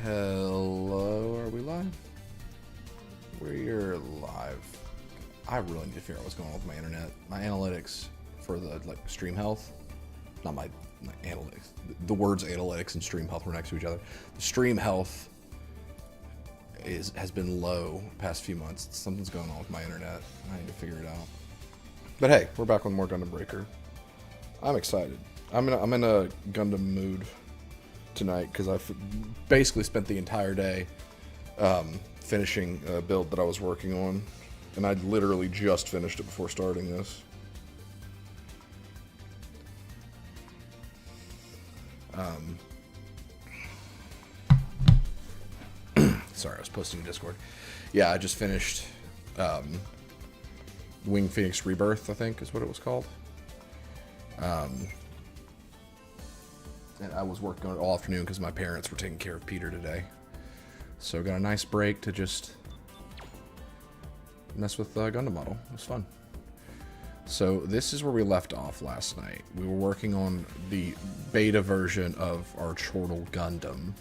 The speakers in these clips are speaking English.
Hello, are we live? We're live. I really need to figure out what's going on with my internet. My analytics for the stream health, not my analytics. The words analytics and stream health were next to each other. The stream health has been low past few months. Something's going on with my internet. I need to figure it out. But hey, we're back with more Gundam Breaker. I'm excited. I'm in a Gundam mood tonight because I've basically spent the entire day finishing a build that I was working on, and I literally just finished it before starting this. Sorry, I was posting in Discord. Yeah, I just finished Wing Phoenix Rebirth, I think is what it was called. And I was working on it all afternoon because my parents were taking care of Peter today. So got a nice break to just mess with the Gundam model. It was fun. So this is where we left off last night. We were working on the beta version of our Chortle Gundam.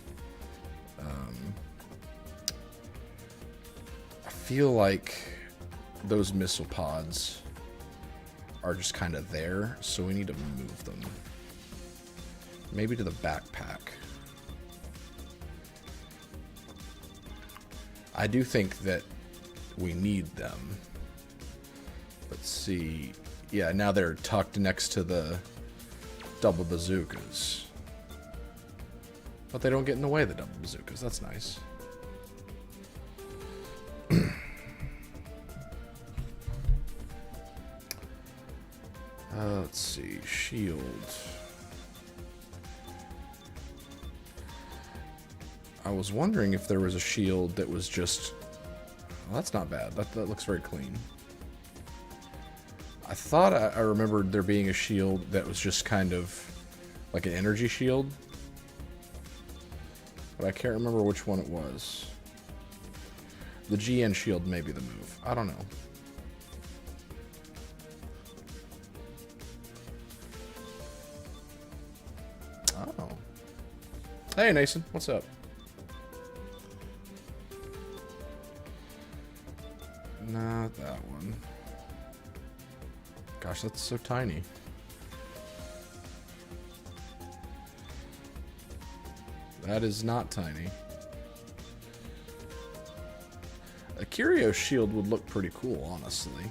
I feel like those missile pods are just kind of there, so we need to move them. Maybe to the backpack. I do think that we need them. Let's see. Yeah, now they're tucked next to the double bazookas. But they don't get in the way of the double bazookas. That's nice. Let's see. Shield. I was wondering if there was a shield that was just... Well, that's not bad. That looks very clean. I thought I remembered there being a shield that was just kind of like an energy shield. But I can't remember which one it was. The GN shield may be the move. I don't know. Oh. Hey, Nathan. What's up? Not that one. Gosh, that's so tiny. That is not tiny. A Curio shield would look pretty cool, honestly.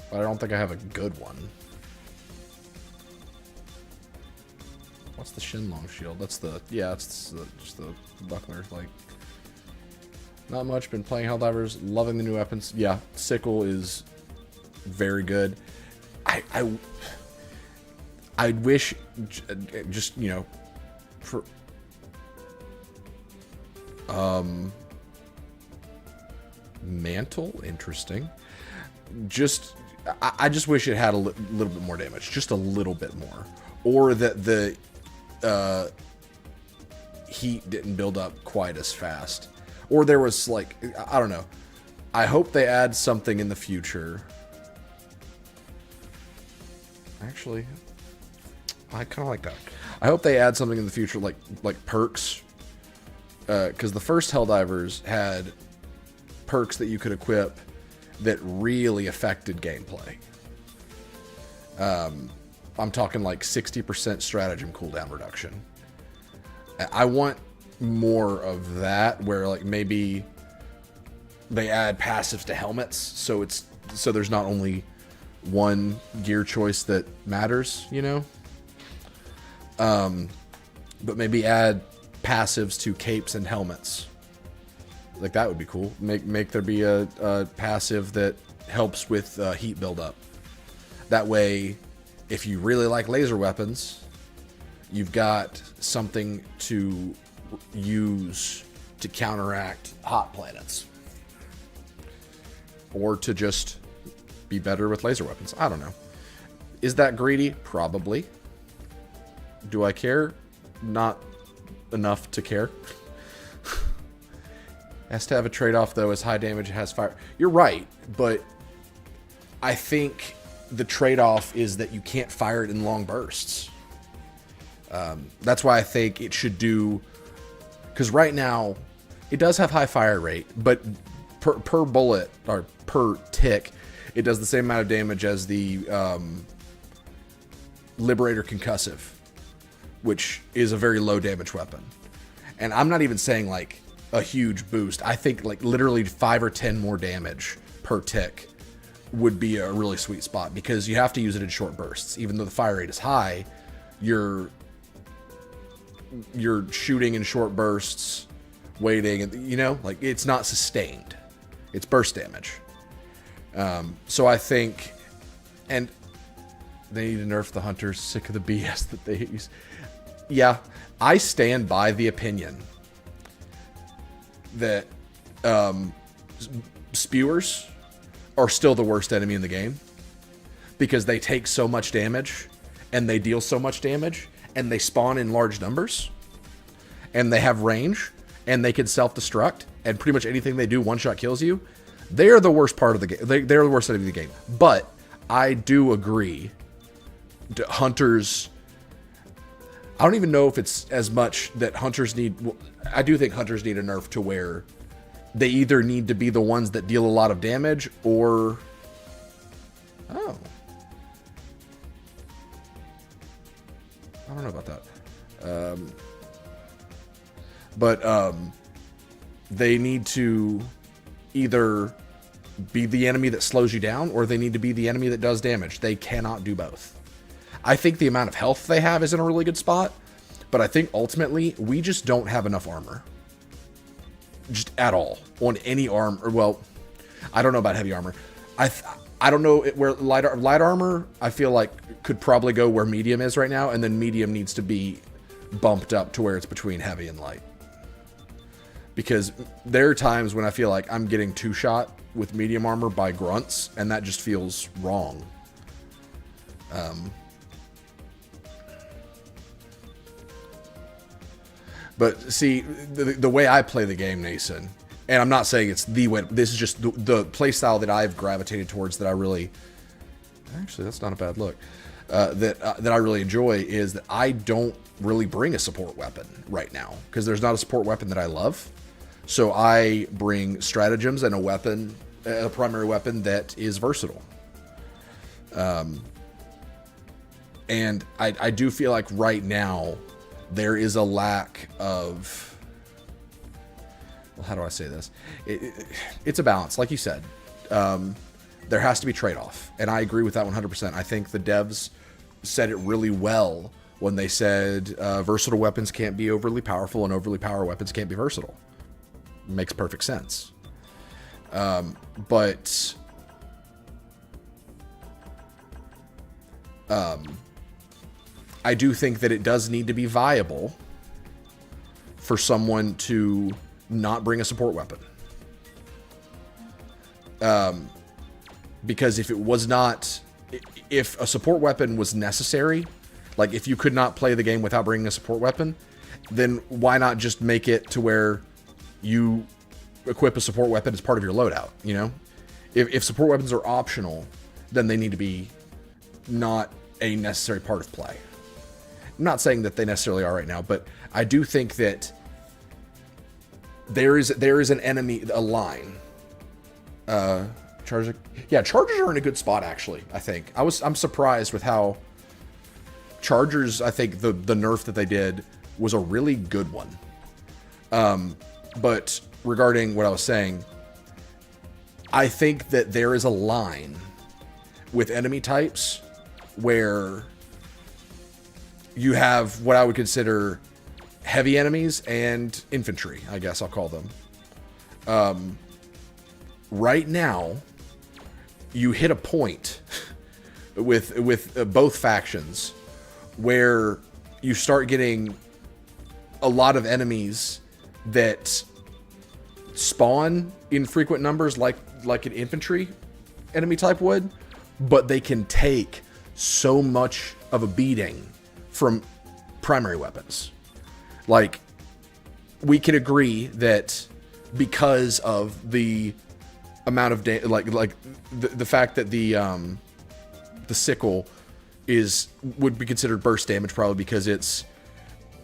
But I don't think I have a good one. What's the Shenlong shield? That's the... Yeah, it's just the buckler, like... Not much. Been playing Helldivers. Loving the new weapons. Yeah, Sickle is very good. I wish just, you know, for Mantle, interesting. Just I just wish it had a little bit more damage, just a little bit more, or that the heat didn't build up quite as fast. Or there was, like, I don't know. I hope they add something in the future. Actually, I kind of like that. I hope they add something in the future, like perks. Because the first Helldivers had perks that you could equip that really affected gameplay. I'm talking like 60% stratagem cooldown reduction. I want more of that, where like maybe they add passives to helmets, so there's not only one gear choice that matters, you know. But maybe add passives to capes and helmets. Like that would be cool. Make there be a passive that helps with heat buildup. That way, if you really like laser weapons, you've got something to use to counteract hot planets, or to just be better with laser weapons. I don't know. Is that greedy? Probably. Do I care? Not enough to care. Has to have a trade-off though, as high damage has fire. You're right, but I think the trade-off is that you can't fire it in long bursts. That's why I think it should do Because right now, it does have high fire rate, but per bullet, or per tick, it does the same amount of damage as the Liberator Concussive, which is a very low damage weapon. And I'm not even saying like a huge boost. I think like literally 5 or 10 more damage per tick would be a really sweet spot, because you have to use it in short bursts. Even though the fire rate is high, you're shooting in short bursts, waiting, and you know, like it's not sustained. It's burst damage. So I think, and they need to nerf the hunters. Sick of the BS that they use. Yeah, I stand by the opinion that spewers are still the worst enemy in the game, because they take so much damage and they deal so much damage and they spawn in large numbers and they have range and they can self-destruct, and pretty much anything they do one-shot kills you. They're the worst part of the game. They're the worst enemy of the game. But I do agree, hunters, I don't even know if it's as much that hunters need. Well, I do think hunters need a nerf to where they either need to be the ones that deal a lot of damage, or oh, I don't know about that. But they need to either be the enemy that slows you down, or they need to be the enemy that does damage. They cannot do both. I think the amount of health they have is in a really good spot, but I think ultimately we just don't have enough armor. Just at all on any arm, or well, I don't know about heavy armor. I don't know where light armor, I feel like could probably go where medium is right now, and then medium needs to be bumped up to where it's between heavy and light. Because there are times when I feel like I'm getting two-shot with medium armor by grunts, and that just feels wrong. But see, the way I play the game, Nason, and I'm not saying it's the way, this is just the play style that I've gravitated towards, that I really, actually, that's not a bad look, that I really enjoy, is that I don't really bring a support weapon right now, because there's not a support weapon that I love. So I bring stratagems and a primary weapon that is versatile. And I do feel like right now there is a lack of, well, how do I say this? It's a balance, like you said. There has to be trade-off, and I agree with that 100%. I think the devs said it really well when they said versatile weapons can't be overly powerful and overly powerful weapons can't be versatile. Makes perfect sense. But I do think that it does need to be viable for someone to not bring a support weapon. Because if it was not, if a support weapon was necessary, like if you could not play the game without bringing a support weapon, then why not just make it to where you equip a support weapon as part of your loadout, you know? If support weapons are optional, then they need to be not a necessary part of play. I'm not saying that they necessarily are right now, but I do think that there is an enemy, a line. Chargers are in a good spot, actually, I think. I'm surprised with how Chargers, I think the nerf that they did was a really good one. But regarding what I was saying, I think that there is a line with enemy types where you have what I would consider heavy enemies and infantry, I guess I'll call them. Right now, you hit a point with both factions where you start getting a lot of enemies that spawn in frequent numbers like an infantry enemy type would, but they can take so much of a beating from primary weapons. Like, we can agree that because of the amount of the fact that the sickle would be considered burst damage, probably because it's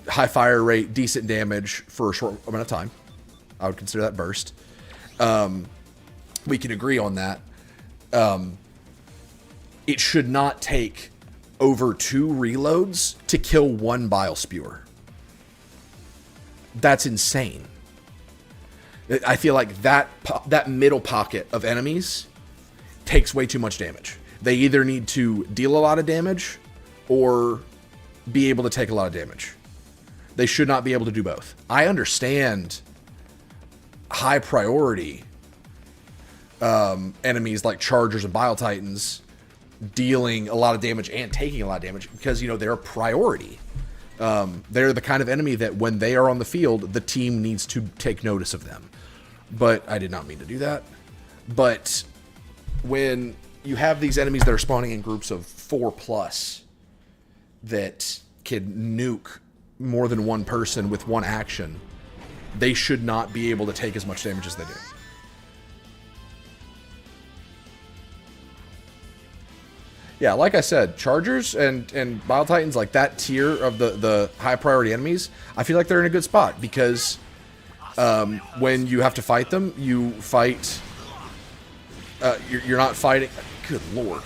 high fire rate, decent damage for a short amount of time. I would consider that burst. We can agree on that. It should not take over 2 reloads to kill 1 bile spewer. That's insane. I feel like that middle pocket of enemies takes way too much damage. They either need to deal a lot of damage or be able to take a lot of damage. They should not be able to do both. I understand high priority enemies like Chargers and Bile Titans dealing a lot of damage and taking a lot of damage because, you know, they're a priority. They're the kind of enemy that when they are on the field, the team needs to take notice of them. But I did not mean to do that. But when you have these enemies that are spawning in groups of 4+ that can nuke more than one person with one action, they should not be able to take as much damage as they do. Yeah, like I said, Chargers and Bile Titans, like that tier of the high priority enemies, I feel like they're in a good spot because when you have to fight them, you fight. You're not fighting. Good lord.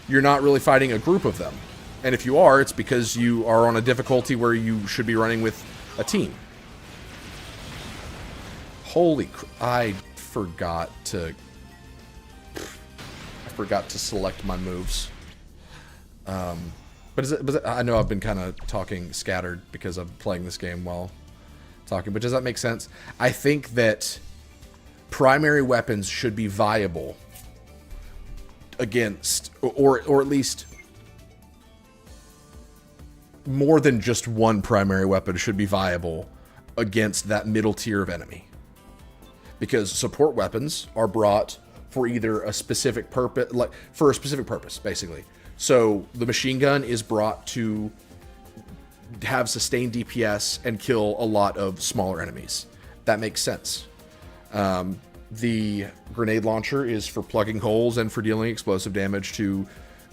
You're not really fighting a group of them, and if you are, it's because you are on a difficulty where you should be running with a team. Holy! I forgot to select my moves. But I know I've been kind of talking scattered because I'm playing this game while talking, but does that make sense? I think that primary weapons should be viable against, or at least more than just one primary weapon should be viable against that middle tier of enemy. Because support weapons are brought for either a specific purpose, like for a specific purpose, basically. So the machine gun is brought to have sustained DPS and kill a lot of smaller enemies. That makes sense. The grenade launcher is for plugging holes and for dealing explosive damage to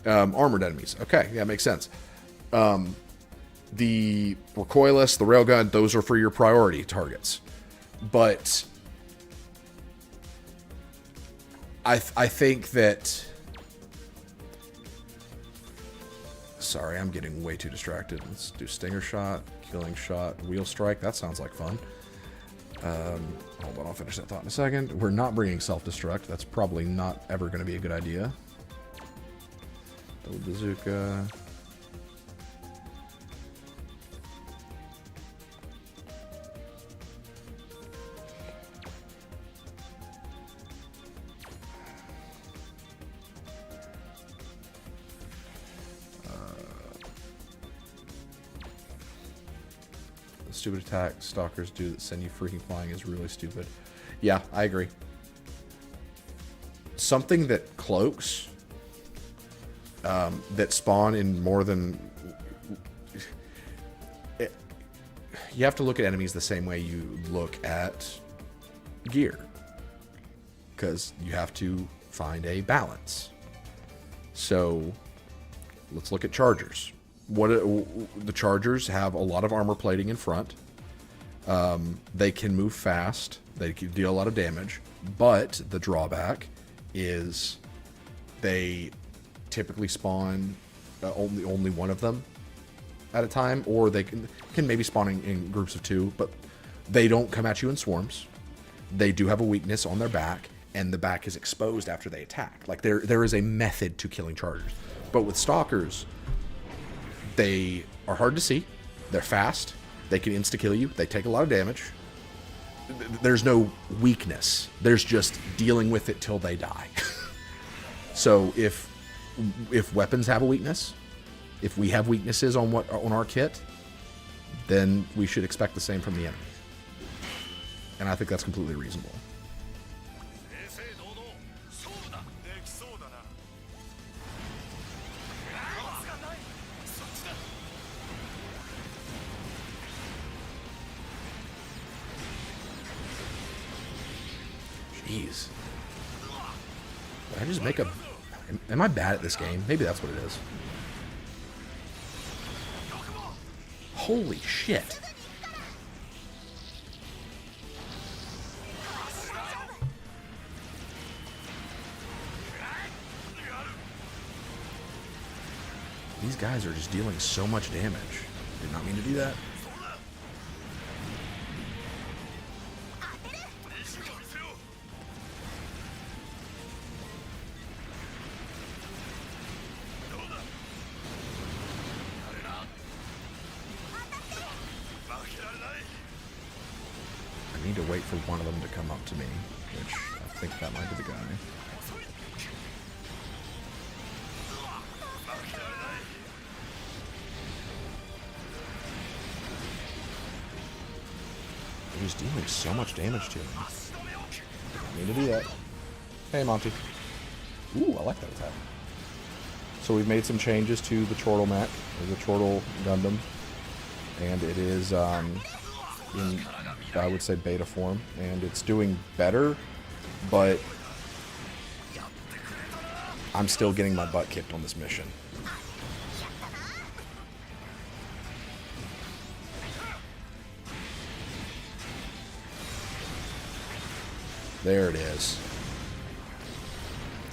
armored enemies. Okay, yeah, makes sense. The recoilless, the railgun, those are for your priority targets. But I think that... Sorry, I'm getting way too distracted. Let's do Stinger Shot, Killing Shot, Wheel Strike. That sounds like fun. Hold on, I'll finish that thought in a second. We're not bringing Self-Destruct. That's probably not ever going to be a good idea. Double Bazooka. Stupid attack stalkers do that send you freaking flying is really stupid. Yeah, I agree. Something that cloaks, that spawn in more than... You have to look at enemies the same way you look at gear. Because you have to find a balance. So, let's look at Chargers. The Chargers have a lot of armor plating in front. They can move fast. They can deal a lot of damage. But the drawback is they typically spawn only one of them at a time, or they can maybe spawn in groups of 2, but they don't come at you in swarms. They do have a weakness on their back, and the back is exposed after they attack. Like there is a method to killing Chargers. But with Stalkers, they are hard to see. They're fast. They can insta-kill you. They take a lot of damage. There's no weakness. There's just dealing with it till they die. So if weapons have a weakness, if we have weaknesses on our kit, then we should expect the same from the enemy. And I think that's completely reasonable. Jeez. Did I just make a... Am I bad at this game? Maybe that's what it is. Holy shit. These guys are just dealing so much damage. Did not mean to do that. I need to wait for one of them to come up to me, which I think that might be the guy. He's dealing so much damage to him. Didn't mean to do that. Hey, Monty. Ooh, I like that attack. So we've made some changes to the Chortle mech, or the Chortle Gundam, and it is in, I would say, beta form, and it's doing better, but I'm still getting my butt kicked on this mission. There it is.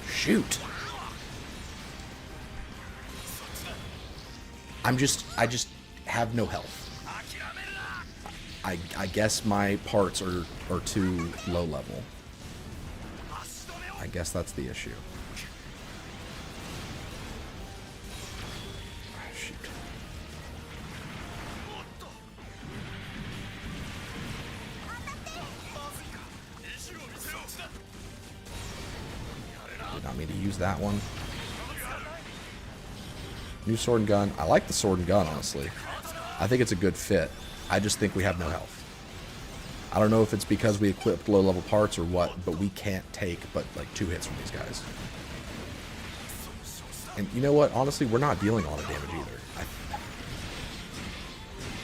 Shoot. I just have no health. I guess my parts are too low level. I guess that's the issue. Shoot. Did not mean to use that one. New sword and gun. I like the sword and gun, honestly. I think it's a good fit. I just think we have no health. I don't know if it's because we equipped low-level parts or what, but we can't take but like 2 hits from these guys. And you know what? Honestly, we're not dealing a lot of damage either.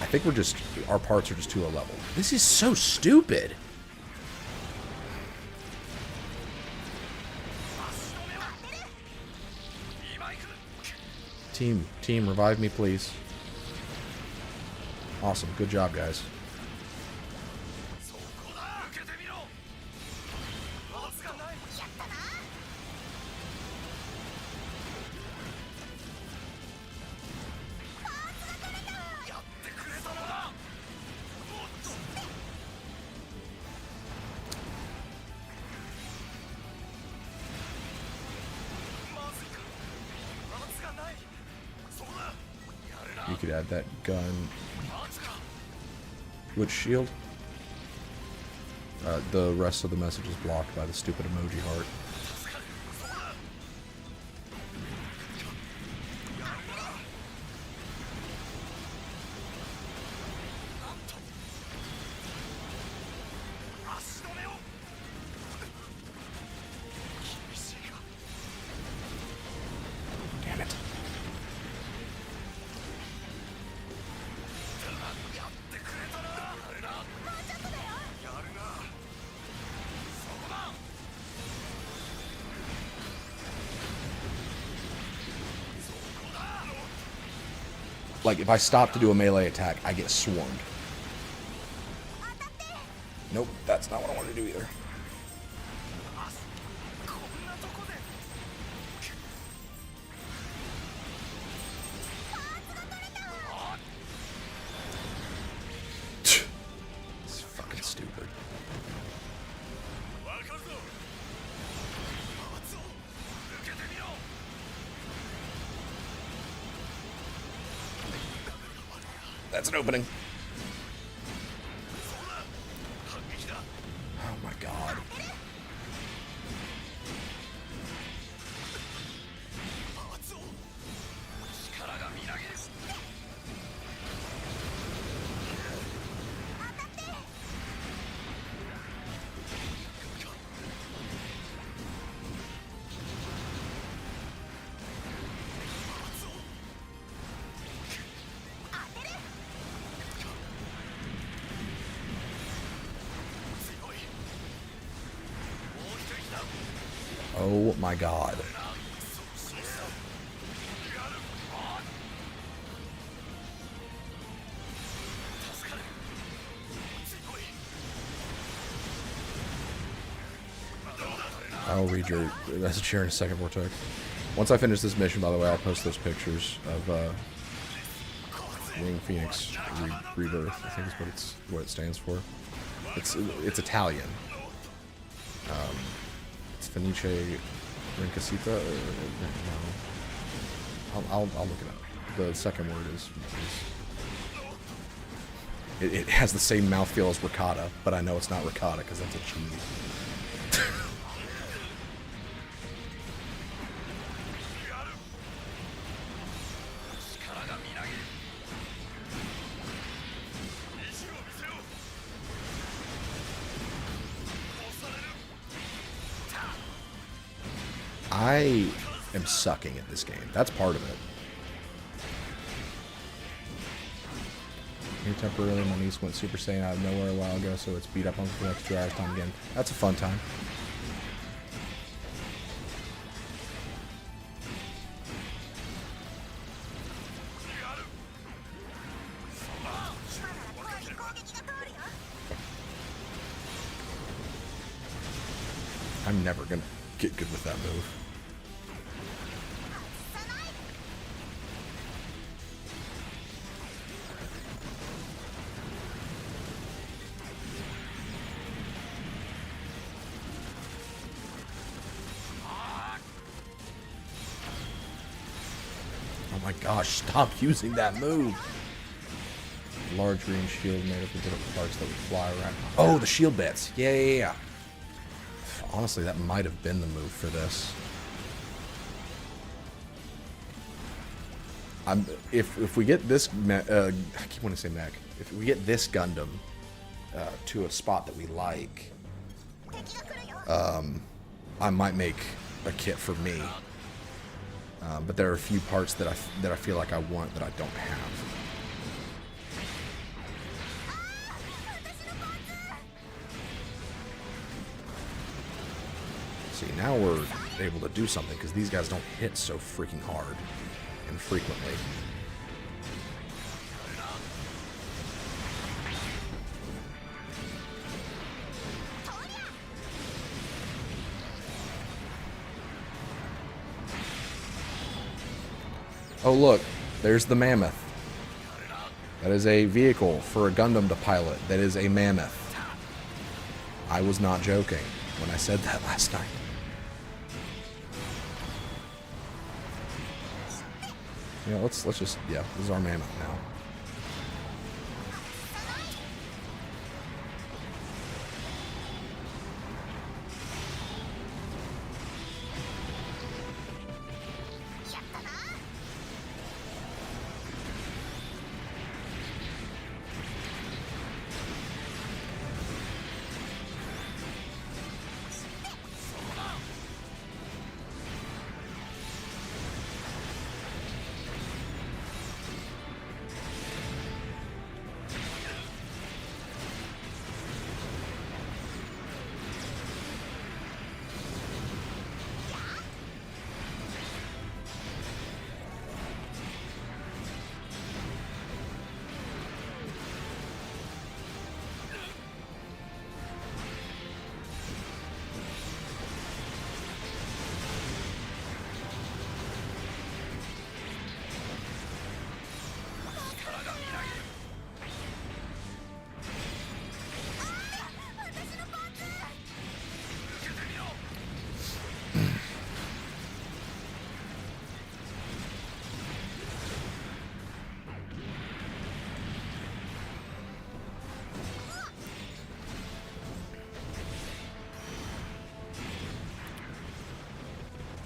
I think we're just... our parts are just too low level. This is so stupid! Team, revive me, please. Awesome. Good job, guys. You could add that gun. Which shield? The rest of the message is blocked by the stupid emoji heart. Damn it. Like, if I stop to do a melee attack, I get swarmed. Nope, that's not what I wanted to do either. It's fucking stupid. That's an opening. Oh my god. Oh my god. I'll read your message here in a second, Vortex. Once I finish this mission, by the way, I'll post those pictures of Wing Phoenix Rebirth. I think is what it stands for. It's Italian. It's Fenice Rincasita. No. I'll look it up. The second word is it has the same mouthfeel as ricotta, but I know it's not ricotta because that's a cheese. I am sucking at this game. That's part of it. Here temporarily, my niece went Super Saiyan out of nowhere a while ago, so it's beat up on for the next 2 hours time again. That's a fun time. I'm never gonna get good with that move. Oh my gosh, stop using that move. Large green shield made up of different parts that would fly around. Oh, the shield bits. Yeah. Honestly, that might have been the move for this. If we get this, I keep wanting to say mech. If we get this Gundam to a spot that we like, I might make a kit for me. But there are a few parts that I feel like I want that I don't have. See, now we're able to do something because these guys don't hit so freaking hard and frequently. Oh look, there's the mammoth. That is a vehicle for a Gundam to pilot. That is a mammoth. I was not joking when I said that last night. Yeah, let's just, yeah, this is our mammoth now.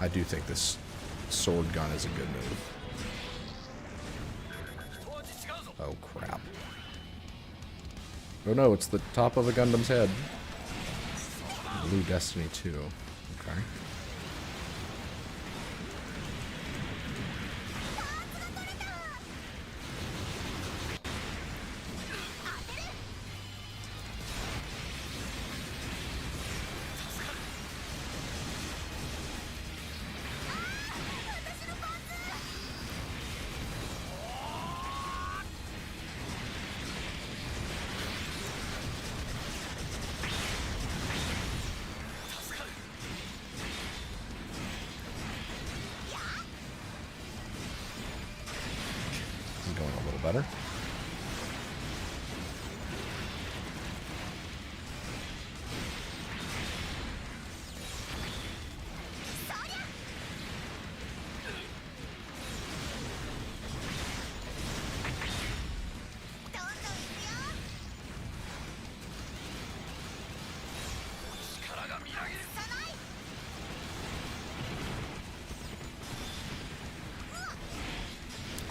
I do think this sword gun is a good move. Oh crap. Oh no, it's the top of a Gundam's head. Blue Destiny 2. Okay.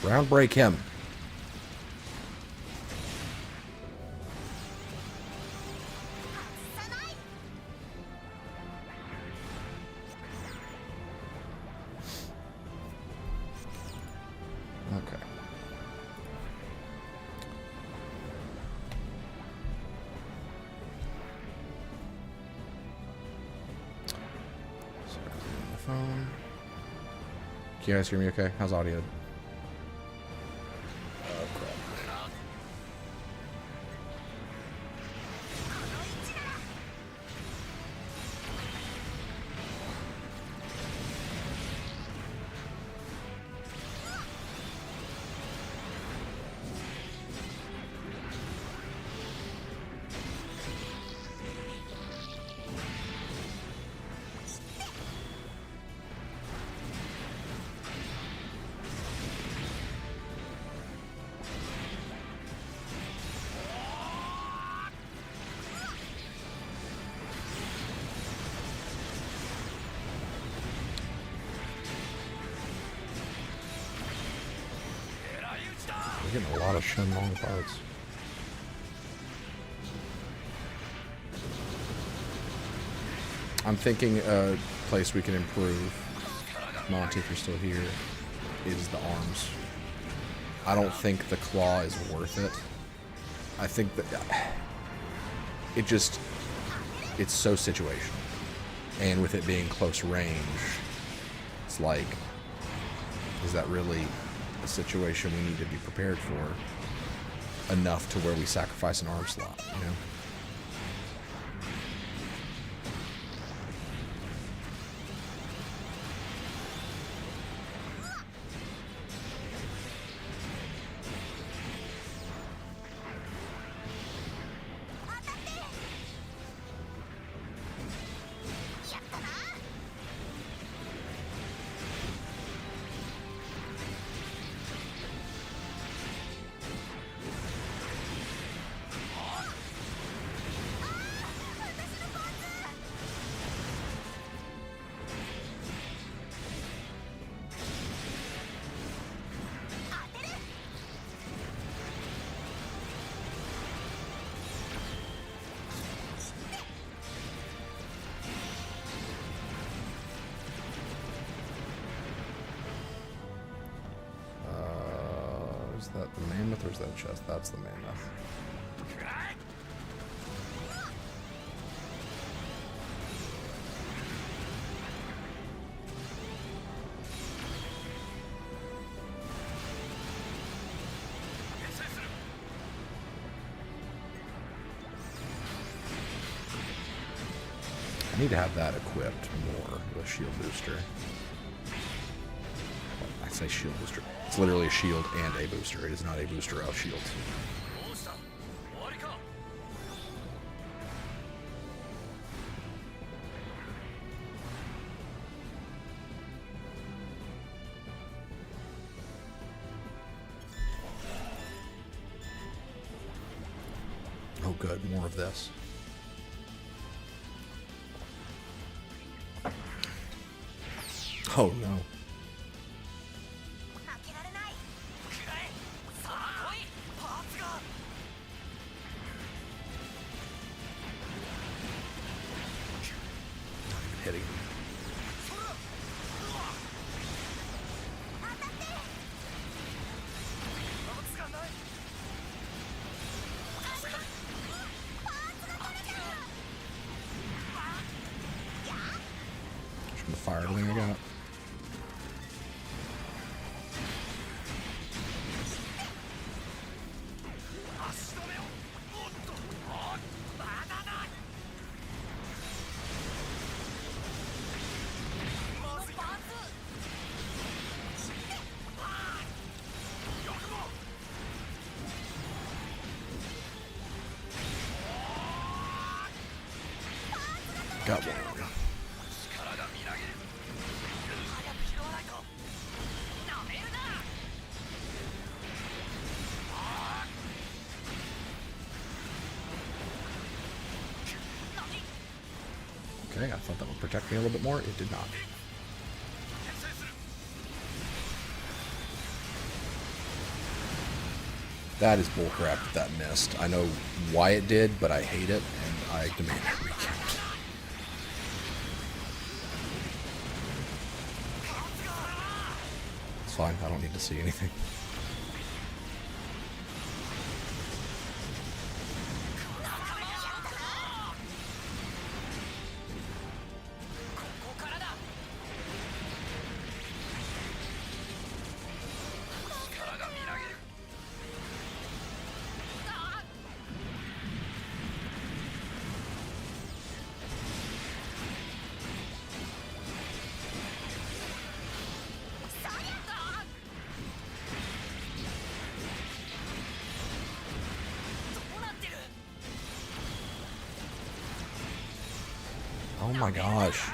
Ground break him. Okay. Sorry, on the phone. Can you guys hear me okay? How's audio? Oh, crap. We're getting a lot of Shenlong parts. I'm thinking a place we can improve, Monty, if you're still here, is the arms. I don't think the claw is worth it. I think that it's so situational. And with it being close range, it's like, is that really a situation we need to be prepared for enough to where we sacrifice an arm slot, you know? Is that the mammoth or is that chest? That's the mammoth. I need to have that equipped more with a shield booster. I say shield booster. It's literally a shield and a booster. It is not a booster of shields. Oh good, more of this. Oh no. Hitting him. Just gonna fire everything I got. Got one. Okay, I thought that would protect me a little bit more. It did not. That is bullcrap that missed. I know why it did, but I hate it, and I demand a recount. It's fine, I don't need to see anything. Oh my gosh.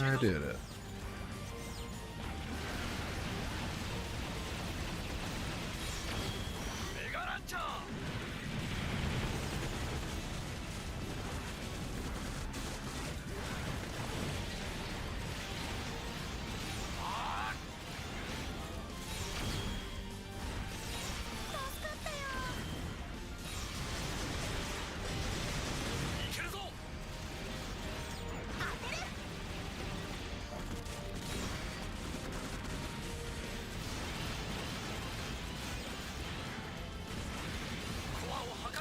I did it.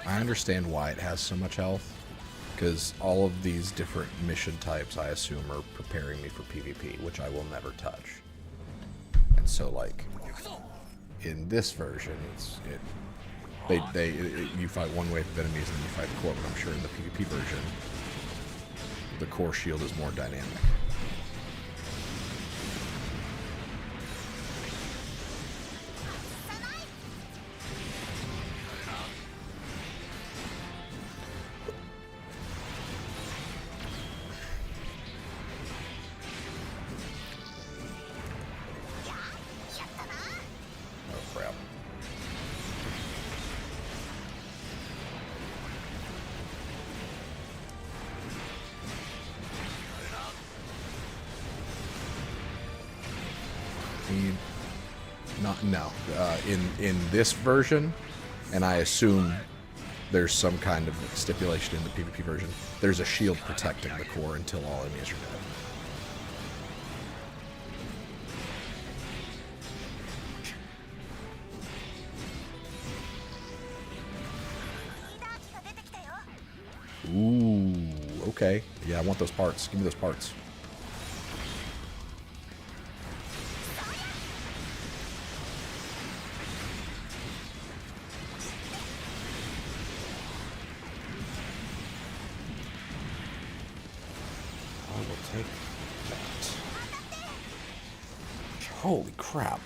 I understand why it has so much health, because all of these different mission types, I assume, are preparing me for PvP, which I will never touch. And so, like, in this version, you fight one wave of enemies and then you fight the core, but I'm sure in the PvP version, the core shield is more dynamic. In this version, and I assume there's some kind of stipulation in the PvP version, there's a shield protecting the core until all enemies are dead. Ooh, okay. Yeah, I want those parts. Give me those parts. Take that. Holy crap.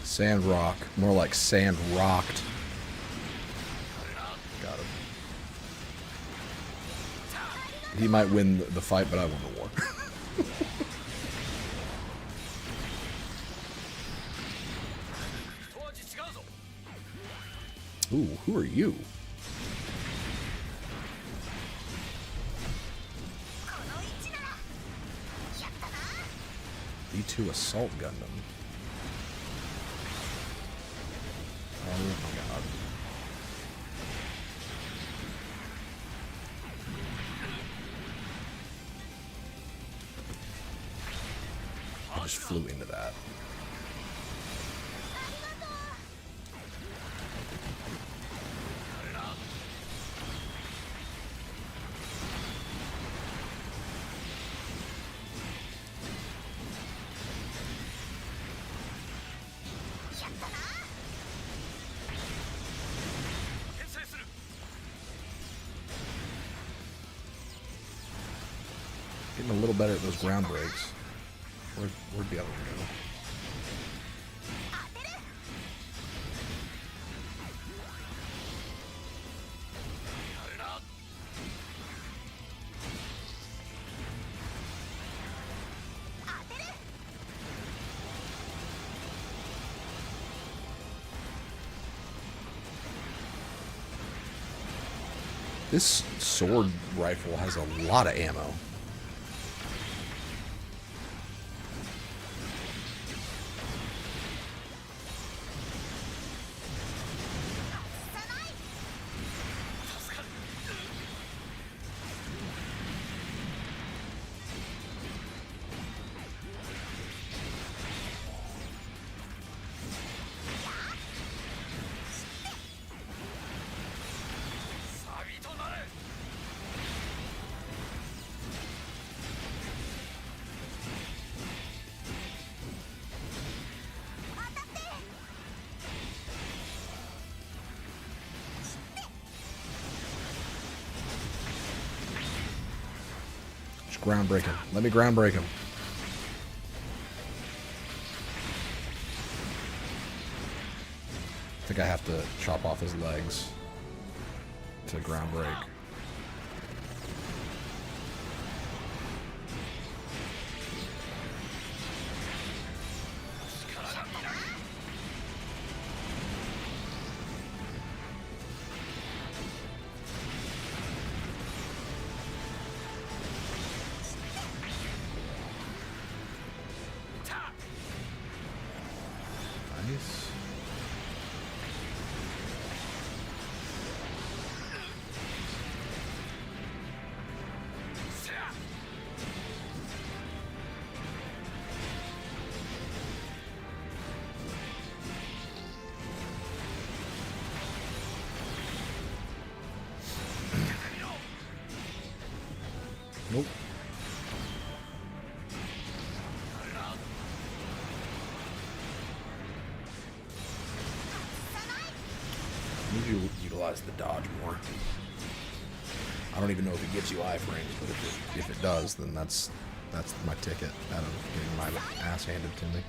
Sand rock. More like sand rocked. Got him. He might win the fight, but I won the war. Ooh, who are you? B2 Assault Gundam. Oh my god. I just flew into that. Getting a little better at those ground breaks. Where'd the other one go? This sword rifle has a lot of ammo. Ground break him. Let me ground break him. I think I have to chop off his legs to ground break. Nice. Nope. Need to utilize the dodge more. I don't even know if it gives you iframes, but if it does, then that's my ticket out of getting my ass handed to me.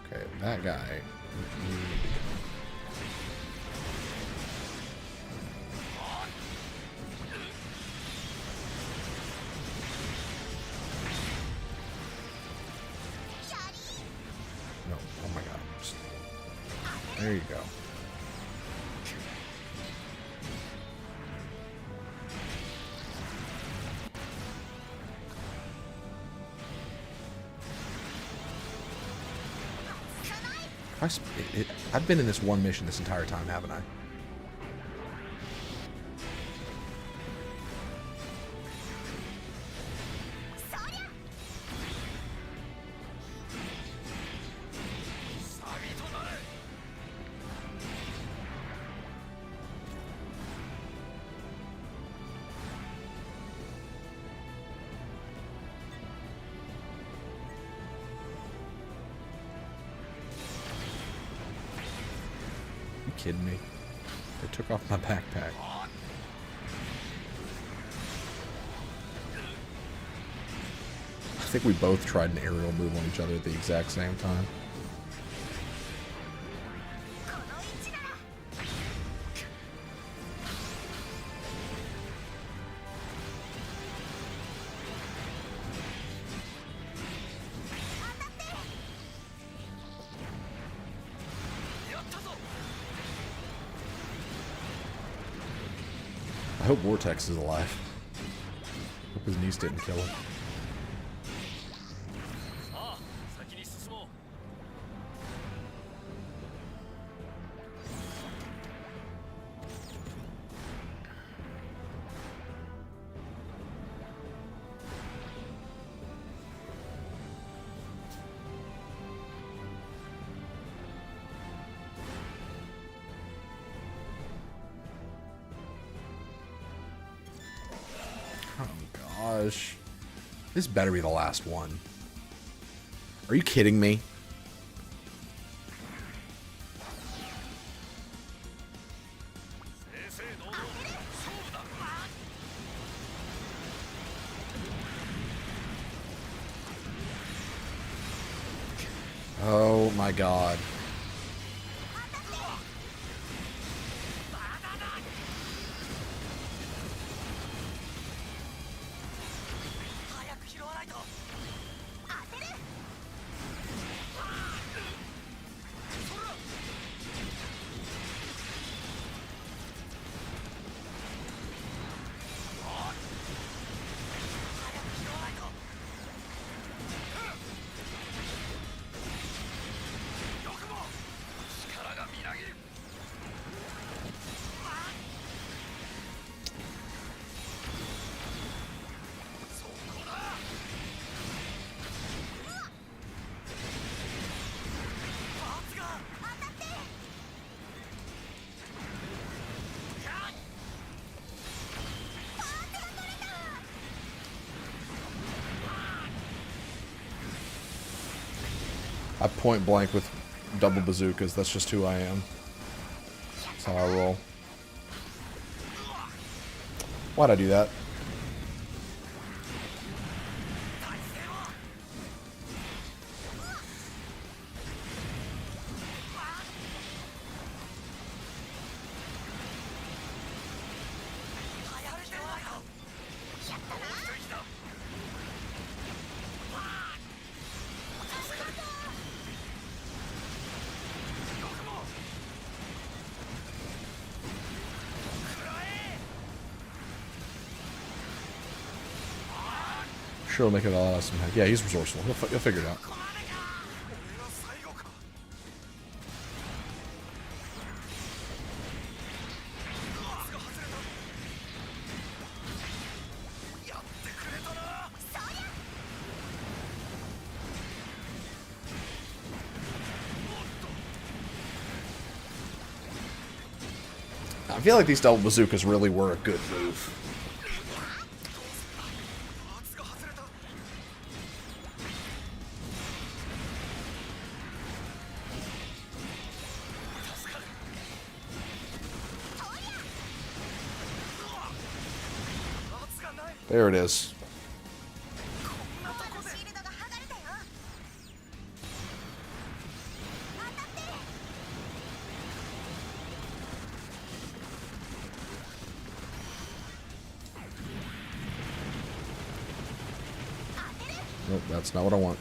Okay, that guy. No, oh my god. There you go. I've been in this one mission this entire time, haven't I? You kidding me? They took off my backpack. I think we both tried an aerial move on each other at the exact same time. hope Vortex is alive. Hope his niece didn't kill him. Gosh. This better be the last one. Are you kidding me? Oh my god. I point blank with double bazookas. That's just who I am. That's how I roll. Why'd I do that? Sure, will make it all awesome. Yeah, he's resourceful. He'll figure it out. I feel like these double bazookas really were a good move. There it is. Nope, that's not what I want.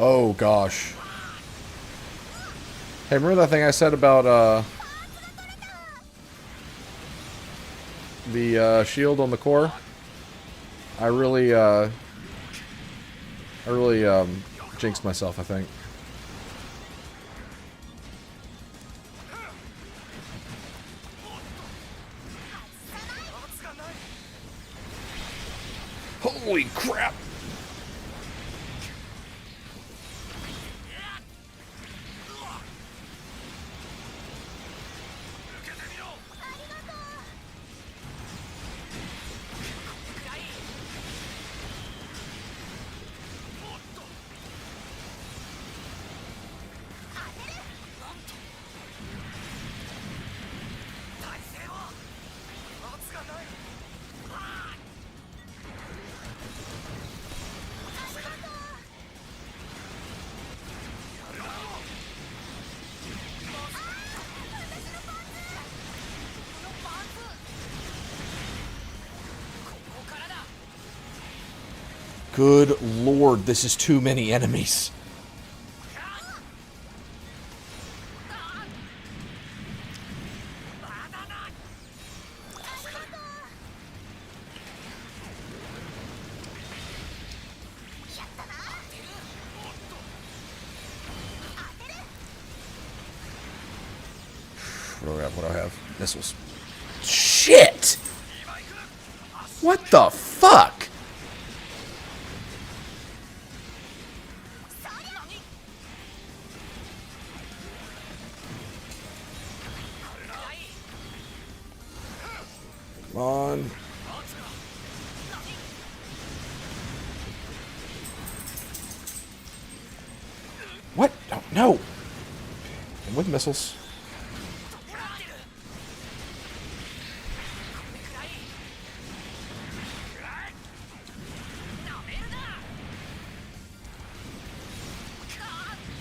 Oh gosh. Hey, remember that thing I said about the shield on the core? I really jinxed myself, I think. Holy crap! Good lord, this is too many enemies. What do I have? Missiles. Shit! What the fuck? Come on. What? Oh, no. I'm with missiles.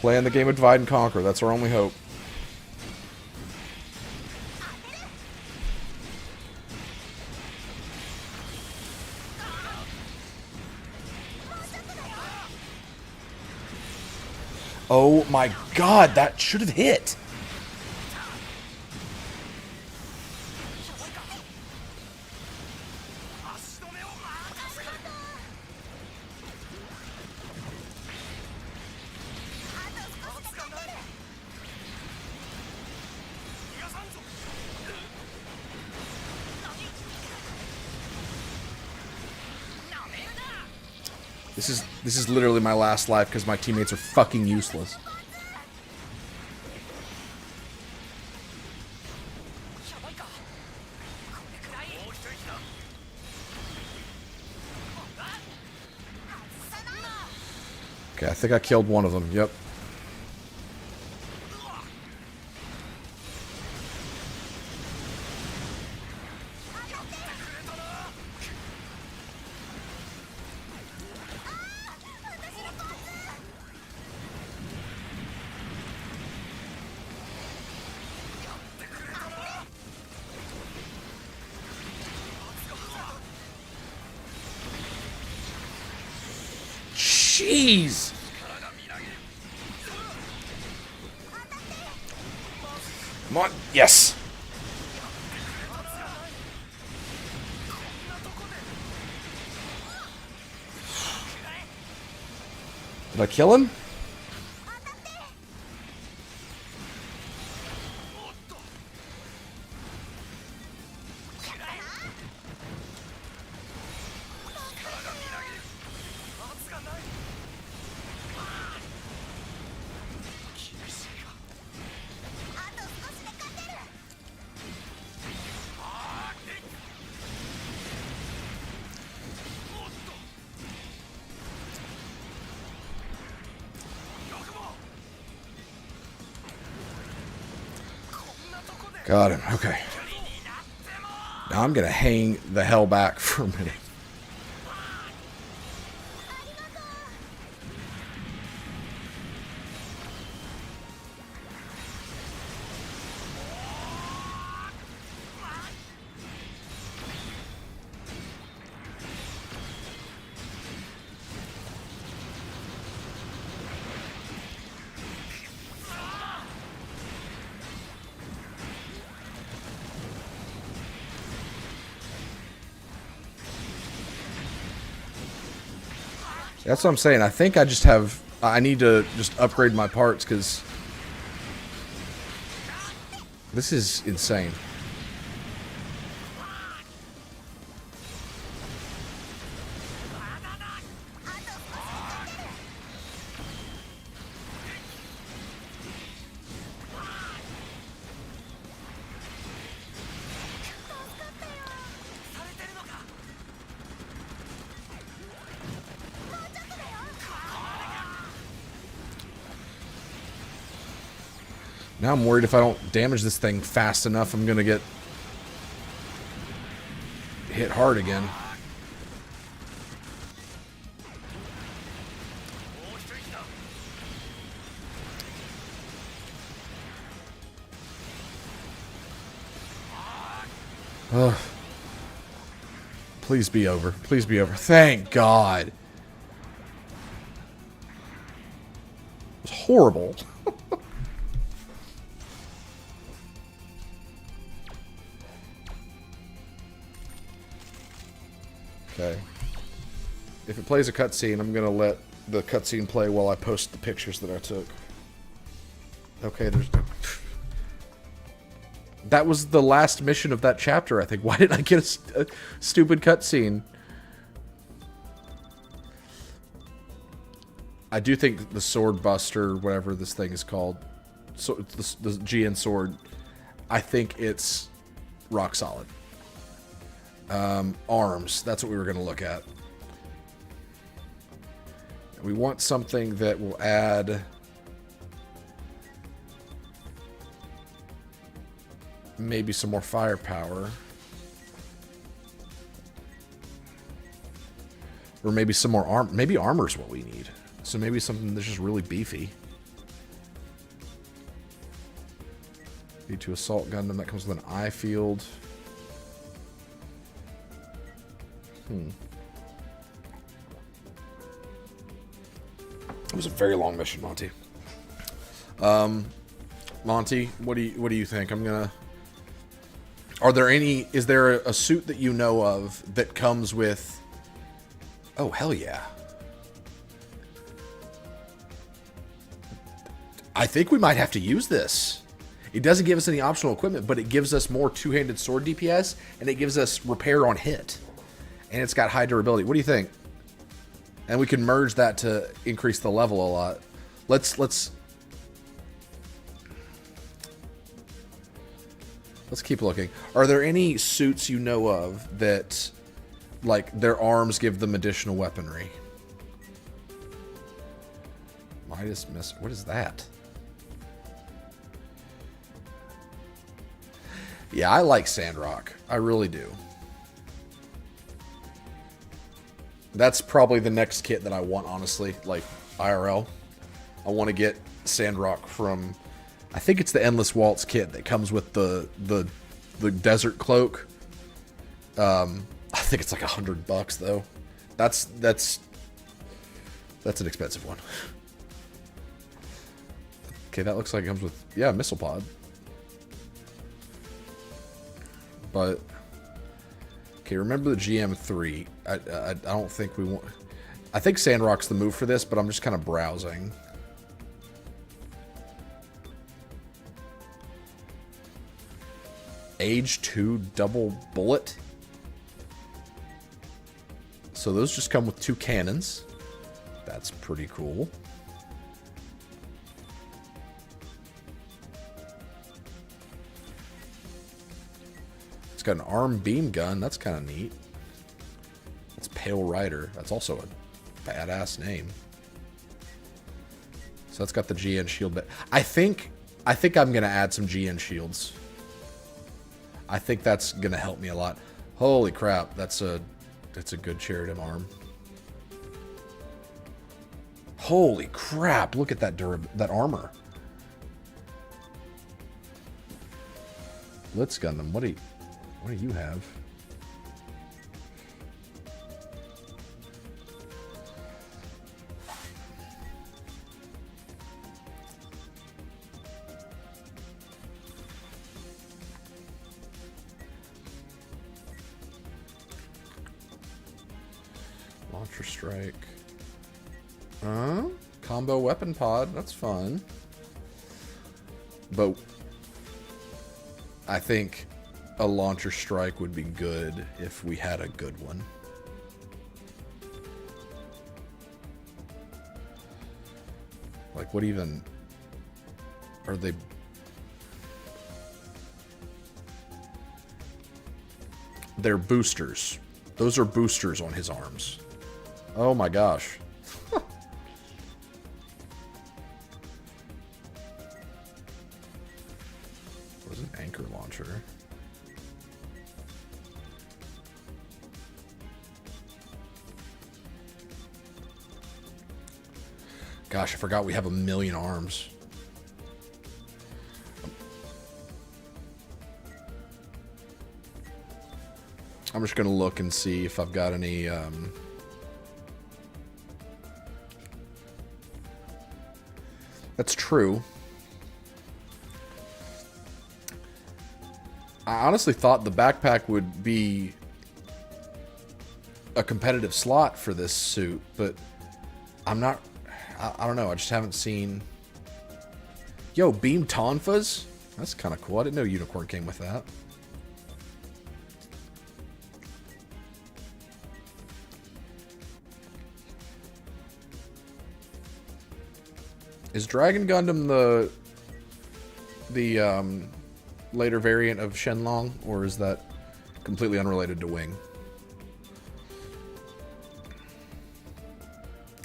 Playing the game of divide and conquer. That's our only hope. Oh my god, that should have hit. This is literally my last life because my teammates are fucking useless. Okay, I think I killed one of them. Yep. Jeez! Come on. Yes! Did I kill him? Got him. Okay. Now I'm gonna hang the hell back for a minute. That's what I'm saying. I think I just have... I need to just upgrade my parts, because... this is insane. Now I'm worried if I don't damage this thing fast enough, I'm gonna get hit hard again. Ugh. Please be over. Please be over. Thank God. It's horrible. Okay. If it plays a cutscene, I'm gonna let the cutscene play while I post the pictures that I took. Okay, there's... That was the last mission of that chapter, I think. Why did I get a stupid cutscene? I do think the Sword Buster, whatever this thing is called, so the GN sword, I think it's rock solid. Arms, that's what we were going to look at. We want something that will add maybe some more firepower. Or maybe some more armor. Maybe armor is what we need. So maybe something that's just really beefy. Need to assault Gundam. That comes with an eye field. It was a very long mission, Monty. Monty, what do you think? Are there any... Is there a suit that you know of that comes with... Oh, hell yeah. I think we might have to use this. It doesn't give us any optional equipment, but it gives us more two-handed sword DPS, and it gives us repair on hit. And it's got high durability. What do you think? And we can merge that to increase the level a lot. Let's keep looking. Are there any suits you know of that, like, their arms give them additional weaponry? Midas miss. What is that? Yeah, I like Sandrock. I really do. That's probably the next kit that I want, honestly. Like, IRL. I want to get Sandrock from... I think it's the Endless Waltz kit that comes with the Desert Cloak. I think it's like $100 though. That's an expensive one. Okay, that looks like it comes with... Yeah, Missile Pod. But... Okay, remember the GM3. I don't think we want... I think Sandrock's the move for this, but I'm just kind of browsing. Age 2 double bullet. So those just come with 2 cannons. That's pretty cool. It's got an arm beam gun. That's kind of neat. It's Pale Rider. That's also a badass name. So that's got the GN shield. I think I'm gonna add some GN shields. I think that's gonna help me a lot. Holy crap! That's a good Cherudum arm. Holy crap! Look at that armor. Let's Gundam. What do you have? Launcher strike. Combo weapon pod. That's fun. But I think a launcher strike would be good if we had a good one. Like, what even are they? They're boosters. Those are boosters on his arms. Oh my gosh. What is an anchor launcher? Gosh, I forgot we have 1,000,000 arms. I'm just gonna look and see if I've got any That's true. I honestly thought the backpack would be a competitive slot for this suit, but I'm not... I don't know. I just haven't seen... Yo, beam tonfas? That's kind of cool. I didn't know Unicorn came with that. Is Dragon Gundam the later variant of Shenlong, or is that completely unrelated to Wing?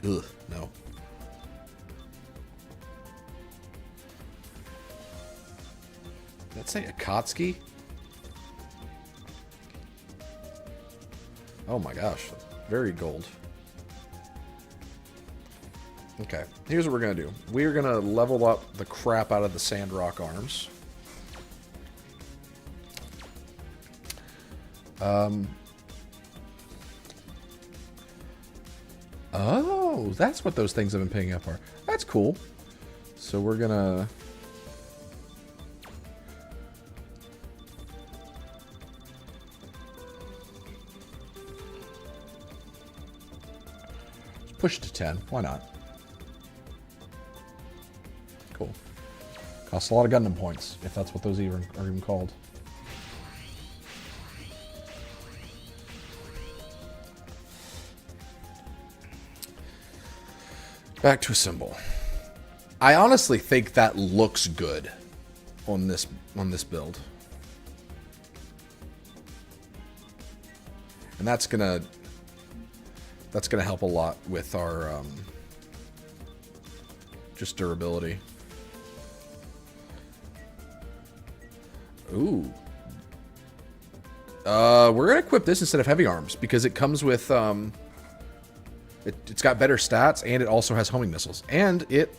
Ugh, no. Did that say Akatsuki? Oh my gosh, very gold. Okay, here's what we're going to do. We're going to level up the crap out of the Sandrock arms. Oh, that's what those things I've been picking up are. That's cool. So we're going to... push it to 10. Why not? Cool. Costs a lot of Gundam points, if that's what those are even called. Back to assemble. I honestly think that looks good on this build. And that's gonna help a lot with our just durability. Ooh. We're gonna equip this instead of heavy arms because it comes with it's got better stats and it also has homing missiles and it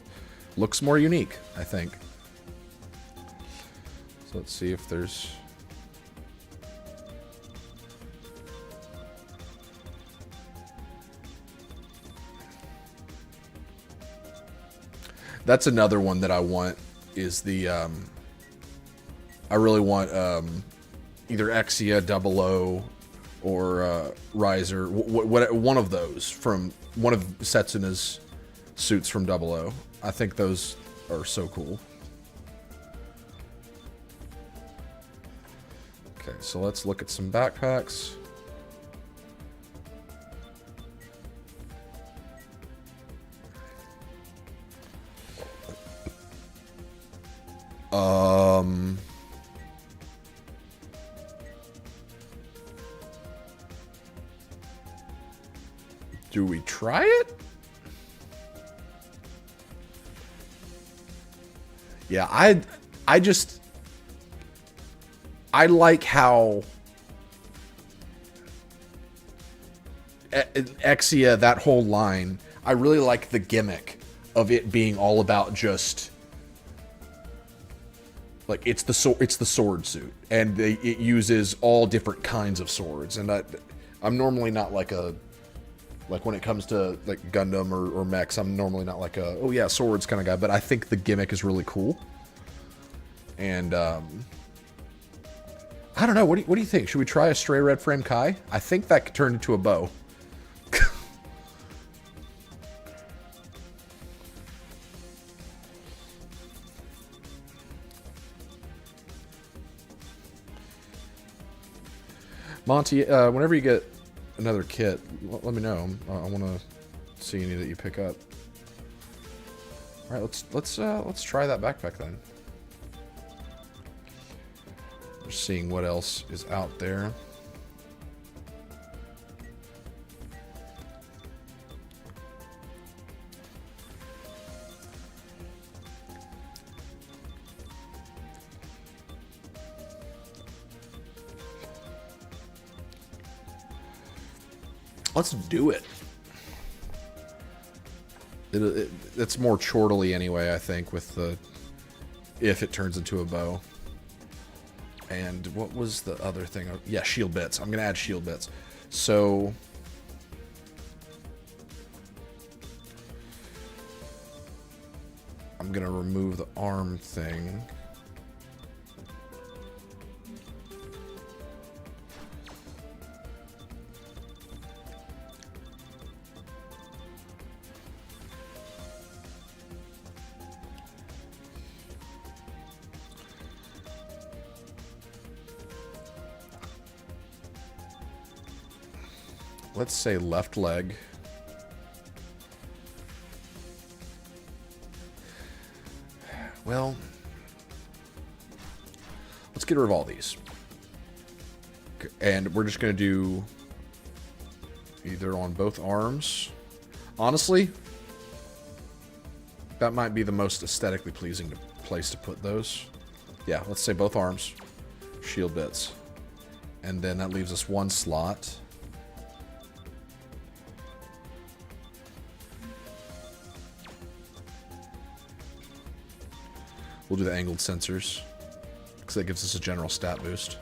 looks more unique, I think. So let's see if there's... That's another one that I want is the, I really want either Exia, 00, or Riser, one of those from one of Setsuna's suits from 00. I think those are so cool. Okay, so let's look at some backpacks. Do we try it? Yeah, I like how Exia, that whole line, I really like the gimmick of it being all about just like it's the sword suit, and it uses all different kinds of swords. And I'm normally not like when it comes to like Gundam or mechs, I'm normally not like a oh yeah swords kind of guy. But I think the gimmick is really cool. And I don't know. What do you think? Should we try a stray red frame Kai? I think that could turn into a bow. Monty, whenever you get another kit, let me know. I want to see any that you pick up. All right, let's try that backpack then. Just seeing what else is out there. Let's do it. It's more chortly anyway, I think, with the if it turns into a bow. And what was the other thing? Yeah, shield bits. I'm gonna add shield bits. So I'm I'm gonna remove the arm thing. Let's say left leg. Well, let's get rid of all these. And we're just going to do either on both arms. Honestly, that might be the most aesthetically pleasing place to put those. Yeah, let's say both arms, shield bits. And then that leaves us one slot. We'll do the angled sensors, because that gives us a general stat boost.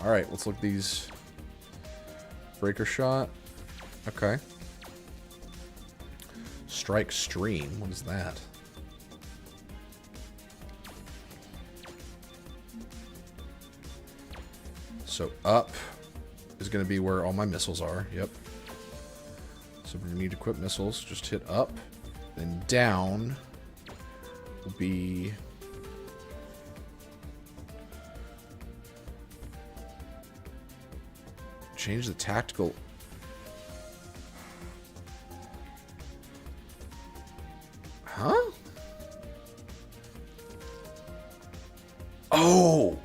Alright, let's look at these. Breaker shot. Okay. Strike stream. What is that? So up is going to be where all my missiles are. Yep. So we need to equip missiles. Just hit up. Then down will be... change the tactical... Huh? Oh!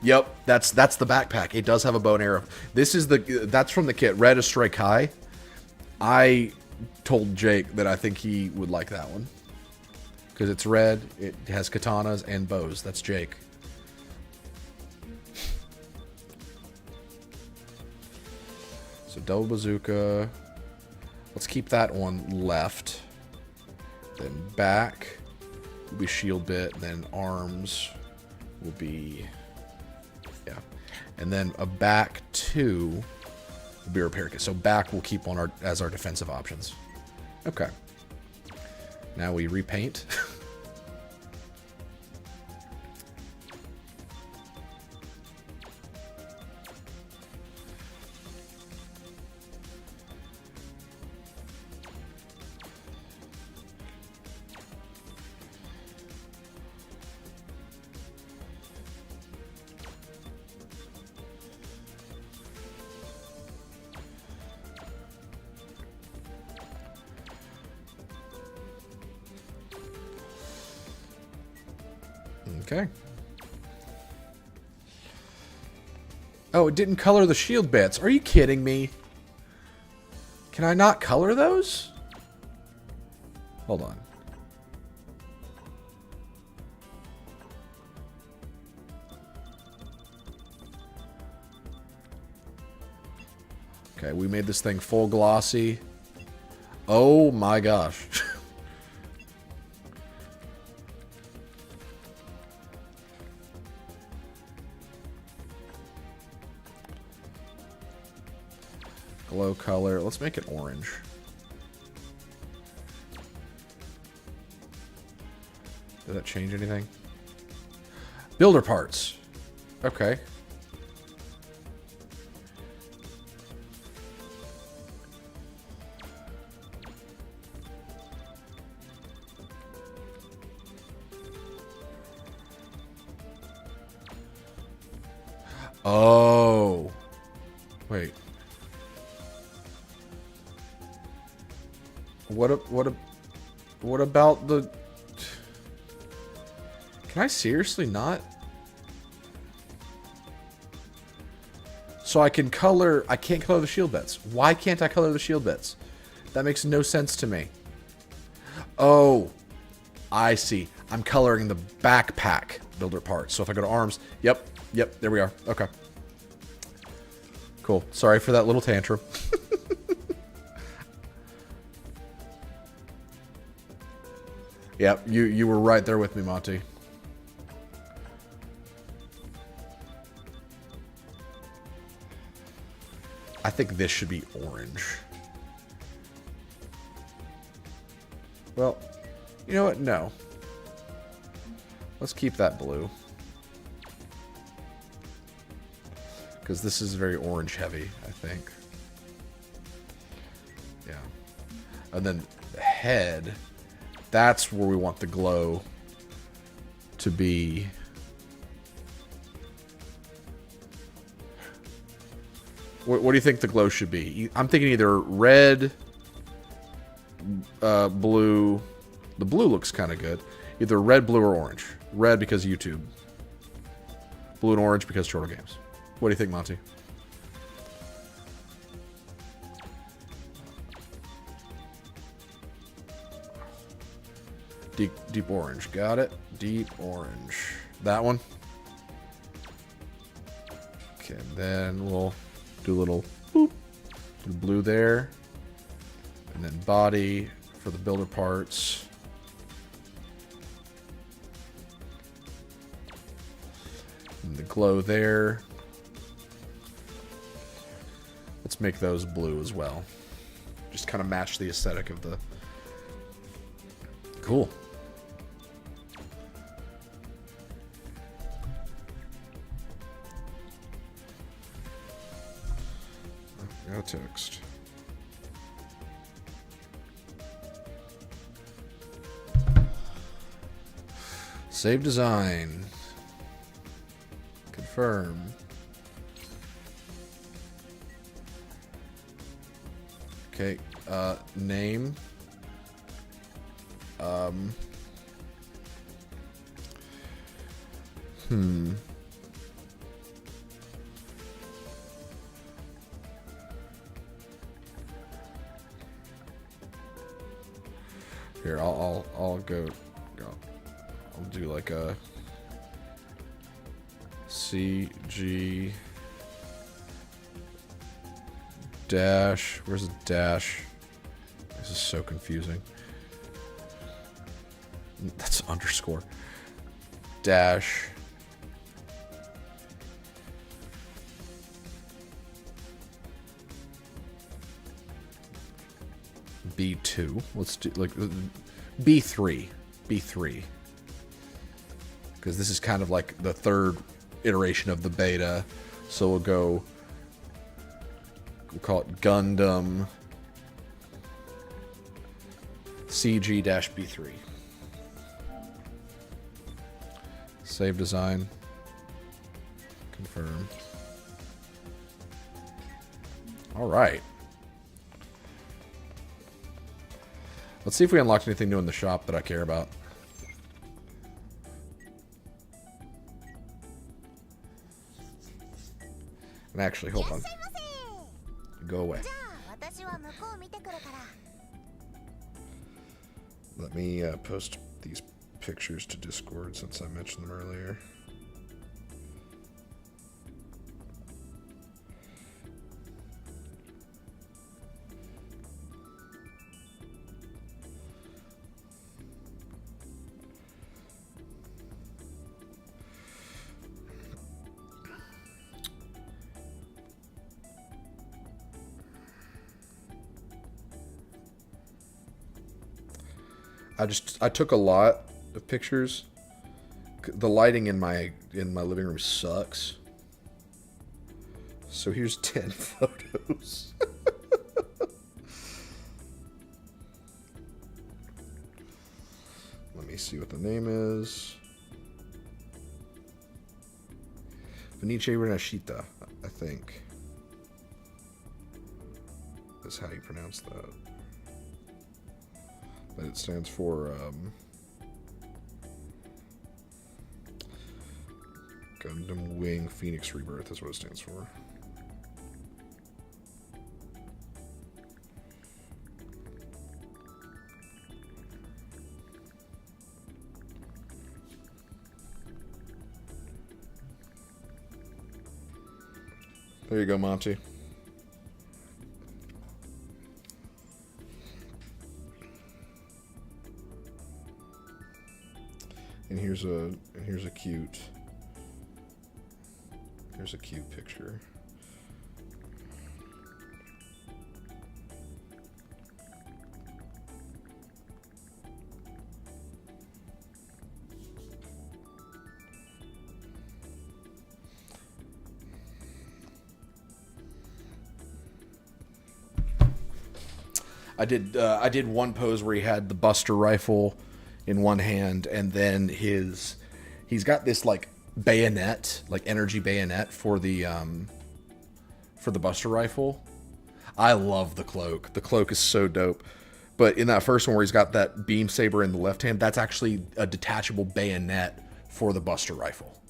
Yep, that's the backpack. It does have a bow and arrow. This is that's from the kit. Red is Strike High. I told Jake that I think he would like that one. Because it's red, it has katanas and bows. That's Jake. So double bazooka. Let's keep that one left. Then back will be shield bit. Then arms will be... yeah. And then a back two will be repair kit. So back we'll keep on as our defensive options. Okay. Now we repaint. Okay. Oh, it didn't color the shield bits. Are you kidding me? Can I not color those? Hold on. Okay, we made this thing full glossy. Oh my gosh. Glow color. Let's make it orange. Did that change anything? Builder parts. Okay. Oh. Wait. What about the... Can I seriously not? So I can color... I can't color the shield bits. Why can't I color the shield bits? That makes no sense to me. Oh. I see. I'm coloring the backpack builder parts. So if I go to arms... Yep. Yep. There we are. Okay. Cool. Sorry for that little tantrum. Yep, you were right there with me, Monty. I think this should be orange. Well, you know what? No. Let's keep that blue. Because this is very orange heavy, I think. Yeah. And then the head, that's where we want the glow to be. What do you think the glow should be? I'm thinking either red, blue. The blue looks kind of good. Either red, blue, or orange. Red because YouTube. Blue and orange because Chortle Games. What do you think, Monty? Deep orange. Got it. Deep orange. That one? Okay, then we'll do a little boop. Do blue there. And then body for the builder parts. And the glow there. Let's make those blue as well. Just kind of match the aesthetic of the... Cool. No text. Save design. Confirm. Okay, name. Here, I'll go. I'll do like a CG dash. Where's the dash? This is so confusing. That's underscore. Dash. B2. Let's do like B3. B3. Because this is kind of like the third iteration of the beta. So we'll call it Gundam CG-B3. Save design. Confirm. All right. Let's see if we unlocked anything new in the shop that I care about. And actually, hold on. Go away. Let me post these pictures to Discord since I mentioned them earlier. I took a lot of pictures. The lighting in my living room sucks. So here's 10 photos. Let me see what the name is. Venice Renashita, I think. That's how you pronounce that. But it stands for Gundam Wing Phoenix Rebirth is what it stands for. There you go, Monty. And here's a cute picture. I did one pose where he had the Buster rifle in one hand, and then he's got this like bayonet, like energy bayonet for the Buster rifle. I love the cloak. The cloak is so dope. But in that first one where he's got that beam saber in the left hand, that's actually a detachable bayonet for the Buster rifle.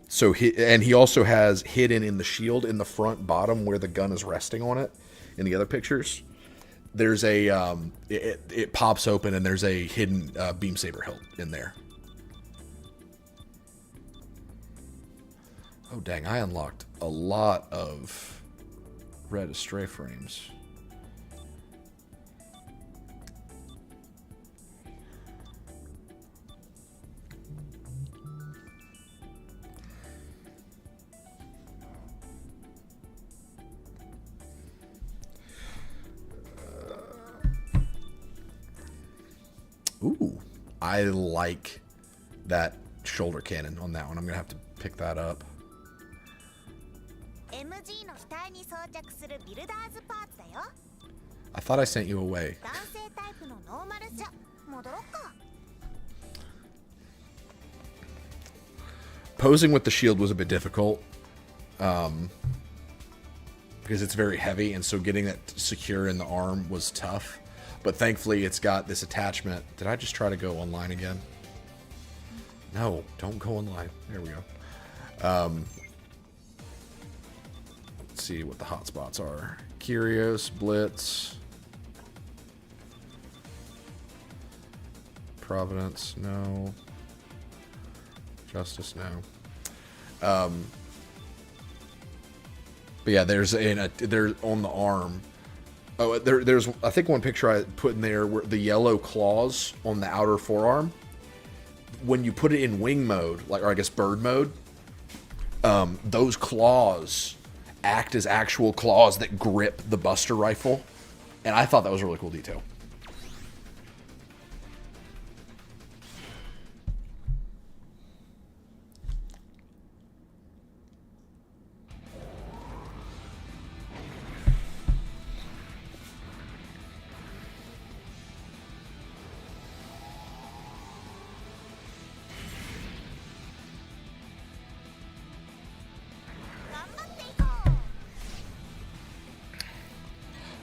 So he also has hidden in the shield in the front bottom where the gun is resting on it. In the other pictures, there's a it pops open and there's a hidden beam saber hilt in there. Oh dang! I unlocked a lot of red astray frames. Ooh, I like that shoulder cannon on that one. I'm gonna have to pick that up. I thought I sent you away. Posing with the shield was a bit difficult because it's very heavy, and so getting that secure in the arm was tough. But thankfully, it's got this attachment. Did I just try to go online again? No, don't go online. There we go. Let's see what the hotspots are. Kyrios, Blitz, Providence, no. Justice, no. But yeah, there's on the arm. Oh, there's I think one picture I put in there where the yellow claws on the outer forearm. When you put it in wing mode, or I guess bird mode, those claws act as actual claws that grip the Buster rifle, and I thought that was a really cool detail.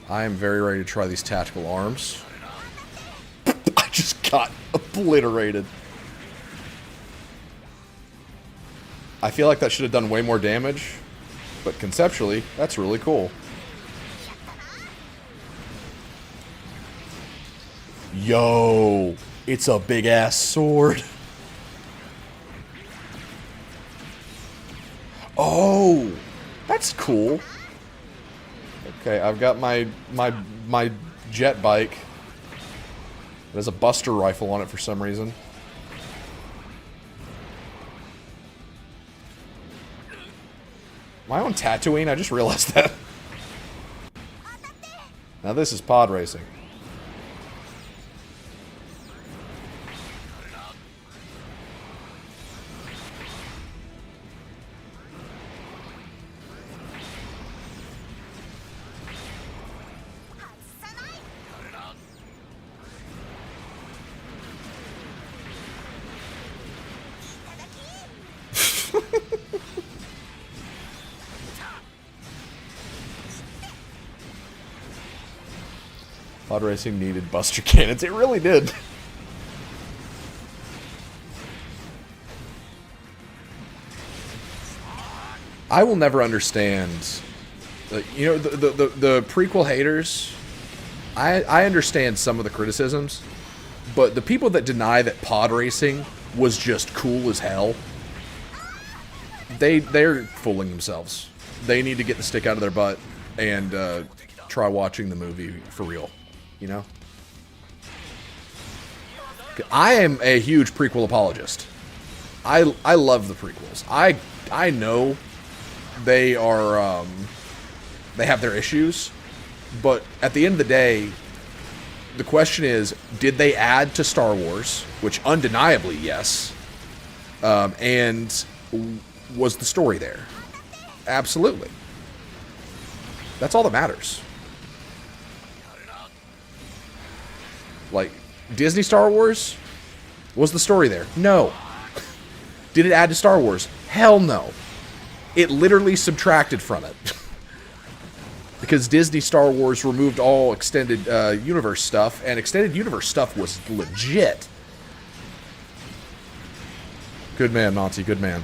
I am very ready to try these tactical arms. I just got obliterated. I feel like that should have done way more damage, but conceptually, that's really cool. Yo, it's a big ass sword. Oh, that's cool. Okay, I've got my jet bike. It has a Buster rifle on it for some reason. Am I on Tatooine? I just realized that. Now this is pod racing. Pod racing needed Buster cannons. It really did. I will never understand. You know, the prequel haters. I understand some of the criticisms, but the people that deny that pod racing was just cool as hell, they're fooling themselves. They need to get the stick out of their butt and try watching the movie for real. You know? I am a huge prequel apologist. I love the prequels. I know they are they have their issues, but at the end of the day, the question is, did they add to Star Wars? Which undeniably yes. And was the story there? Absolutely. That's all that matters. Like, Disney Star Wars? Was the story there? No. Did it add to Star Wars? Hell no. It literally subtracted from it. Because Disney Star Wars removed all extended universe stuff, and extended universe stuff was legit. Good man, Monty, good man.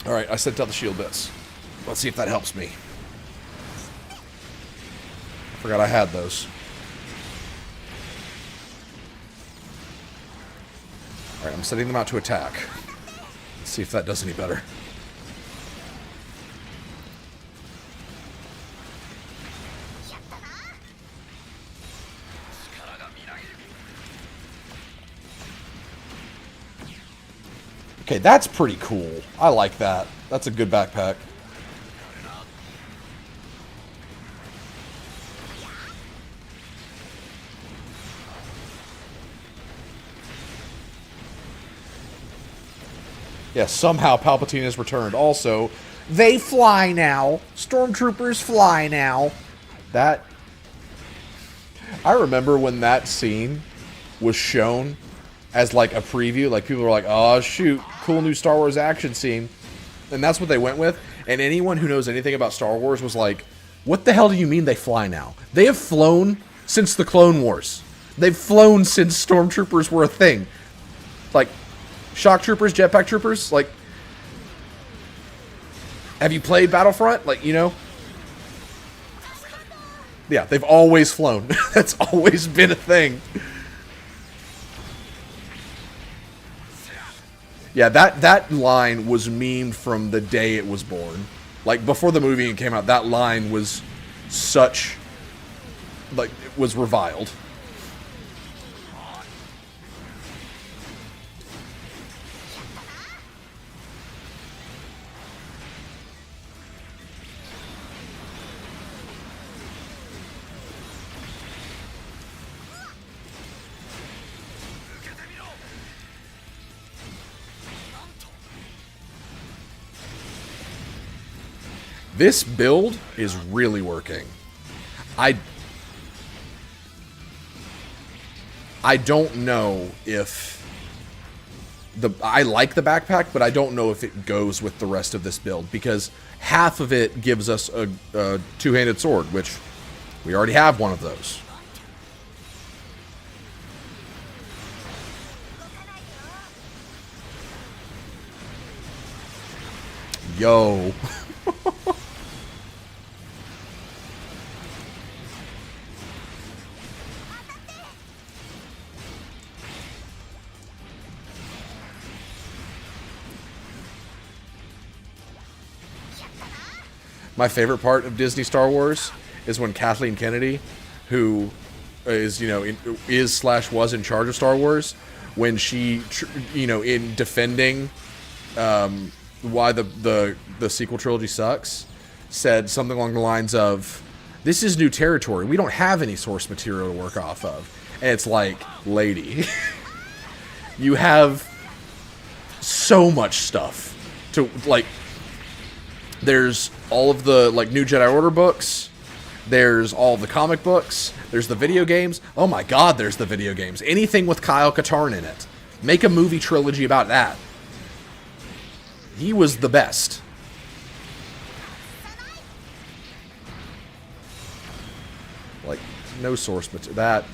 Alright, I sent out the shield bits. Let's see if that helps me. I forgot I had those. Alright, I'm sending them out to attack. Let's see if that does any better. Okay, that's pretty cool. I like that. That's a good backpack. Yeah, somehow Palpatine has returned. Also, they fly now. Stormtroopers fly now. That... I remember when that scene was shown as like a preview, like people were like, oh shoot, cool new Star Wars action scene. And that's what they went with. And anyone who knows anything about Star Wars was like, what the hell do you mean they fly now? They have flown since the Clone Wars. They've flown since Stormtroopers were a thing. Like, shock troopers, jetpack troopers, like, have you played Battlefront? Like, you know? Yeah, they've always flown. That's always been a thing. Yeah, that line was memed from the day it was born. Like, before the movie came out, that line was such... like, it was reviled. This build is really working. I don't know if I like the backpack, but I don't know if it goes with the rest of this build, because half of it gives us a two-handed sword, which we already have one of those. Yo. My favorite part of Disney Star Wars is when Kathleen Kennedy, who is, you know, was in charge of Star Wars, when she, you know, in defending why the sequel trilogy sucks, said something along the lines of, this is new territory. We don't have any source material to work off of. And it's like, lady, you have so much stuff to, like, there's all of the, like, New Jedi Order books. There's all the comic books. There's the video games. Oh my god, there's the video games. Anything with Kyle Katarn in it. Make a movie trilogy about that. He was the best. Like, no source material. That...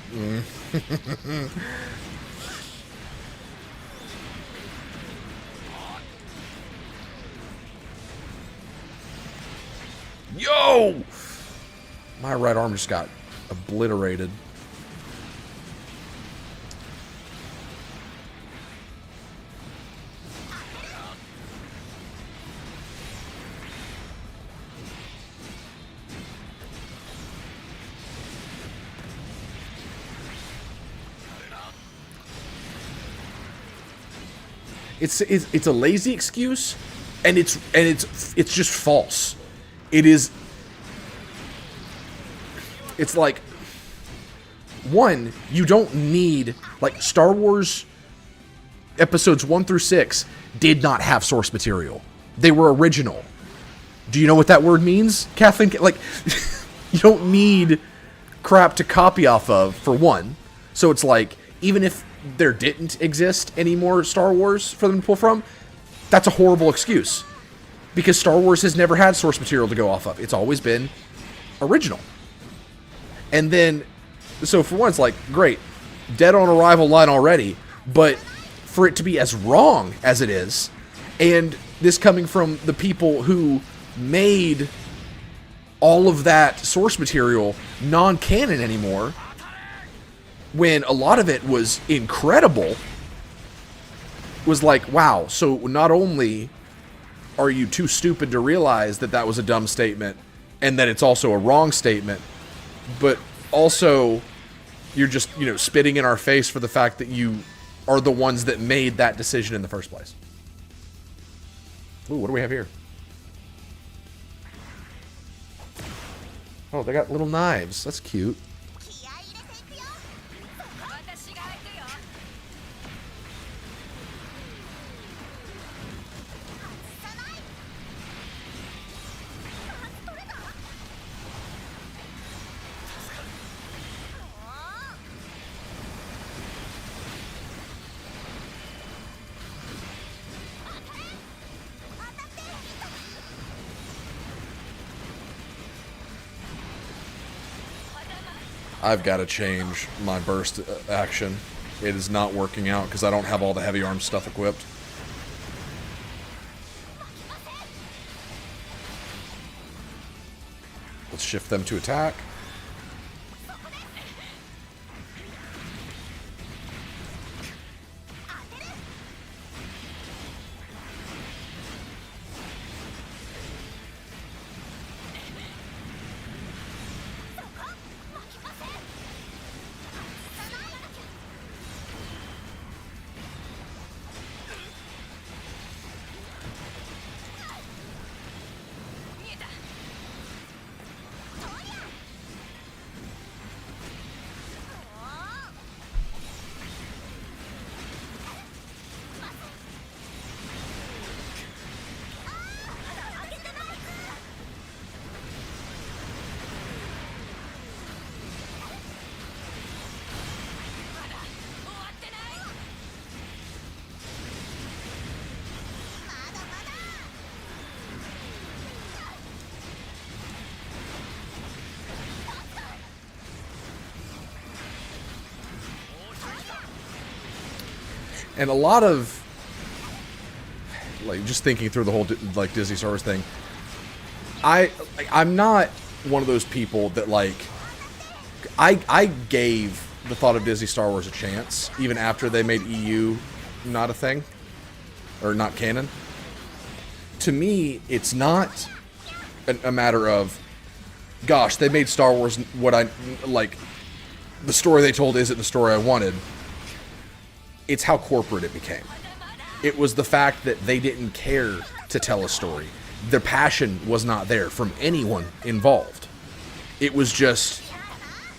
Yo! My right arm just got obliterated. It's a lazy excuse, and it's just false. It is... It's like... One, you don't need... Like, Star Wars episodes 1 through 6 did not have source material. They were original. Do you know what that word means, Kathleen? Like, you don't need crap to copy off of, for one. So it's like, even if there didn't exist any more Star Wars for them to pull from, that's a horrible excuse. Because Star Wars has never had source material to go off of. It's always been original. And then, so for one, it's like, great, dead on arrival line already, but for it to be as wrong as it is, and this coming from the people who made all of that source material non-canon anymore, when a lot of it was incredible, was like, wow, so not only are you too stupid to realize that that was a dumb statement, and that it's also a wrong statement, but also you're just, you know, spitting in our face for the fact that you are the ones that made that decision in the first place. Ooh, what do we have here? Oh, they got little knives. That's cute. I've got to change my burst action. It is not working out because I don't have all the heavy arm stuff equipped. Let's shift them to attack. And a lot of, like, just thinking through the whole, like, Disney Star Wars thing, I'm not one of those people that, like, I gave the thought of Disney Star Wars a chance, even after they made EU not a thing, or not canon. To me, it's not a matter of, gosh, they made Star Wars what I, like, the story they told isn't the story I wanted. It's how corporate it became. It was the fact that they didn't care to tell a story. Their passion was not there from anyone involved. It was just,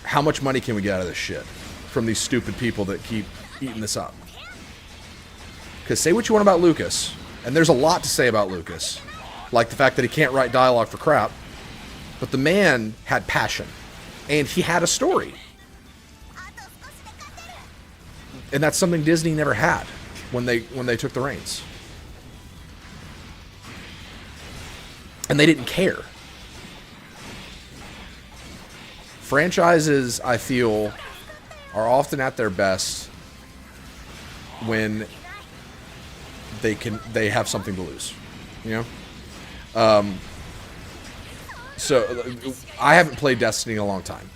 how much money can we get out of this shit from these stupid people that keep eating this up? Because say what you want about Lucas, and there's a lot to say about Lucas, like the fact that he can't write dialogue for crap, but the man had passion, and he had a story. And that's something Disney never had when they took the reins. And they didn't care. Franchises, I feel, are often at their best when they have something to lose. You know? So I haven't played Destiny in a long time.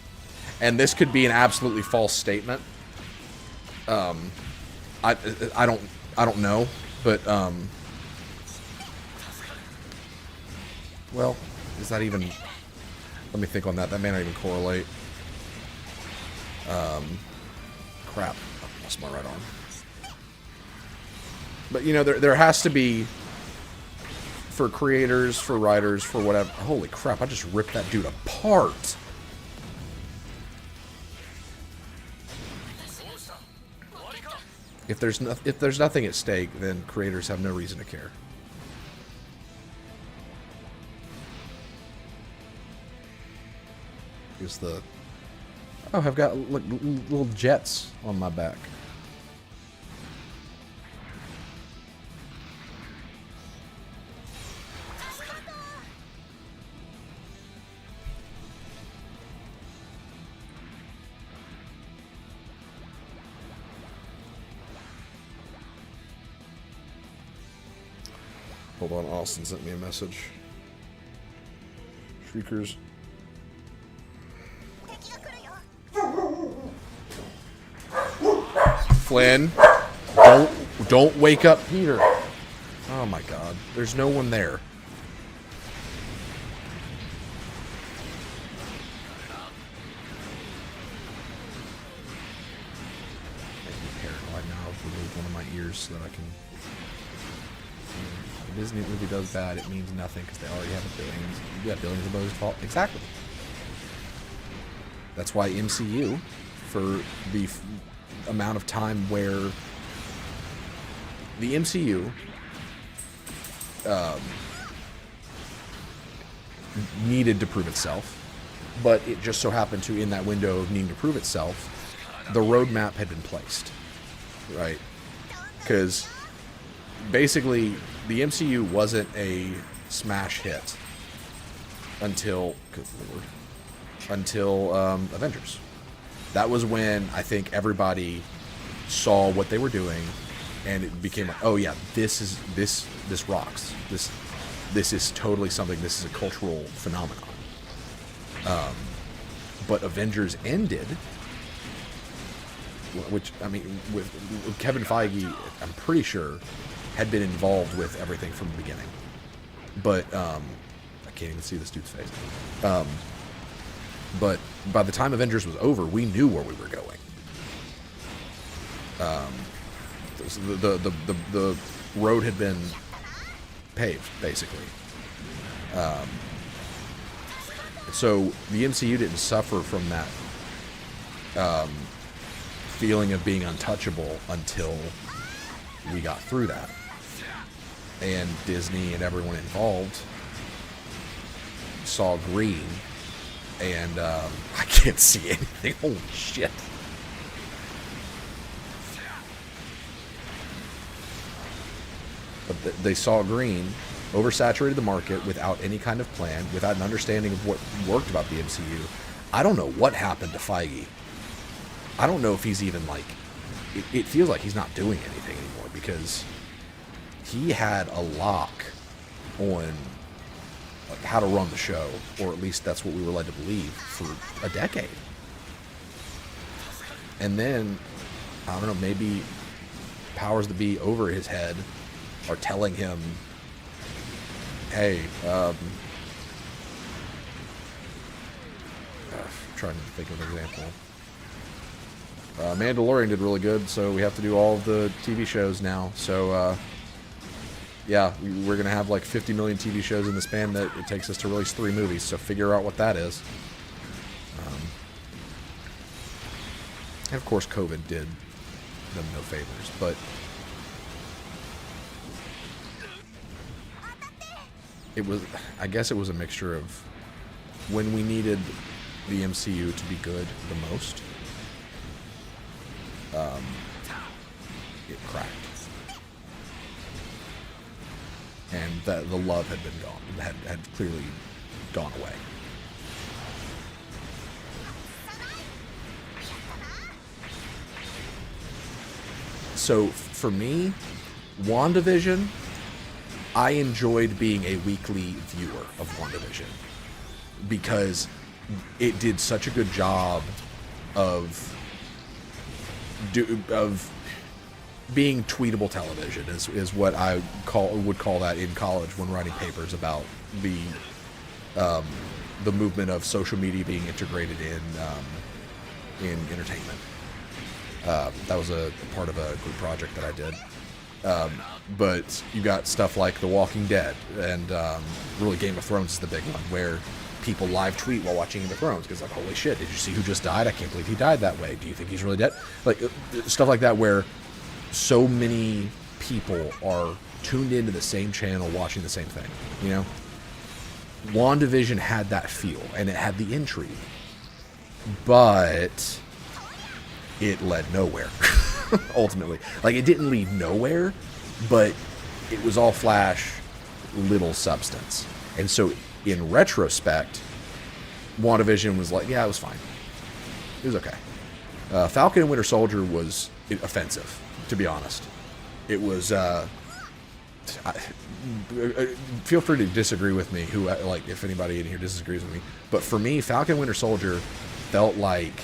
And this could be an absolutely false statement. I don't know, but well, is that even? Let me think on that. That may not even correlate. Crap, I lost my right arm. But you know, there has to be, for creators, for writers, for whatever. Holy crap! I just ripped that dude apart. If there's nothing at stake, then creators have no reason to care. Is the I've got little jets on my back. Hold on, Austin sent me a message. Shriekers. Flynn, don't wake up Peter. Oh my god, there's no one there. Making me paranoid now. I've removed one of my ears so that I can. If a Disney movie does bad, it means nothing because they already have billions. You got billions of those fault. Exactly. That's why MCU, for the amount of time where the MCU needed to prove itself, but it just so happened to, in that window of needing to prove itself, the roadmap had been placed, right? Because basically the MCU wasn't a smash hit until, good lord, until Avengers. That was when I think everybody saw what they were doing, and it became like, oh yeah, this rocks. This is totally something. This is a cultural phenomenon. But Avengers ended, which I mean, with Kevin Feige, I'm pretty sure had been involved with everything from the beginning. But I can't even see this dude's face. But by the time Avengers was over, we knew where we were going. The road had been paved, basically. So the MCU didn't suffer from that feeling of being untouchable until we got through that. And Disney and everyone involved saw green. And I can't see anything. Holy shit. But they saw green, oversaturated the market without any kind of plan, without an understanding of what worked about the MCU. I don't know what happened to Feige. I don't know if he's even like... It feels like he's not doing anything anymore because he had a lock on how to run the show, or at least that's what we were led to believe for a decade. And then, I don't know, maybe powers that be over his head are telling him, hey, I'm trying to think of an example. Mandalorian did really good, so we have to do all of the TV shows now. So, yeah, we're going to have like 50 million TV shows in the span that it takes us to release 3 movies, so figure out what that is. And of course, COVID did them no favors, but it was, I guess it was a mixture of when we needed the MCU to be good the most, it cracked. And that the love had been gone, had clearly gone away. So for me, WandaVision, I enjoyed being a weekly viewer of WandaVision because it did such a good job of being tweetable television is what I would call that in college when writing papers about the movement of social media being integrated in entertainment. That was a part of a group project that I did. But you got stuff like The Walking Dead, and really Game of Thrones is the big one, where people live tweet while watching Game of Thrones because like, holy shit, did you see who just died? I can't believe he died that way. Do you think he's really dead? Like stuff like that, where so many people are tuned into the same channel watching the same thing. You know, WandaVision had that feel and it had the intrigue, but it led nowhere. Ultimately, like it didn't lead nowhere, but it was all flash, little substance. And so in retrospect, WandaVision was like, yeah, it was fine. It was okay. Falcon and Winter Soldier was offensive, to be honest. It was, feel free to disagree with me, who, like, if anybody in here disagrees with me. But for me, Falcon and Winter Soldier felt like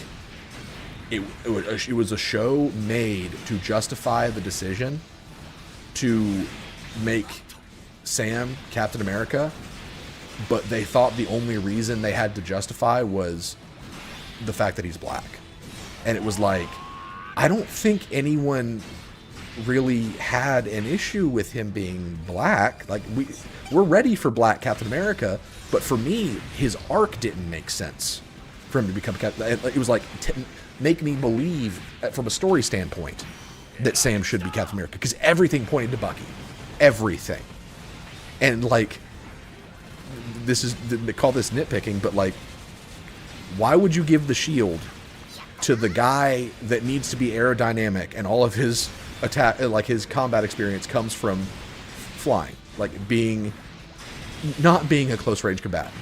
it was a show made to justify the decision to make Sam Captain America, but they thought the only reason they had to justify was the fact that he's black. And it was like, I don't think anyone really had an issue with him being black. Like, we're ready for black Captain America, but for me, his arc didn't make sense for him to become Captain. It was like, make me believe, from a story standpoint, that Sam should be Captain America, because everything pointed to Bucky. Everything. And, like, they call this nitpicking, but, like, why would you give the shield to the guy that needs to be aerodynamic and all of his attack, like, his combat experience comes from flying, like, not being a close range combatant?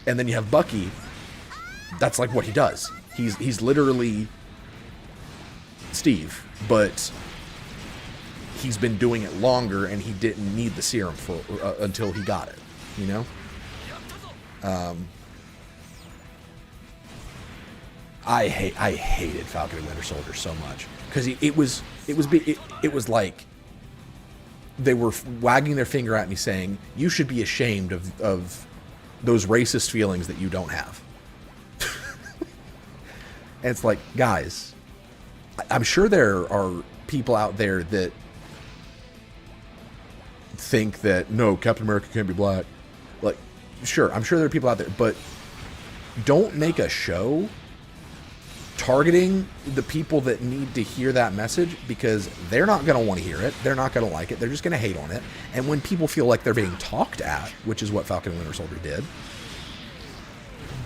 And then you have Bucky, that's like what he does. He's literally Steve, but he's been doing it longer, and he didn't need the serum for until he got it. You know, I hated Falcon and Winter Soldier so much because it was like they were wagging their finger at me saying, you should be ashamed of those racist feelings that you don't have. And it's like, guys, I'm sure there are people out there that think that, no, Captain America can't be black. Like, sure, I'm sure there are people out there, but don't make a show targeting the people that need to hear that message, because they're not going to want to hear it. They're not going to like it. They're just going to hate on it. And when people feel like they're being talked at, which is what Falcon and Winter Soldier did,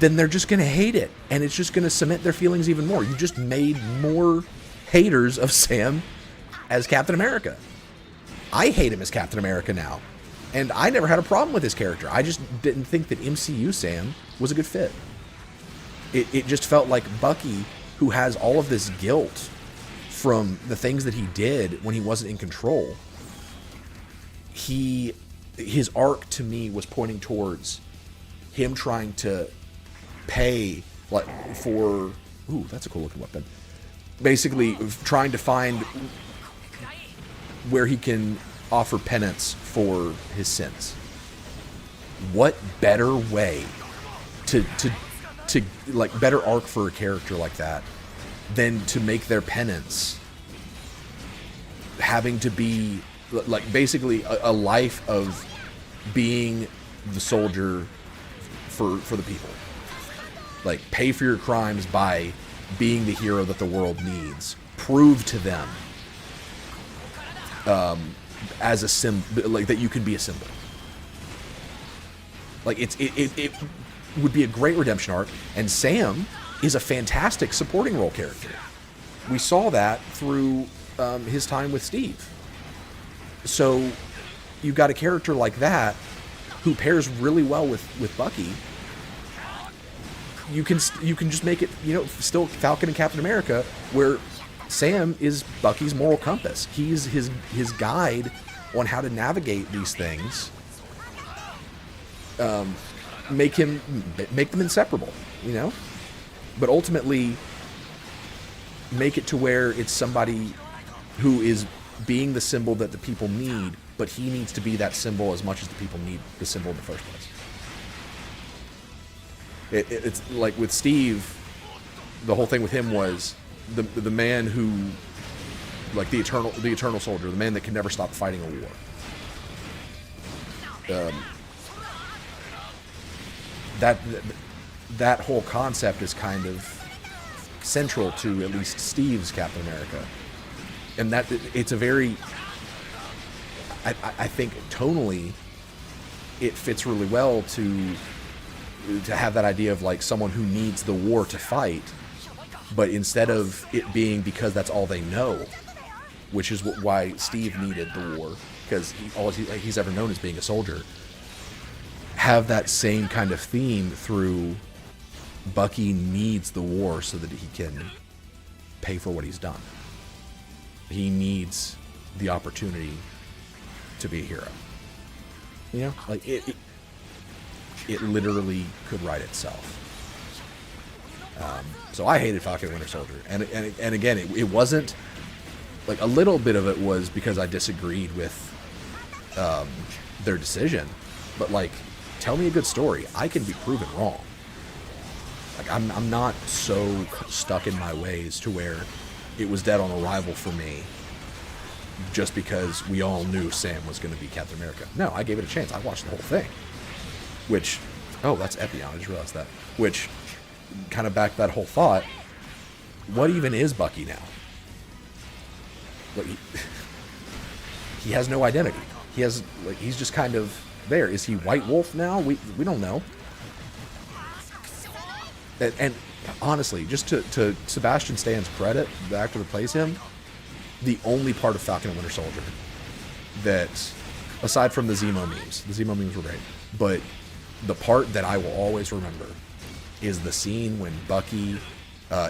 then they're just going to hate it, and it's just going to cement their feelings even more. You just made more haters of Sam as Captain America. I hate him as Captain America now, and I never had a problem with his character. I just didn't think that MCU Sam was a good fit. It just felt like Bucky, who has all of this guilt from the things that he did when he wasn't in control, his arc to me was pointing towards him trying to pay, like, for, ooh, that's a cool looking weapon. Basically, trying to find where he can offer penance for his sins. What better way to like, better arc for a character like that than to make their penance having to be, like, basically a life of being the soldier for the people. Like, pay for your crimes by being the hero that the world needs. Prove to them as a symbol, like, that you can be a symbol. Like, it would be a great redemption arc, and Sam is a fantastic supporting role character. We saw that through his time with Steve. So you've got a character like that who pairs really well with Bucky. You can just make it, you know, still Falcon and Captain America, where Sam is Bucky's moral compass. He's his guide on how to navigate these things. Make them inseparable, you know, but ultimately make it to where it's somebody who is being the symbol that the people need, but he needs to be that symbol as much as the people need the symbol in the first place. It's like with Steve, the whole thing with him was the man who like the eternal soldier, the man that can never stop fighting a war. That whole concept is kind of central to at least Steve's Captain America, and that it's a very, I think tonally, it fits really well to have that idea of like someone who needs the war to fight, but instead of it being because that's all they know, which is why Steve needed the war, because all he's ever known is being a soldier. Have that same kind of theme through Bucky needs the war so that he can pay for what he's done. He needs the opportunity to be a hero. You know, like it literally could write itself. So I hated Falcon and Winter Soldier, and again, it wasn't like, a little bit of it was because I disagreed with their decision, but like, tell me a good story. I can be proven wrong. Like I'm not so stuck in my ways to where it was dead on arrival for me just because we all knew Sam was going to be Captain America. No, I gave it a chance. I watched the whole thing. Which, oh, that's Epion. I just realized that. Which kind of backed that whole thought. What even is Bucky now? Like, he has no identity. He's just kind of there. Is he White Wolf now? We don't know. And honestly, just to Sebastian Stan's credit, the actor that plays him, the only part of Falcon and Winter Soldier that, aside from the Zemo memes were great, but the part that I will always remember is the scene when Bucky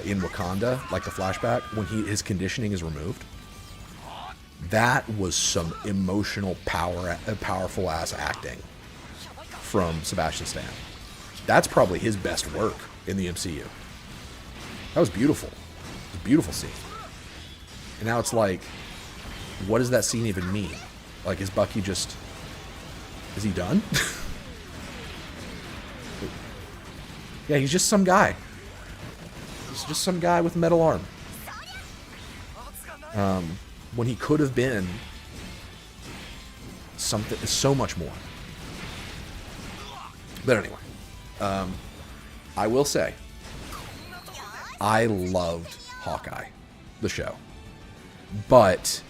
in Wakanda, like the flashback, when his conditioning is removed. That was some emotional powerful ass acting from Sebastian Stan. That's probably his best work in the MCU. That was beautiful. It was a beautiful scene. And now it's like, what does that scene even mean? Like, is Bucky just... is he done? Yeah, he's just some guy. He's just some guy with a metal arm. When he could have been something, so much more. But anyway, I will say, I loved Hawkeye, the show. But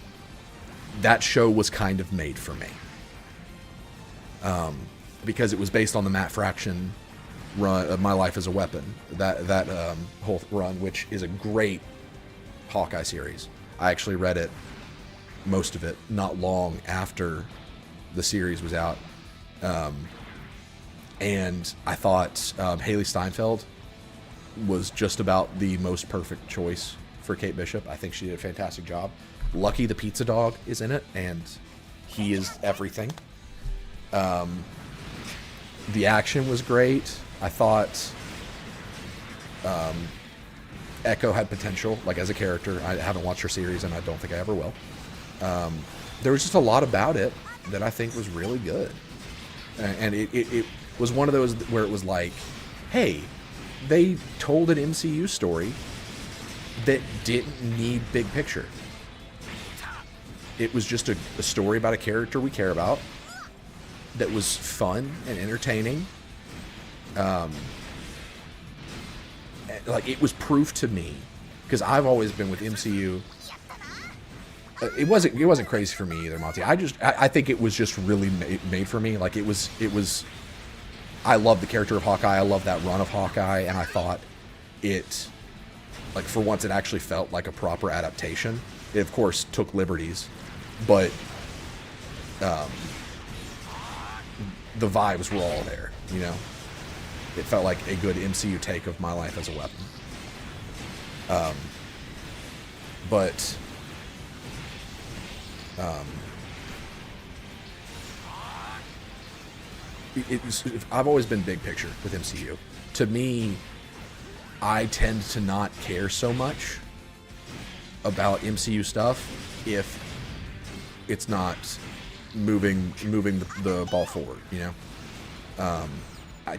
that show was kind of made for me. Because it was based on the Matt Fraction run of My Life as a Weapon. That whole run, which is a great Hawkeye series. I actually read it, most of it, not long after the series was out. And I thought Haley Steinfeld was just about the most perfect choice for Kate Bishop. I think she did a fantastic job. Lucky the Pizza Dog is in it, and he is everything. The action was great. I thought Echo had potential, like as a character. I haven't watched her series, and I don't think I ever will. There was just a lot about it that I think was really good. And it was one of those where it was like, hey, they told an MCU story that didn't need big picture. It was just a story about a character we care about that was fun and entertaining. Like, it was proof to me, because I've always been with MCU. It wasn't crazy for me either, Monty. I think it was just really made for me. Like, it was. I love the character of Hawkeye. I love that run of Hawkeye, and I thought it, like, for once, it actually felt like a proper adaptation. It, of course, took liberties, but the vibes were all there, you know? It felt like a good MCU take of My Life as a Weapon. I've always been big picture with MCU. To me, I tend to not care so much about MCU stuff if it's not moving the ball forward, you know?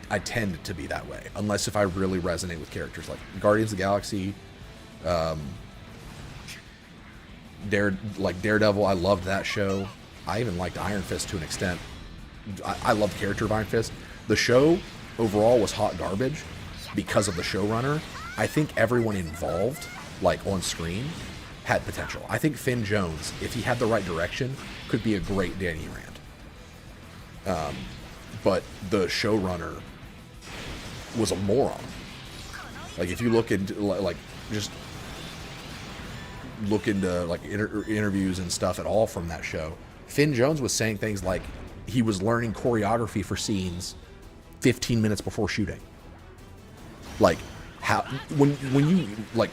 I tend to be that way, unless if I really resonate with characters like Guardians of the Galaxy. Daredevil. I loved that show. I even liked Iron Fist to an extent. I loved the character of Iron Fist. The show overall was hot garbage because of the showrunner. I think everyone involved, like on screen, had potential. I think Finn Jones, if he had the right direction, could be a great Danny Rand. But the showrunner was a moron. Like, if you look into just look into like interviews and stuff at all from that show, Finn Jones was saying things like he was learning choreography for scenes 15 minutes before shooting. Like, how when you like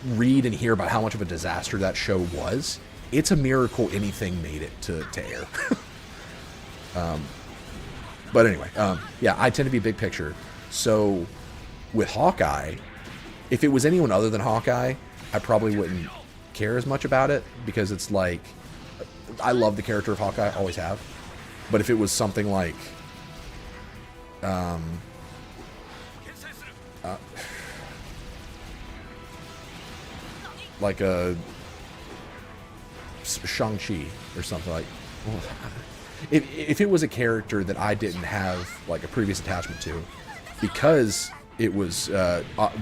read and hear about how much of a disaster that show was, it's a miracle anything made it to air. But anyway, yeah, I tend to be big picture. So with Hawkeye, if it was anyone other than Hawkeye, I probably wouldn't care as much about it, because it's like, I love the character of Hawkeye, always have. But if it was something like like a Shang-Chi or something, like, if it was a character that I didn't have like a previous attachment to, because it was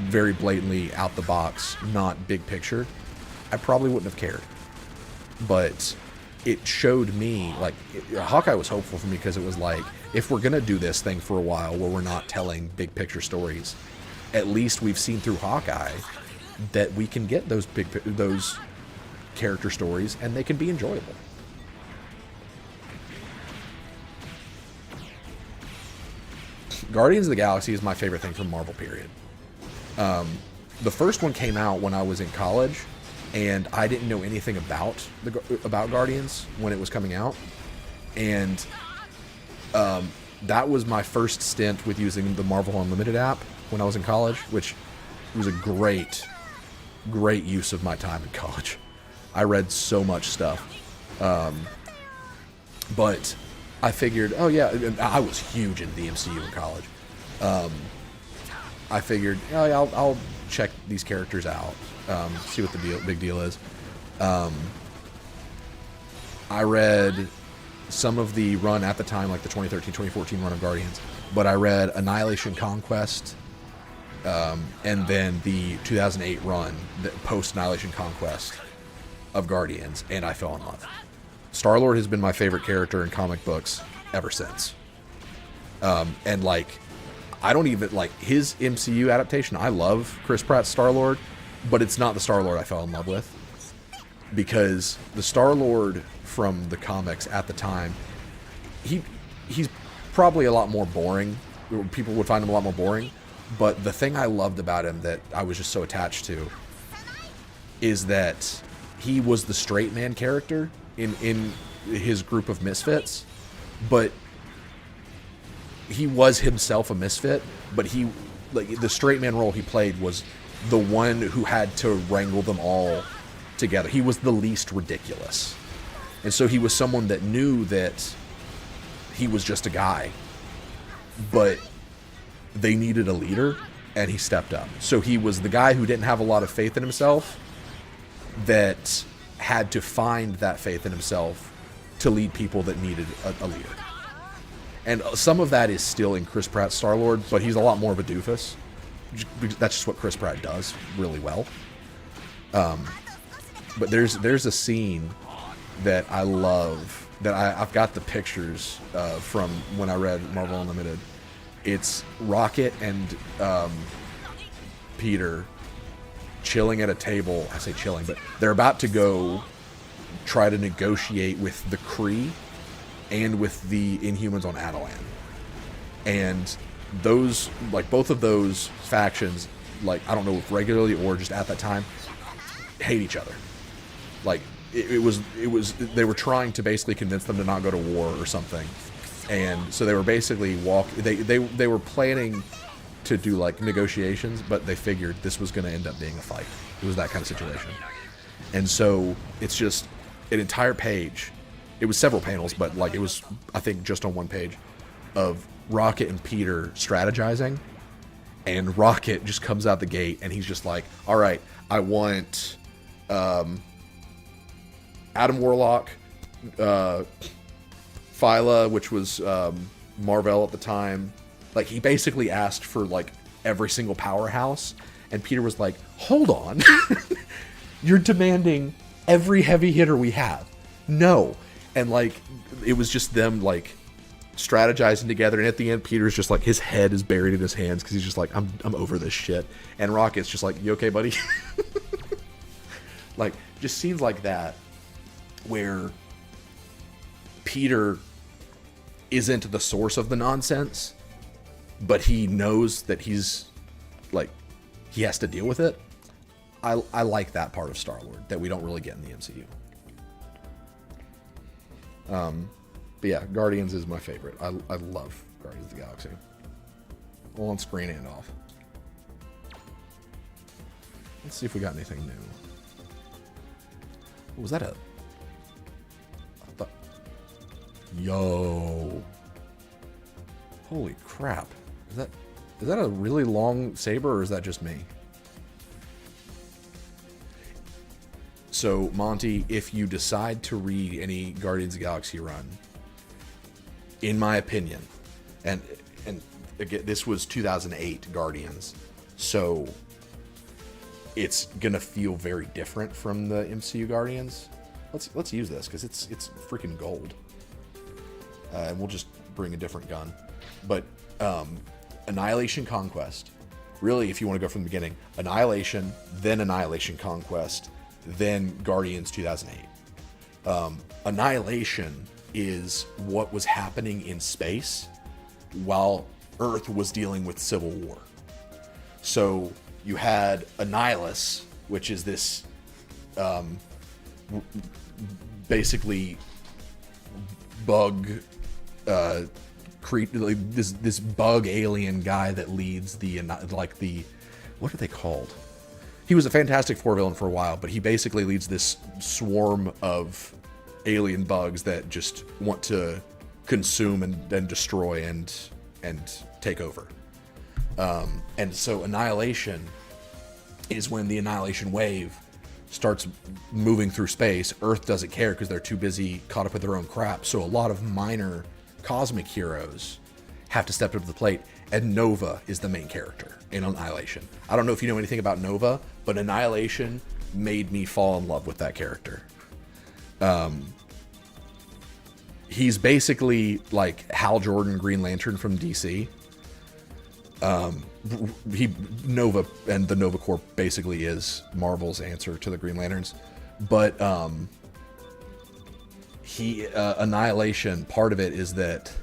very blatantly out the box, not big picture, I probably wouldn't have cared. But it showed me, like, Hawkeye was hopeful for me, because it was like, if we're gonna do this thing for a while where we're not telling big picture stories, at least we've seen through Hawkeye that we can get those those character stories, and they can be enjoyable. Guardians of the Galaxy is my favorite thing from Marvel, period. The first one came out when I was in college, and I didn't know anything about Guardians when it was coming out, and that was my first stint with using the Marvel Unlimited app when I was in college, which was a great use of my time in college. I read so much stuff, but I figured, oh yeah, I was huge into the MCU in college. I figured, oh yeah, I'll check these characters out, see what the big deal is. I read some of the run at the time, like the 2013-2014 run of Guardians, but I read Annihilation Conquest, and then the 2008 run, the post-Annihilation Conquest of Guardians, and I fell in love. Star-Lord has been my favorite character in comic books ever since. And like, I don't even like his MCU adaptation. I love Chris Pratt's Star-Lord, but it's not the Star-Lord I fell in love with, because the Star-Lord from the comics at the time, he's probably a lot more boring. People would find him a lot more boring, but the thing I loved about him that I was just so attached to is that he was the straight man character in his group of misfits, but he was himself a misfit, but he, like, the straight man role he played was the one who had to wrangle them all together. He was the least ridiculous. And so he was someone that knew that he was just a guy, but they needed a leader, and he stepped up. So he was the guy who didn't have a lot of faith in himself, that had to find that faith in himself to lead people that needed a leader. And some of that is still in Chris Pratt's Star-Lord, but he's a lot more of a doofus. That's just what Chris Pratt does really well. But there's a scene that I love, that I've got the pictures from when I read Marvel Unlimited. It's Rocket and Peter chilling at a table. I say chilling, but they're about to go try to negotiate with the Kree and with the Inhumans on Adelan. And those, like, both of those factions, like, I don't know if regularly or just at that time, hate each other. Like, it was they were trying to basically convince them to not go to war or something. And so they were basically they were planning to do like negotiations, but they figured this was going to end up being a fight. It was that kind of situation. And so it's just an entire page. It was several panels, but like it was, I think, just on one page of Rocket and Peter strategizing. And Rocket just comes out the gate and he's just like, all right, I want Adam Warlock, Phyla, which was Marvel at the time. Like, he basically asked for, like, every single powerhouse, and Peter was like, hold on. You're demanding every heavy hitter we have. No. And, like, it was just them, like, strategizing together, and at the end, Peter's just, like, his head is buried in his hands, because he's just like, I'm over this shit. And Rocket's just like, you okay, buddy? Like, just scenes like that, where Peter isn't the source of the nonsense, but he knows that he's, like, he has to deal with it. I like that part of Star-Lord that we don't really get in the MCU. But yeah, Guardians is my favorite. I love Guardians of the Galaxy. On screen and off. Let's see if we got anything new. Was that a... Yo. Holy crap. Is that a really long saber, or is that just me? So, Monty, if you decide to read any Guardians of the Galaxy run, in my opinion, and again, this was 2008 Guardians, so it's gonna feel very different from the MCU Guardians. Let's use this, because it's freaking gold. And we'll just bring a different gun. But Annihilation Conquest. Really, if you want to go from the beginning, Annihilation, then Annihilation Conquest, then Guardians 2008. Annihilation is what was happening in space while Earth was dealing with civil war. So you had Annihilus, which is this basically bug this bug alien guy that leads the what are they called? He was a Fantastic Four villain for a while, but he basically leads this swarm of alien bugs that just want to consume and destroy and take over. And so Annihilation is when the Annihilation Wave starts moving through space. Earth doesn't care because they're too busy caught up with their own crap. So a lot of minor cosmic heroes have to step up to the plate, and Nova is the main character in Annihilation. I don't know if you know anything about Nova, but Annihilation made me fall in love with that character. He's basically like Hal Jordan, Green Lantern from DC. Nova and the Nova Corps basically is Marvel's answer to the Green Lanterns, but Annihilation, part of it is that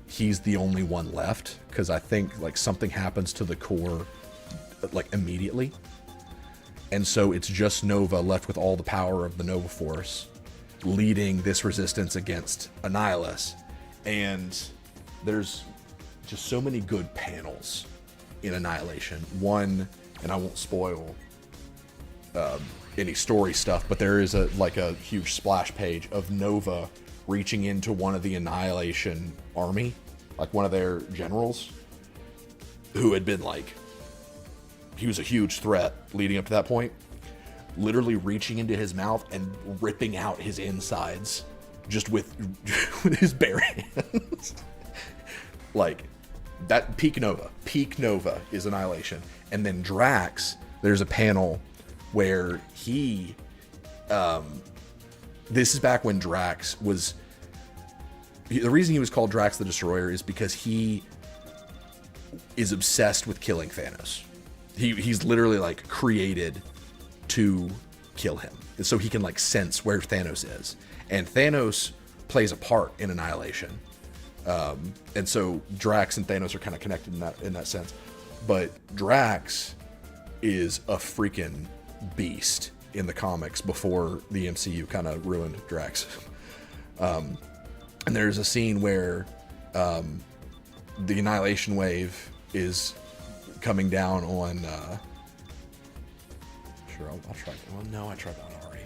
he's the only one left, because I think like something happens to the Corps like immediately, and so it's just Nova left with all the power of the Nova Force leading this resistance against Annihilus. And there's just so many good panels in Annihilation. One, and I won't spoil any story stuff, but there is a huge splash page of Nova reaching into one of the Annihilation army, like one of their generals, who had been he was a huge threat leading up to that point, literally reaching into his mouth and ripping out his insides just with his bare hands. Like, that peak Nova is Annihilation. And then Drax, there's a panel where he this is back when Drax was, the reason he was called Drax the Destroyer is because he is obsessed with killing Thanos. He's literally like created to kill him, and so he can like sense where Thanos is, and Thanos plays a part in Annihilation. And so Drax and Thanos are kind of connected in that sense. But Drax is a freaking beast in the comics before the MCU kind of ruined Drax. And there's a scene where the Annihilation Wave is coming down on... I'll try. Well, no, I tried that already.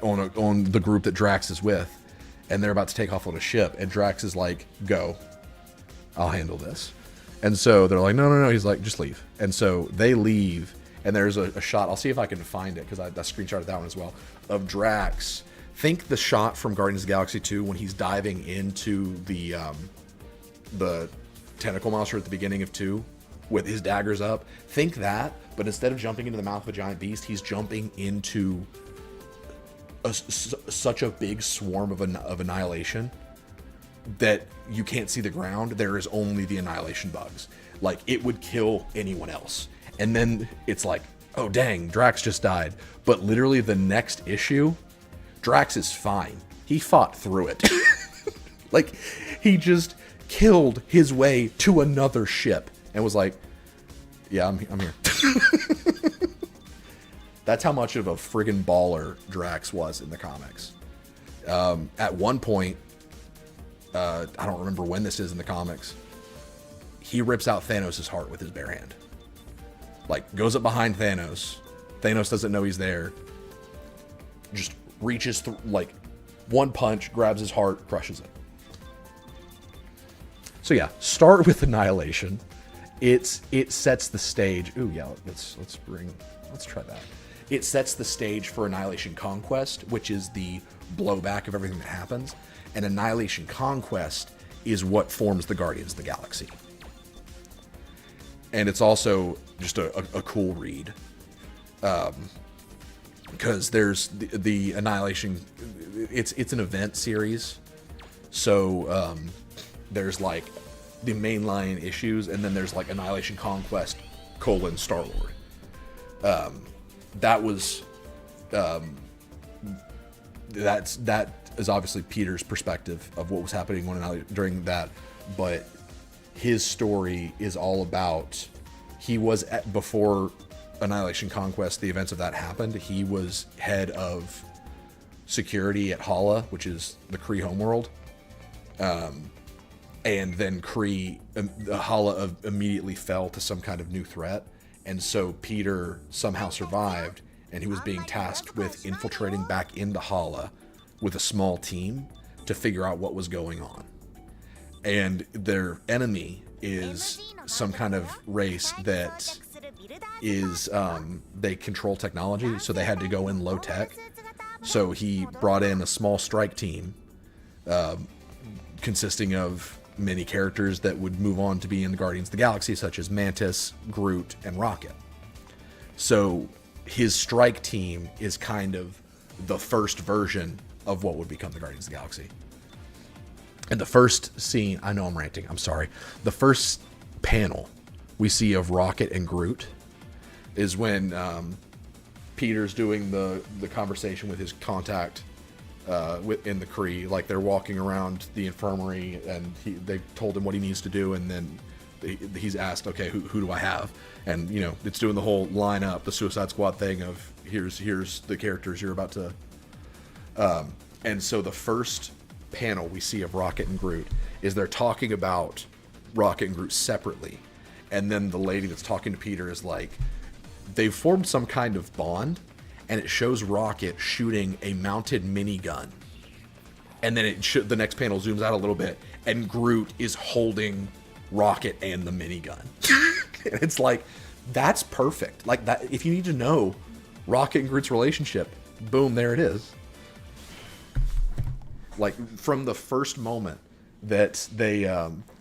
On the group that Drax is with, and they're about to take off on a ship, and Drax is like, "Go, I'll handle this." And so they're like, "No." He's like, "Just leave." And so they leave, And there's a shot, I'll see if I can find it, because I screenshotted that one as well, of Drax. Think the shot from Guardians of the Galaxy 2 when he's diving into the tentacle monster at the beginning of 2 with his daggers up. Think that, but instead of jumping into the mouth of a giant beast, he's jumping into such a big swarm of annihilation that you can't see the ground. There is only the annihilation bugs. Like, it would kill anyone else. And then it's like, oh dang, Drax just died. But literally the next issue, Drax is fine. He fought through it. Like, he just killed his way to another ship and was like, yeah, I'm here. That's how much of a friggin' baller Drax was in the comics. At one point, I don't remember when this is in the comics, he rips out Thanos' heart with his bare hand. Like, goes up behind Thanos. Thanos doesn't know he's there. Just reaches through, like, one punch, grabs his heart, crushes it. So yeah, start with Annihilation. It sets the stage. Ooh, yeah, let's try that. It sets the stage for Annihilation Conquest, which is the blowback of everything that happens. And Annihilation Conquest is what forms the Guardians of the Galaxy. And it's also just a cool read. Because there's the Annihilation, it's an event series. So there's like the mainline issues, and then there's like Annihilation Conquest, Star-Lord. That was, that is obviously Peter's perspective of what was happening during that, but his story is all about, he was before Annihilation Conquest, the events of that happened, he was head of security at Hala, which is the Kree homeworld. And then Hala immediately fell to some kind of new threat. And so Peter somehow survived, and he was being tasked with infiltrating back into Hala with a small team to figure out what was going on. And their enemy is some kind of race that is, they control technology, so they had to go in low tech. So he brought in a small strike team consisting of many characters that would move on to be in the Guardians of the Galaxy, such as Mantis, Groot, and Rocket. So his strike team is kind of the first version of what would become the Guardians of the Galaxy. And the first scene, I know I'm ranting, I'm sorry. The first panel we see of Rocket and Groot is when Peter's doing the conversation with his contact in the Kree. Like, they're walking around the infirmary, and they told him what he needs to do, and then he's asked, okay, who do I have? And, you know, it's doing the whole lineup, the Suicide Squad thing of here's the characters you're about to... and so the first panel we see of Rocket and Groot is they're talking about Rocket and Groot separately. And then the lady that's talking to Peter is like, they've formed some kind of bond, and it shows Rocket shooting a mounted minigun. And then the next panel zooms out a little bit, and Groot is holding Rocket and the minigun. And it's like, that's perfect. Like, that, if you need to know Rocket and Groot's relationship, boom, there it is. Like, from the first moment that they,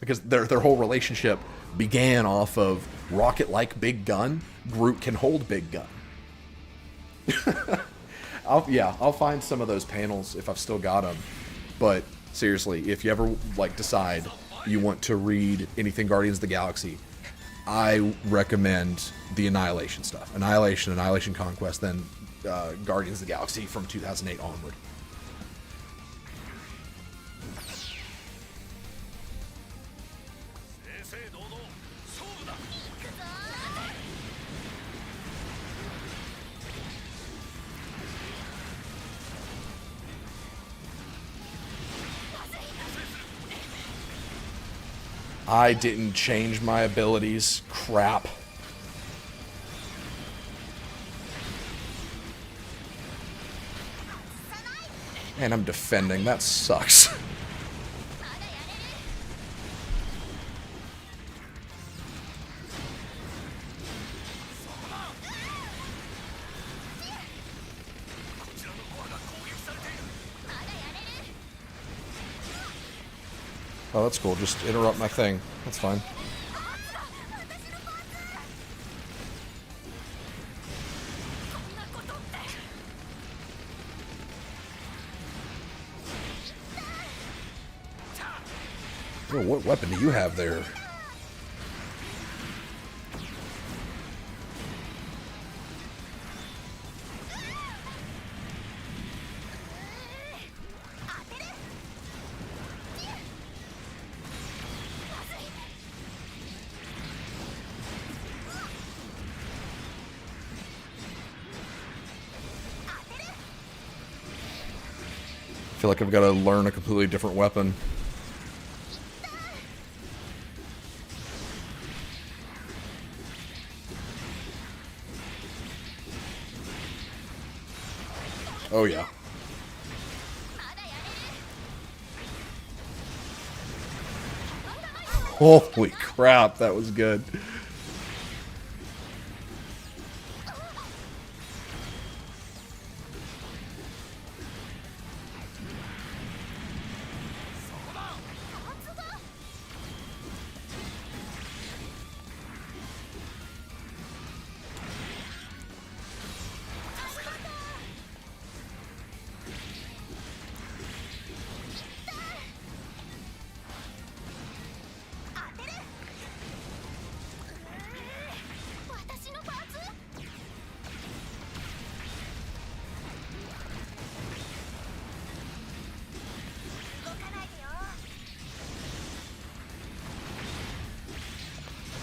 because their whole relationship began off of Rocket like big gun, Groot can hold big gun. I'll find some of those panels if I've still got them. But seriously, if you ever like decide you want to read anything Guardians of the Galaxy, I recommend the Annihilation stuff. Annihilation Conquest, then Guardians of the Galaxy from 2008 onward. I didn't change my abilities. Crap. And I'm defending. That sucks. Oh, that's cool. Just interrupt my thing. That's fine. Oh, what weapon do you have there? I feel like I've got to learn a completely different weapon. Oh yeah. Holy crap, that was good.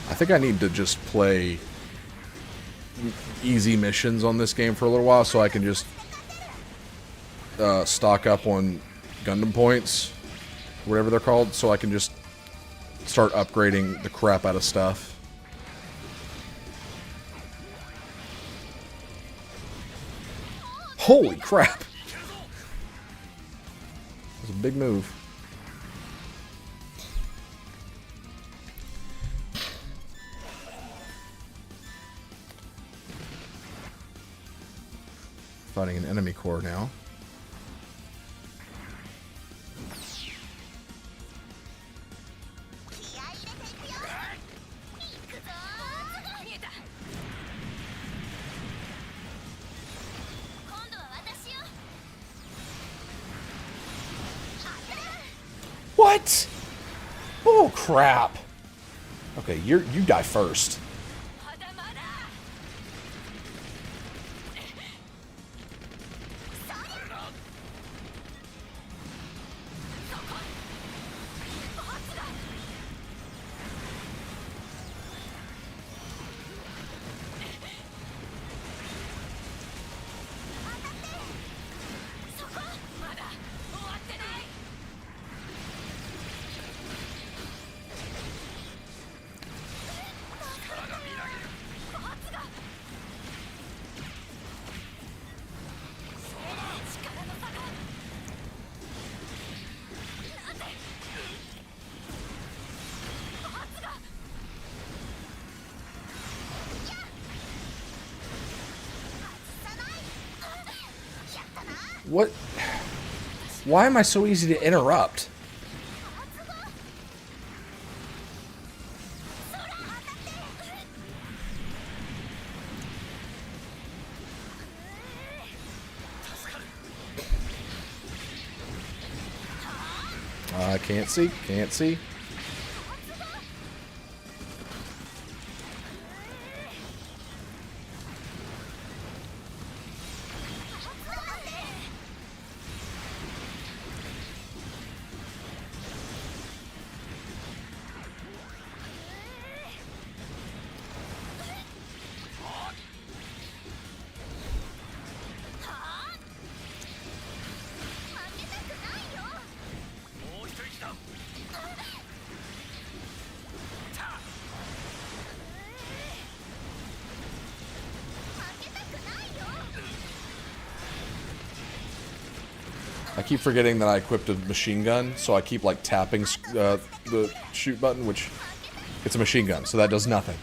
I think I need to just play easy missions on this game for a little while so I can just stock up on Gundam points, whatever they're called, so I can just start upgrading the crap out of stuff. Holy crap! That was a big move. Fighting an enemy core now. What? Oh crap. Okay, you die first. What? Why am I so easy to interrupt? Can't see, can't see. I keep forgetting that I equipped a machine gun, so I keep like tapping the shoot button, which it's a machine gun, so that does nothing.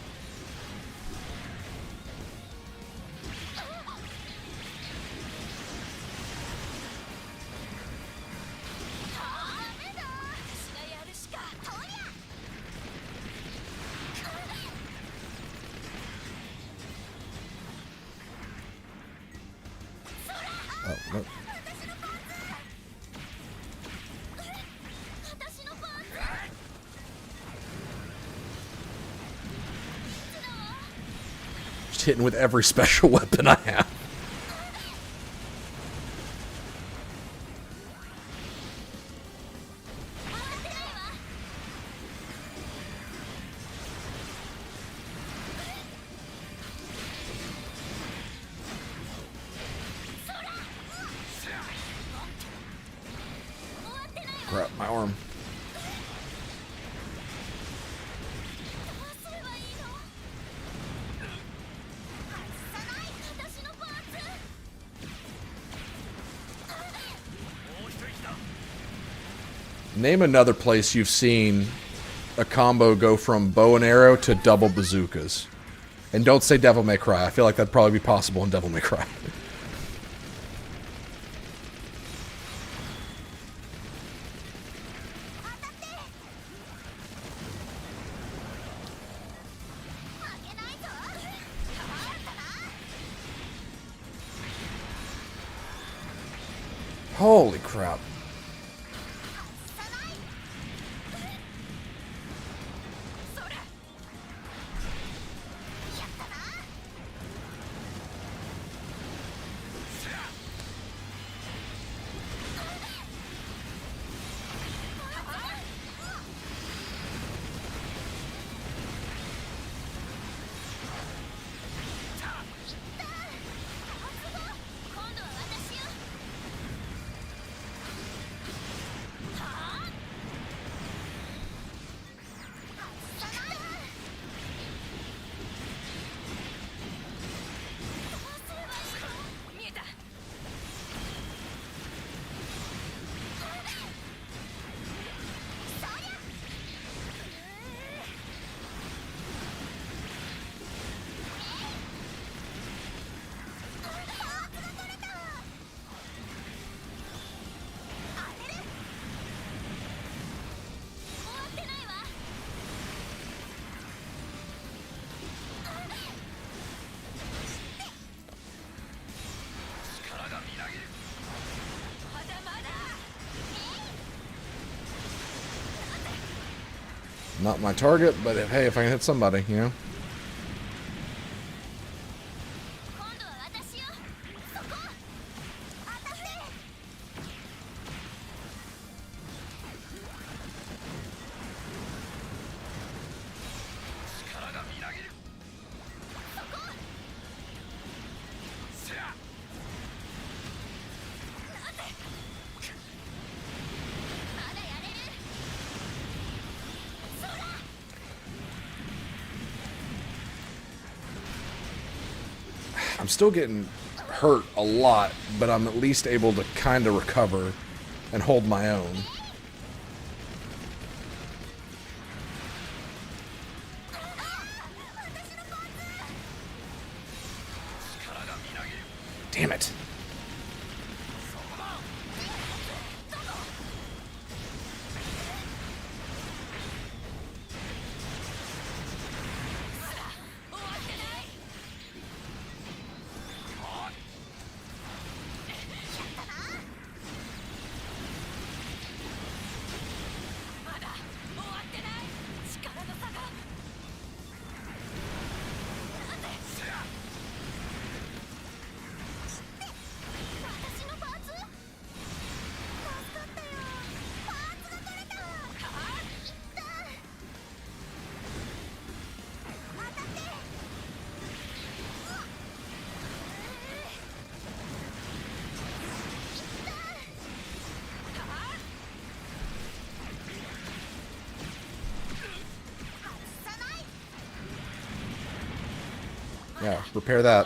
hitting with every special weapon I have. Crap, my arm. Name another place you've seen a combo go from bow and arrow to double bazookas. And don't say Devil May Cry. I feel like that'd probably be possible in Devil May Cry. Holy crap. Not my target, but hey, if I can hit somebody, you know? I'm still getting hurt a lot, but I'm at least able to kind of recover and hold my own. Damn it. Yeah, repair that.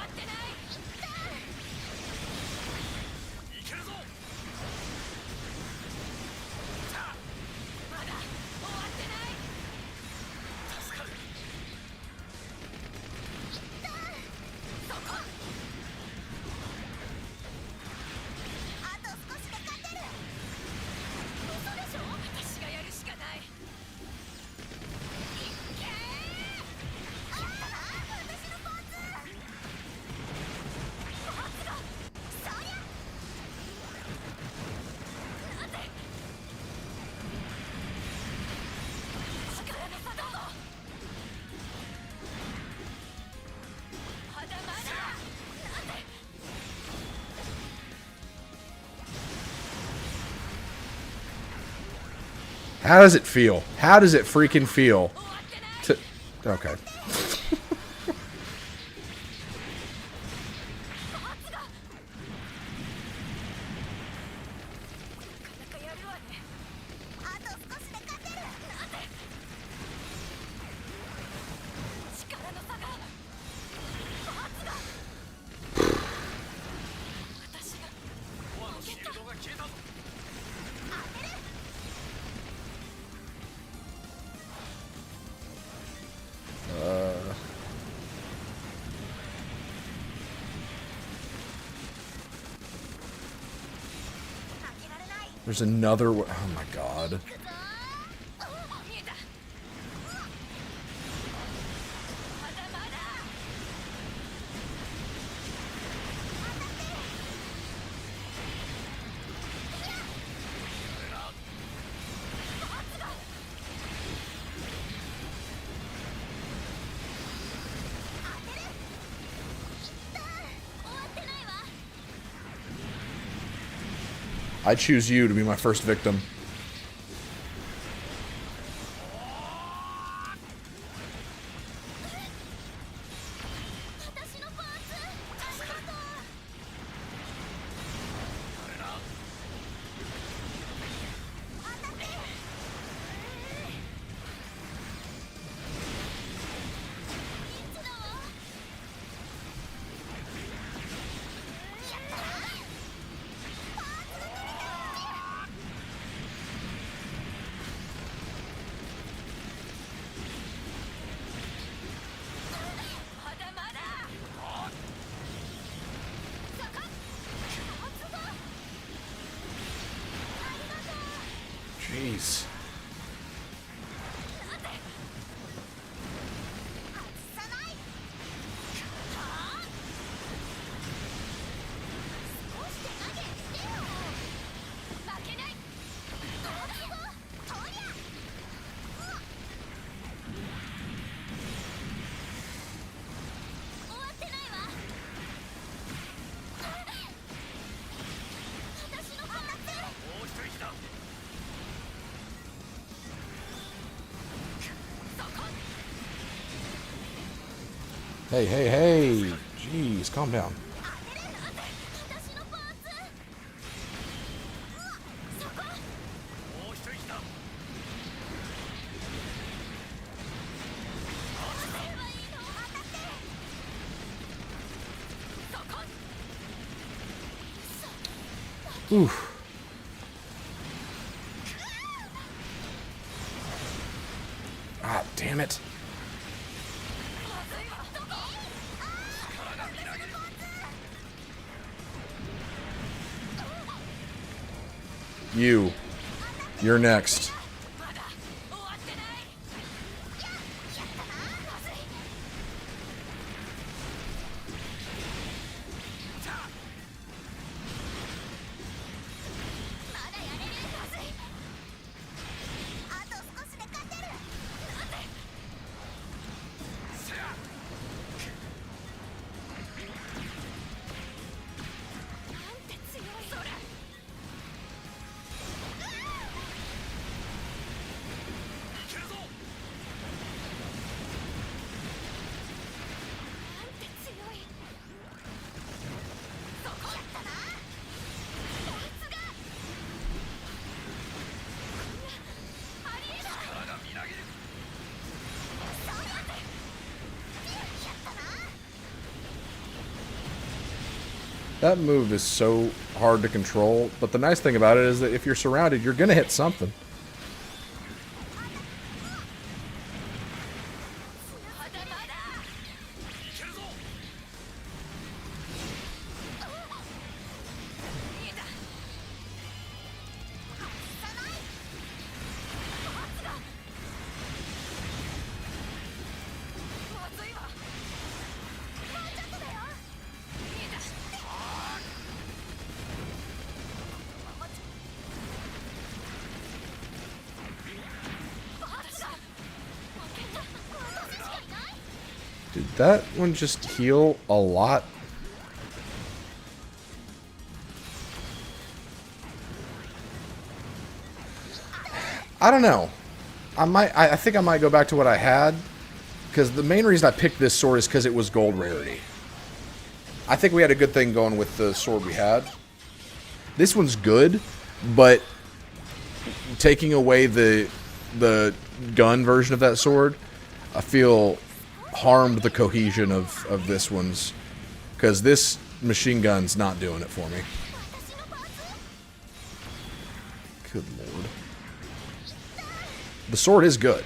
How does it feel? How does it freaking feel? Okay. There's another. Oh my god. I choose you to be my first victim. Jeez. Hey, hey, hey! Jeez, calm down. Oof. Ah, damn it. You're next. That move is so hard to control, but the nice thing about it is that if you're surrounded, you're gonna hit something. Did that one just heal a lot? I don't know. I think I might go back to what I had, because the main reason I picked this sword is because it was gold rarity. I think we had a good thing going with the sword we had. This one's good, but taking away the gun version of that sword, I feel harmed the cohesion of this one's, because this machine gun's not doing it for me. Good lord. The sword is good.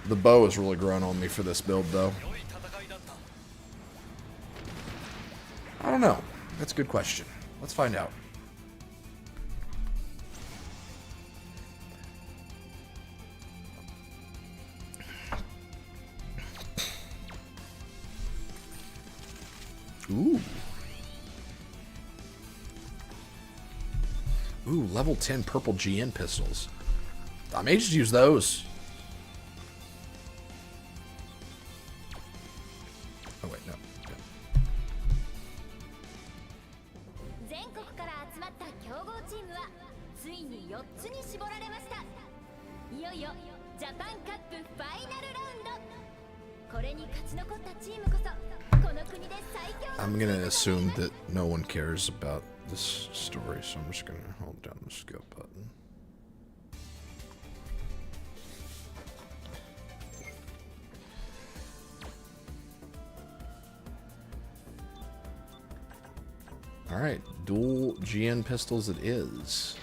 The bow has really grown on me for this build, though. I don't know. That's a good question. Let's find out. Ooh. Ooh, level 10 purple GN pistols. I may just use those. Oh, wait, no. I'm gonna assume that no one cares about this story, so I'm just gonna hold down the skip button. Alright, dual GN pistols it is.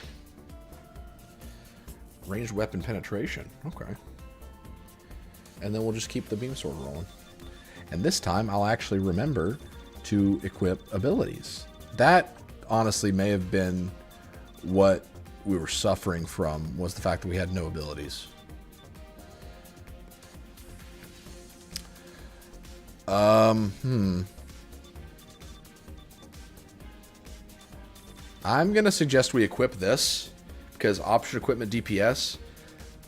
Ranged weapon penetration. Okay. And then we'll just keep the beam sword rolling. And this time I'll actually remember to equip abilities. That honestly may have been what we were suffering from, was the fact that we had no abilities. I'm gonna suggest we equip this, because option equipment DPS,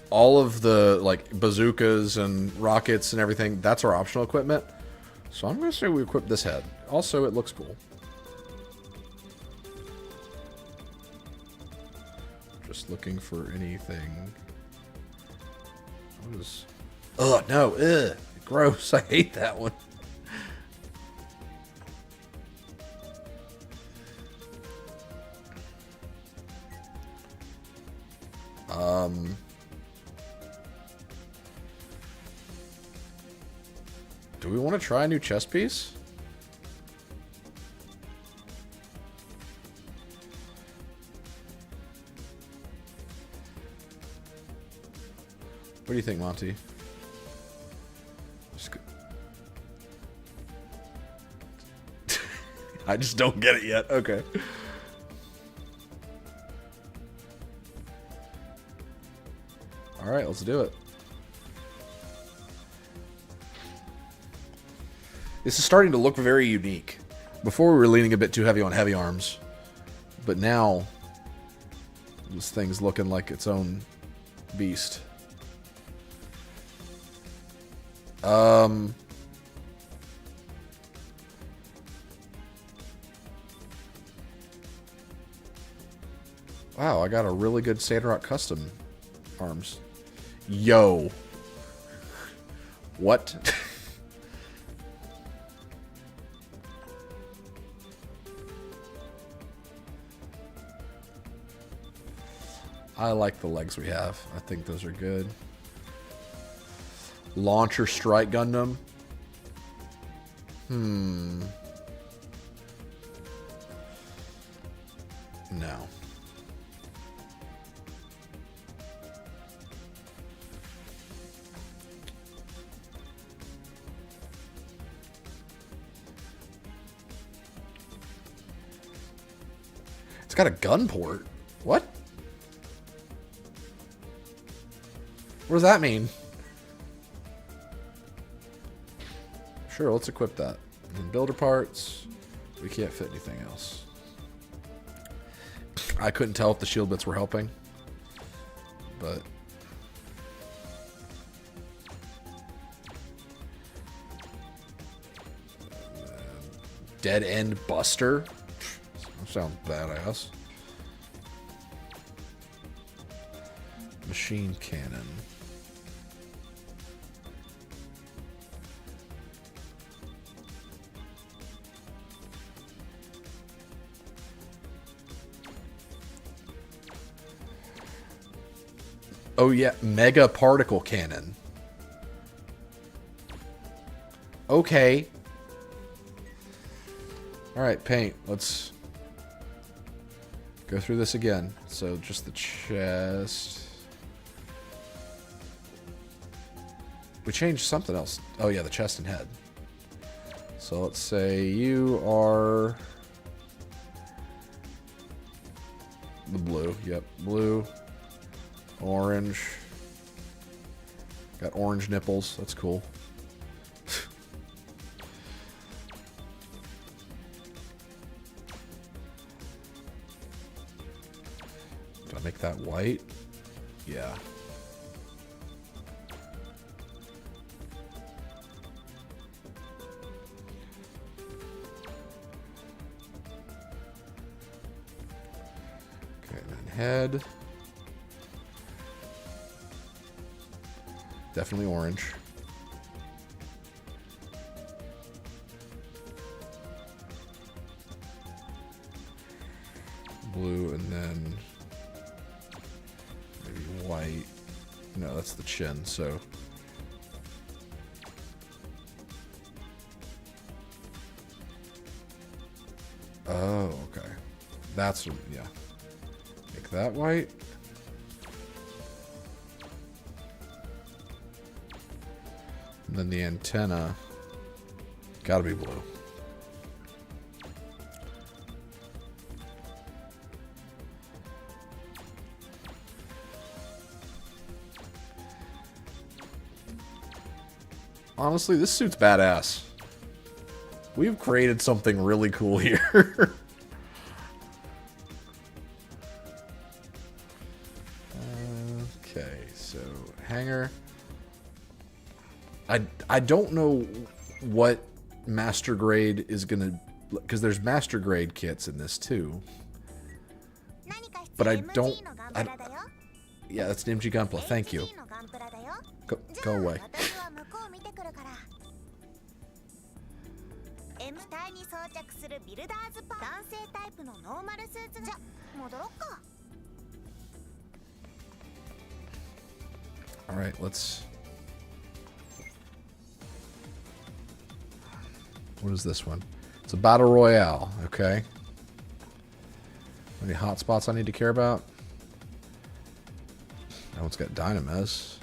all of the like bazookas and rockets and everything, that's our optional equipment. So I'm gonna say we equip this head. Also, it looks cool. Just looking for anything. What is? Oh no! Ugh, gross! I hate that one. Do we want to try a new chess piece? What do you think, Monty? I just don't get it yet. Okay. All right, let's do it. This is starting to look very unique. Before we were leaning a bit too heavy on heavy arms, but now this thing's looking like its own beast. Wow, I got a really good Sandrock custom arms. Yo. What? I like the legs we have. I think those are good. Launcher Strike Gundam. No. It's got a gun port. What? What does that mean? Sure, let's equip that. And builder parts. We can't fit anything else. I couldn't tell if the shield bits were helping. But... Dead End Buster? That sounds badass. Machine Cannon. Oh yeah, Mega Particle Cannon. Okay. Alright, paint. Let's go through this again. So just the chest. We changed something else. Oh yeah, the chest and head. So let's say you are the blue. Yep, blue. Orange. Got orange nipples. That's cool. Do I make that white? Yeah. Okay, and then head. Definitely orange. Blue and then maybe white. No, that's the chin, so. Oh, okay. That's, yeah. Make that white. And then the antenna, gotta be blue. Honestly, this suit's badass. We've created something really cool here. Okay, so hanger. I don't know what master grade is gonna, because there's master grade kits in this too. But I don't. Yeah, that's an MG Gunpla. Thank you. Go away. All right, let's. What is this one? It's a battle royale. Okay. Any hotspots I need to care about? That one's got Dynamis.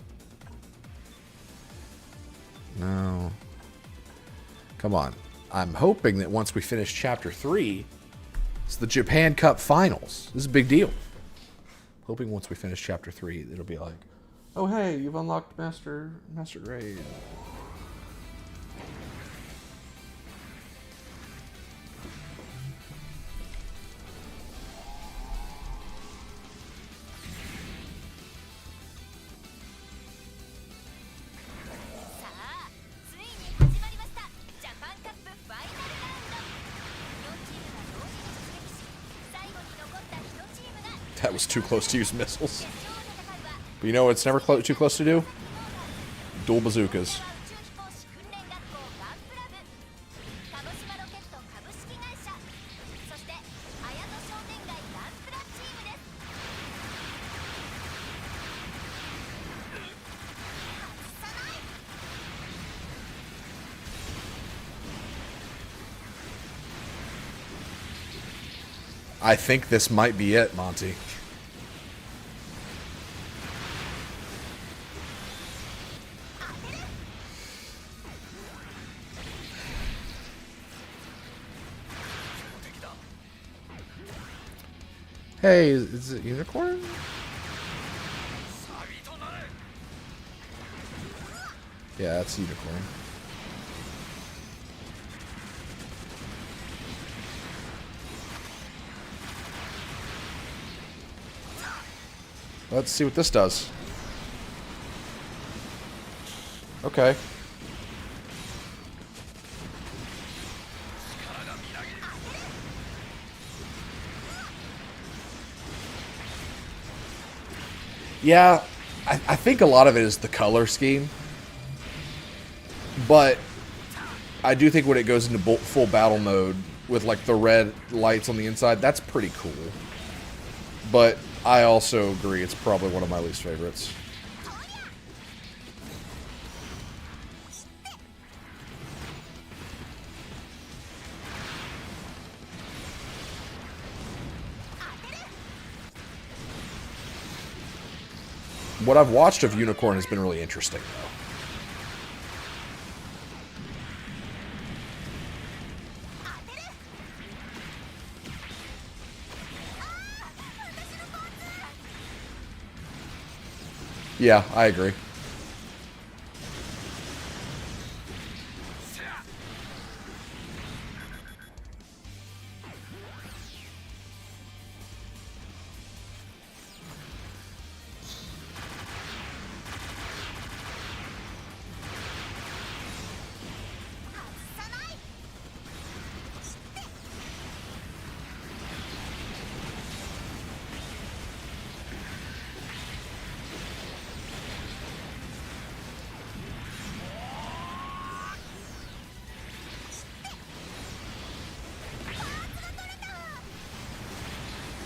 No. Come on. I'm hoping that once we finish Chapter 3, it's the Japan Cup Finals. This is a big deal. Hoping once we finish Chapter 3, it'll be like, oh hey, you've unlocked Master Grade. That was too close to use missiles. But you know what it's never too close to do? Dual bazookas. I think this might be it, Monty. Hey, is it unicorn? Yeah, that's unicorn. Let's see what this does. Okay. Yeah, I think a lot of it is the color scheme. But I do think when it goes into full battle mode with like the red lights on the inside, that's pretty cool. But I also agree it's probably one of my least favorites. What I've watched of Unicorn has been really interesting, though. Yeah, I agree.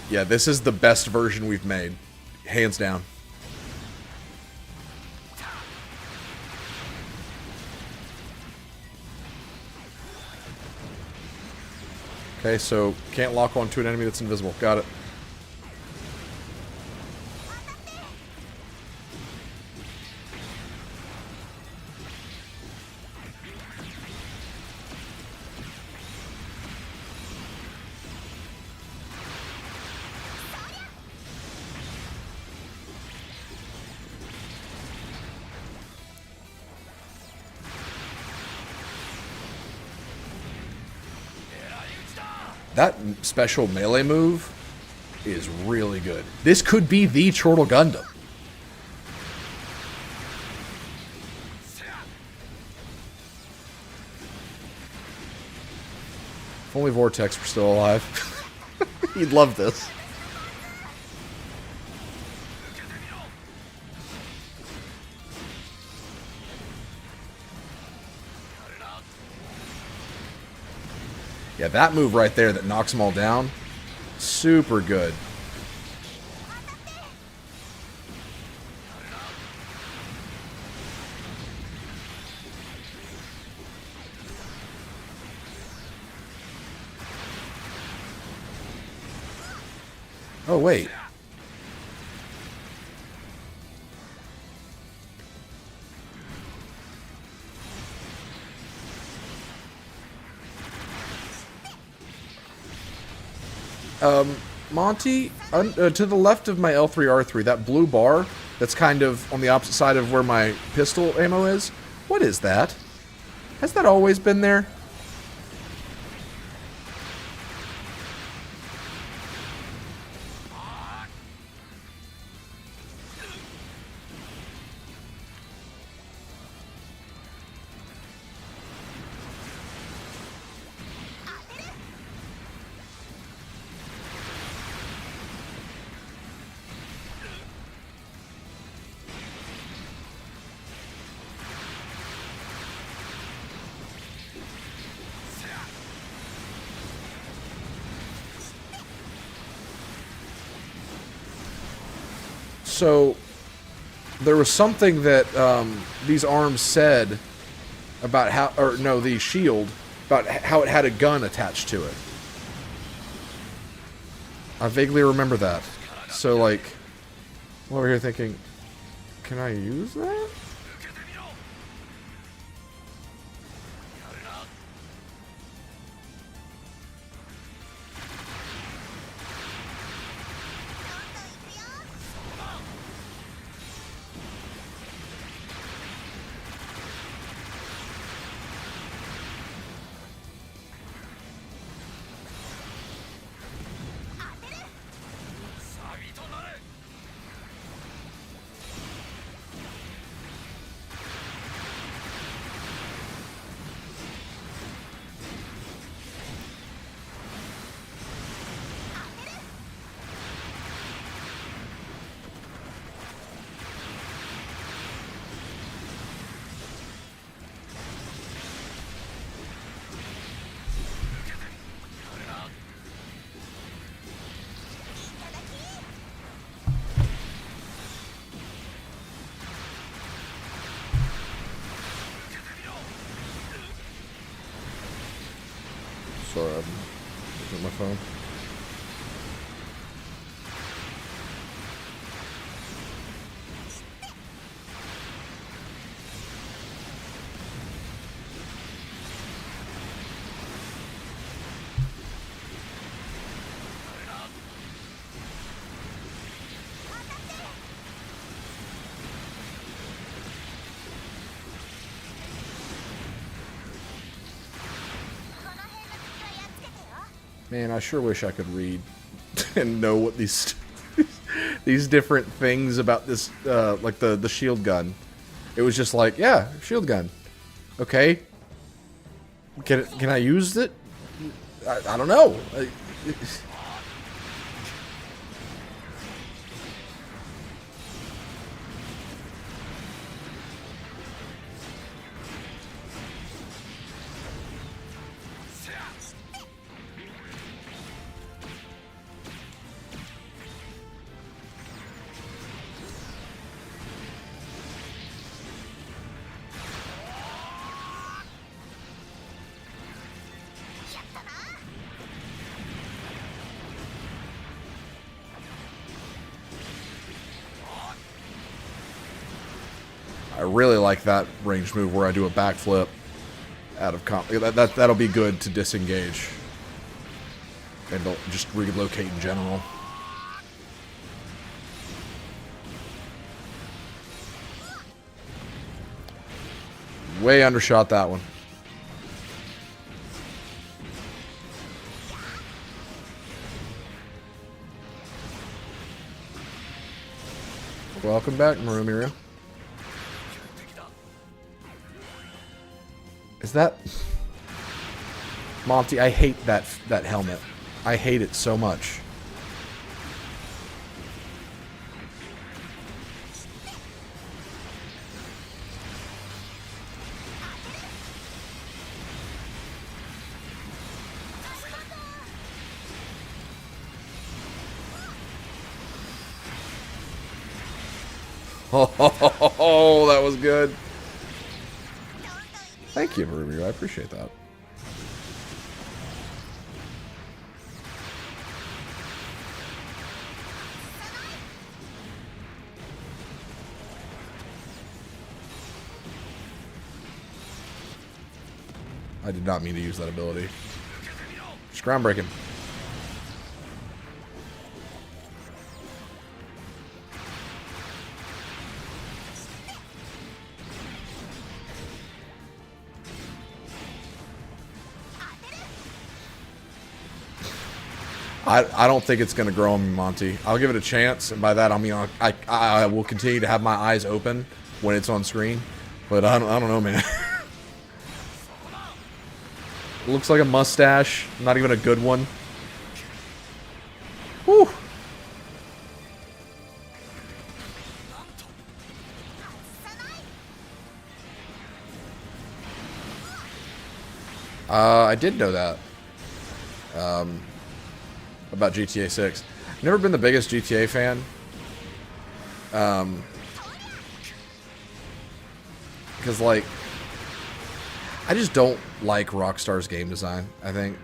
Yeah, this is the best version we've made. Hands down. Okay, so can't lock onto an enemy that's invisible. Got it. That special melee move is really good. This could be the Chortle Gundam. If only Vortex were still alive. He'd love this. Yeah, that move right there that knocks them all down, super good. Oh, wait. Monty, to the left of my L3R3, that blue bar that's kind of on the opposite side of where my pistol ammo is, what is that? Has that always been there? So, there was something that these arms said about how, or no, the shield, about how it had a gun attached to it. I vaguely remember that. So, like, I'm over here thinking, can I use that? Sorry, I'm looking at my phone. Man, I sure wish I could read and know what these these different things about this, like the shield gun. It was just like, yeah, shield gun. Okay. Can I use it? I don't know. I really like that range move where I do a backflip out of that'll be good to disengage and just relocate in general. Way undershot that one. Welcome back, Marumiru. Is that... Monty, I hate that helmet. I hate it so much. Oh, that was good. Thank you, Marumiru. I appreciate that. I did not mean to use that ability. Just groundbreaking. I don't think it's going to grow on me, Monty. I'll give it a chance, and by that I mean I will continue to have my eyes open when it's on screen, but I don't know, man. It looks like a mustache, not even a good one. Whew. I did know that. About GTA 6. Never been the biggest GTA fan. Because, like, I just don't like Rockstar's game design, I think.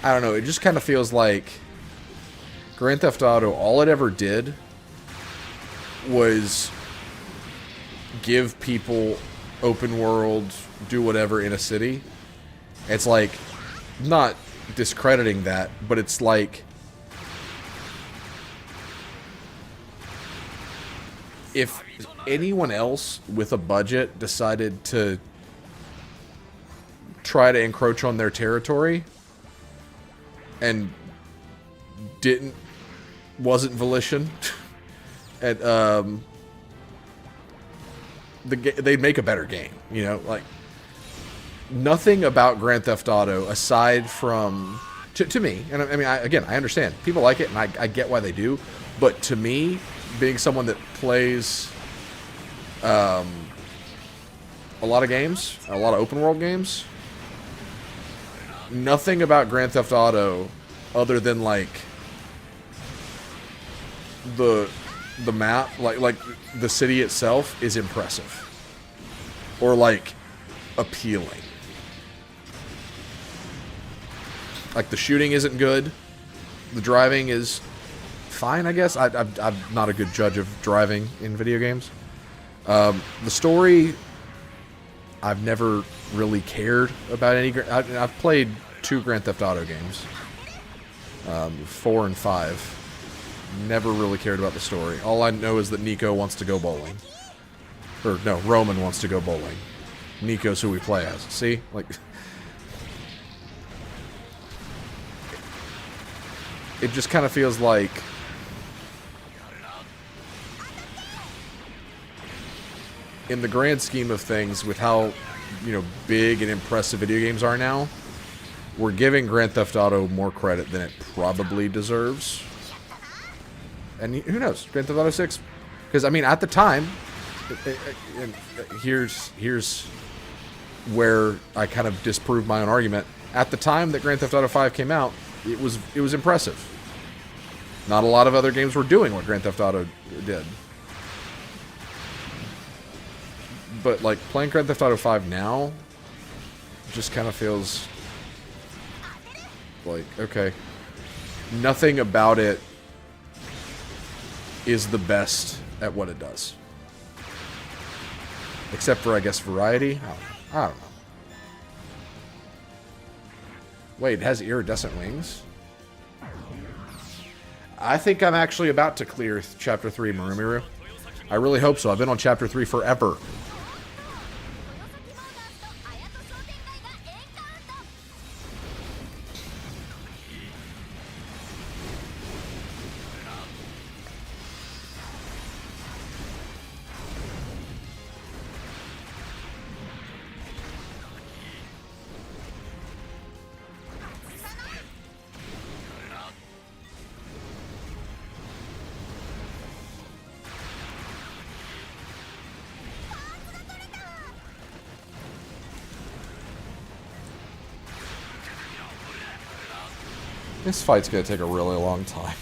I don't know, it just kind of feels like Grand Theft Auto, all it ever did was give people open world, do whatever in a city. It's like, not discrediting that, but it's like, if anyone else with a budget decided to try to encroach on their territory and wasn't volition, and they'd make a better game, you know? Like, nothing about Grand Theft Auto, aside from, to me, and I mean, again, I understand. People like it, and I get why they do, but to me, being someone that plays a lot of games, a lot of open world games, nothing about Grand Theft Auto, other than, like, the map, like the city itself, is impressive. or like appealing. Like the shooting isn't good. The driving is fine, I guess. I'm not a good judge of driving in video games. The story, I've never really cared about any. I've played 2 Grand Theft Auto games, 4 and 5. Never really cared about the story. All I know is that Nico wants to go bowling. Or no, Roman wants to go bowling. Nico's who we play as. See, like. It just kind of feels like in the grand scheme of things, with how, you know, big and impressive video games are now, we're giving Grand Theft Auto more credit than it probably deserves. And who knows, Grand Theft Auto 6? Because, I mean, at the time, and here's where I kind of disprove my own argument. At the time that Grand Theft Auto 5 came out, it was impressive. Not a lot of other games were doing what Grand Theft Auto did. But, like, playing Grand Theft Auto 5 now just kind of feels like, okay, nothing about it is the best at what it does. Except for, I guess, variety? I don't know. Wait, it has iridescent wings? I think I'm actually about to clear Chapter 3, Marumiru. I really hope so. I've been on Chapter 3 forever. This fight's gonna take a really long time.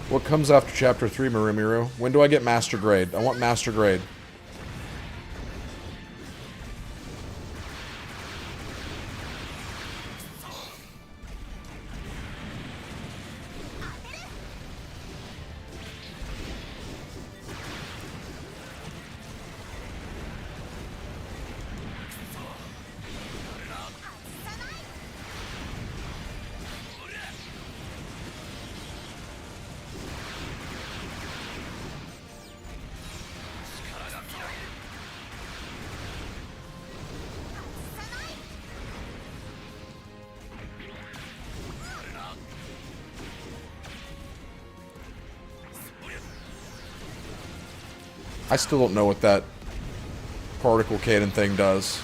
What comes after Chapter 3, Marumiru? When do I get Master Grade? I want Master Grade. I still don't know what that particle cannon thing does.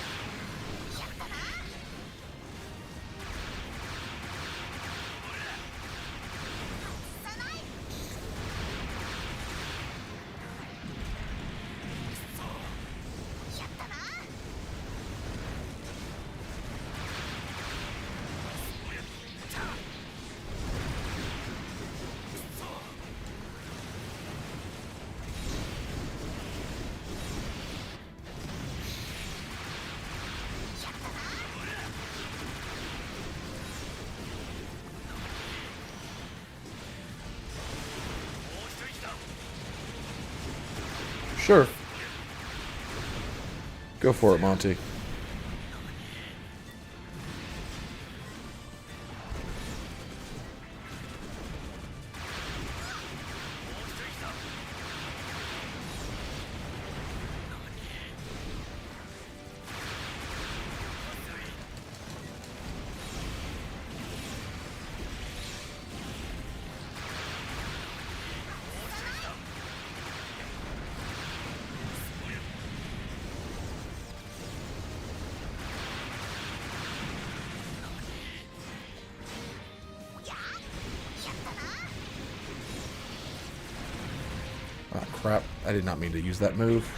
Sure. Go for it, Monty. crap. I did not mean to use that move.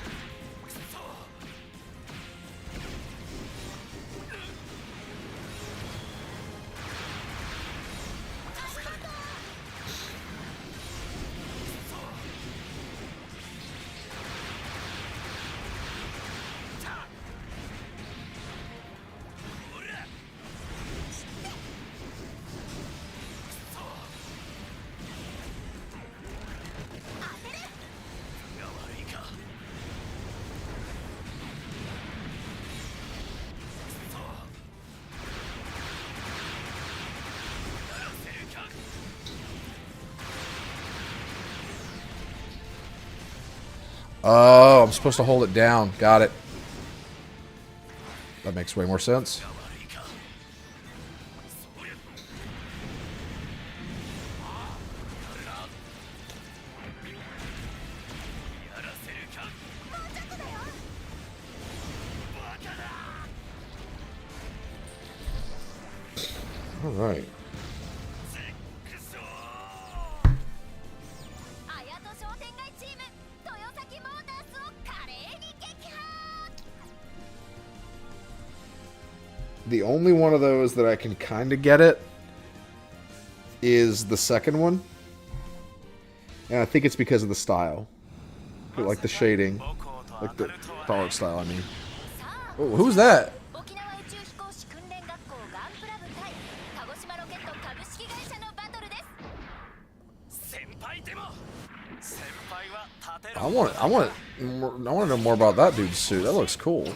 Oh, I'm supposed to hold it down. Got it. That makes way more sense. All right. The only one of those that I can kind of get it is the second one. And I think it's because of the style. Like the shading. Like the art style, I mean. Oh, who's that? I want to know more about that dude's suit. That looks cool.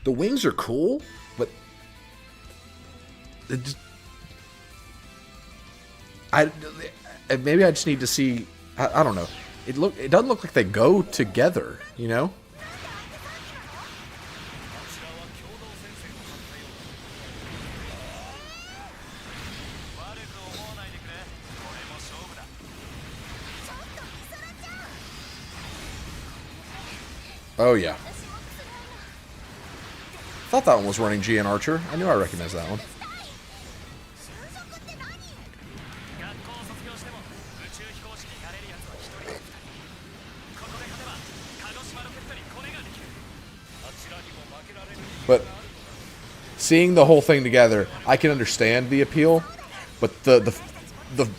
The wings are cool, but it just, maybe I just need to see. I don't know. It doesn't look like they go together, you know? Oh yeah. Thought that one was running GN Archer. I knew I recognized that one. But seeing the whole thing together, I can understand the appeal, but the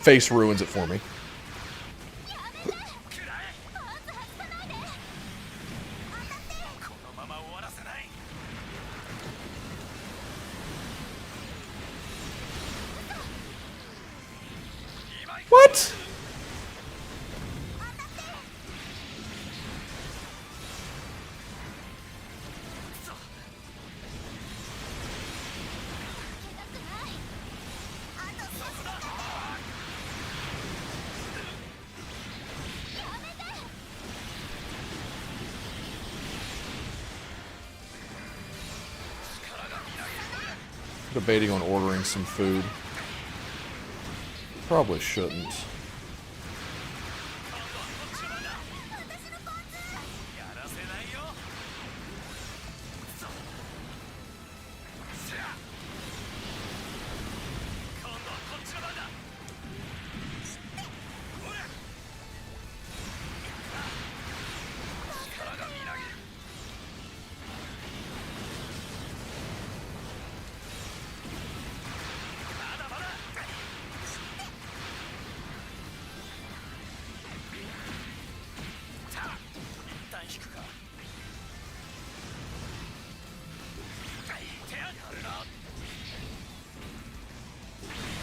face ruins it for me. What? Debating on ordering some food. Probably shouldn't.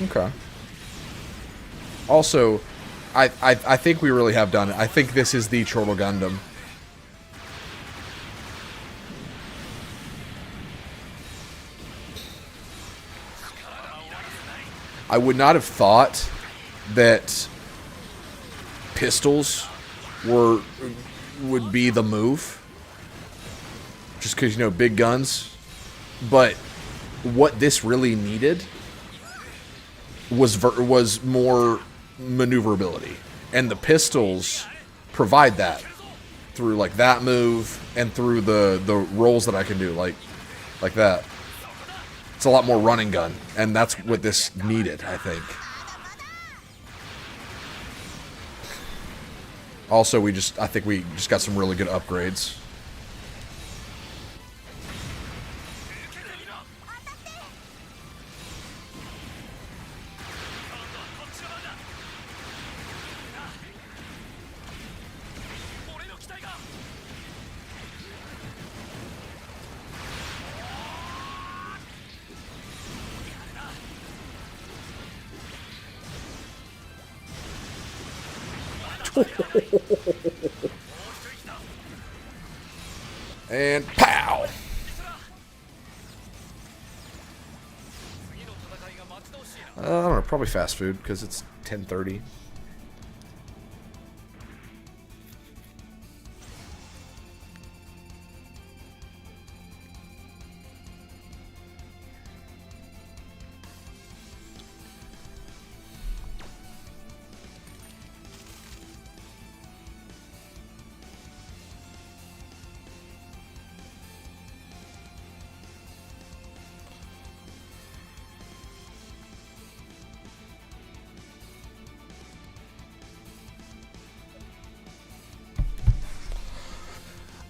Okay. Also, I think we really have done it. I think this is the Chortle Gundam. I would not have thought that pistols would be the move. Just because, you know, big guns. But what this really needed was more maneuverability. And the pistols provide that through like that move and through the rolls that I can do, like that. It's a lot more running gun, and that's what this needed, I think. Also, I think we just got some really good upgrades. And pow! I don't know, probably fast food because it's 10:30.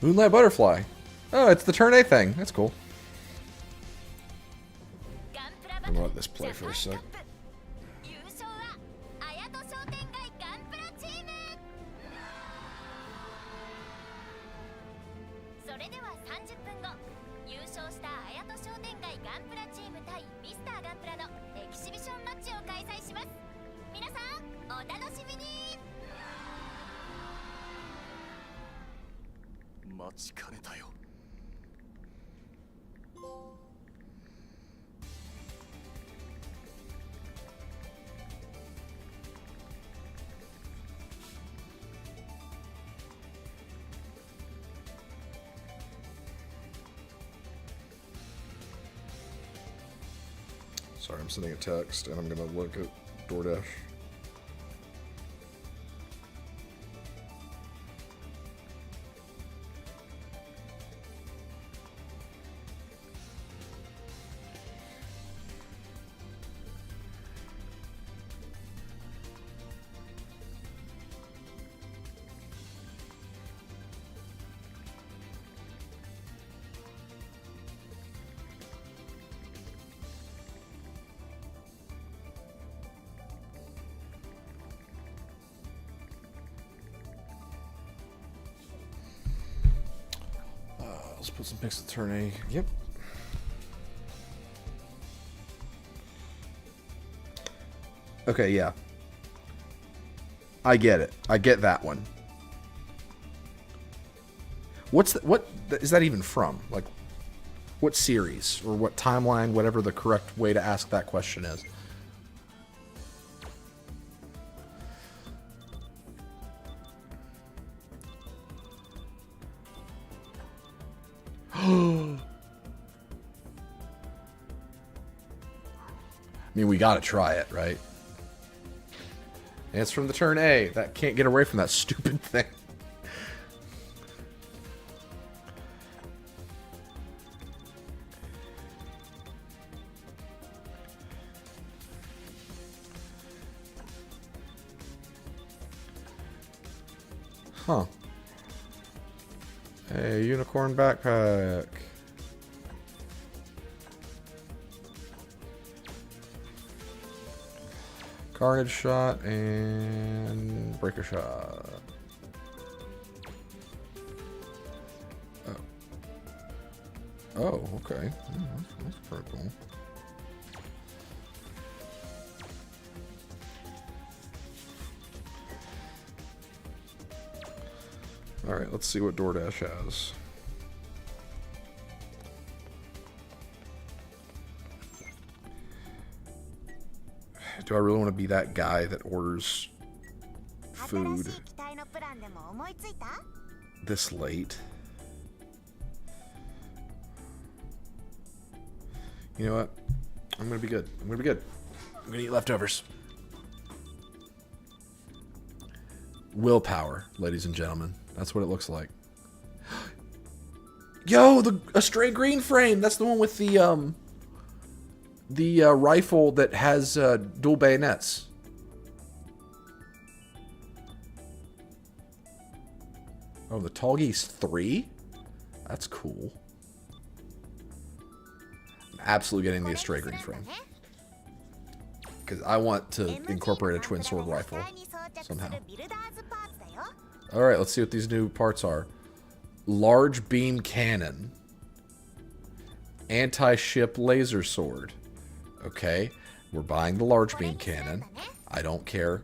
Moonlight Butterfly. Oh, it's the turn A thing. That's cool. I'm gonna let this play for a sec. Sorry, I'm sending a text and I'm gonna look at DoorDash. Let's put some picks to turn A. Yep. Okay, yeah. I get it. I get that one. What is that even from? Like, what series or what timeline? Whatever the correct way to ask that question is. I mean, we gotta try it, right? And it's from the turn A. That can't get away from that stupid thing. Huh. A unicorn backpack. Carnage shot and breaker shot. Oh. Oh, okay. That's pretty cool. Alright, let's see what DoorDash has. Do I really want to be that guy that orders food this late? You know what? I'm gonna be good. I'm gonna be good. I'm gonna eat leftovers. Willpower, ladies and gentlemen. That's what it looks like. Yo, a stray green frame. That's the one with the rifle that has dual bayonets. Oh, the Tall Geese 3? That's cool. I'm absolutely getting the stray green frame. Because I want to incorporate a twin sword rifle somehow. Alright, let's see what these new parts are. Large beam cannon. Anti-ship laser sword. Okay, we're buying the large beam cannon. I don't care.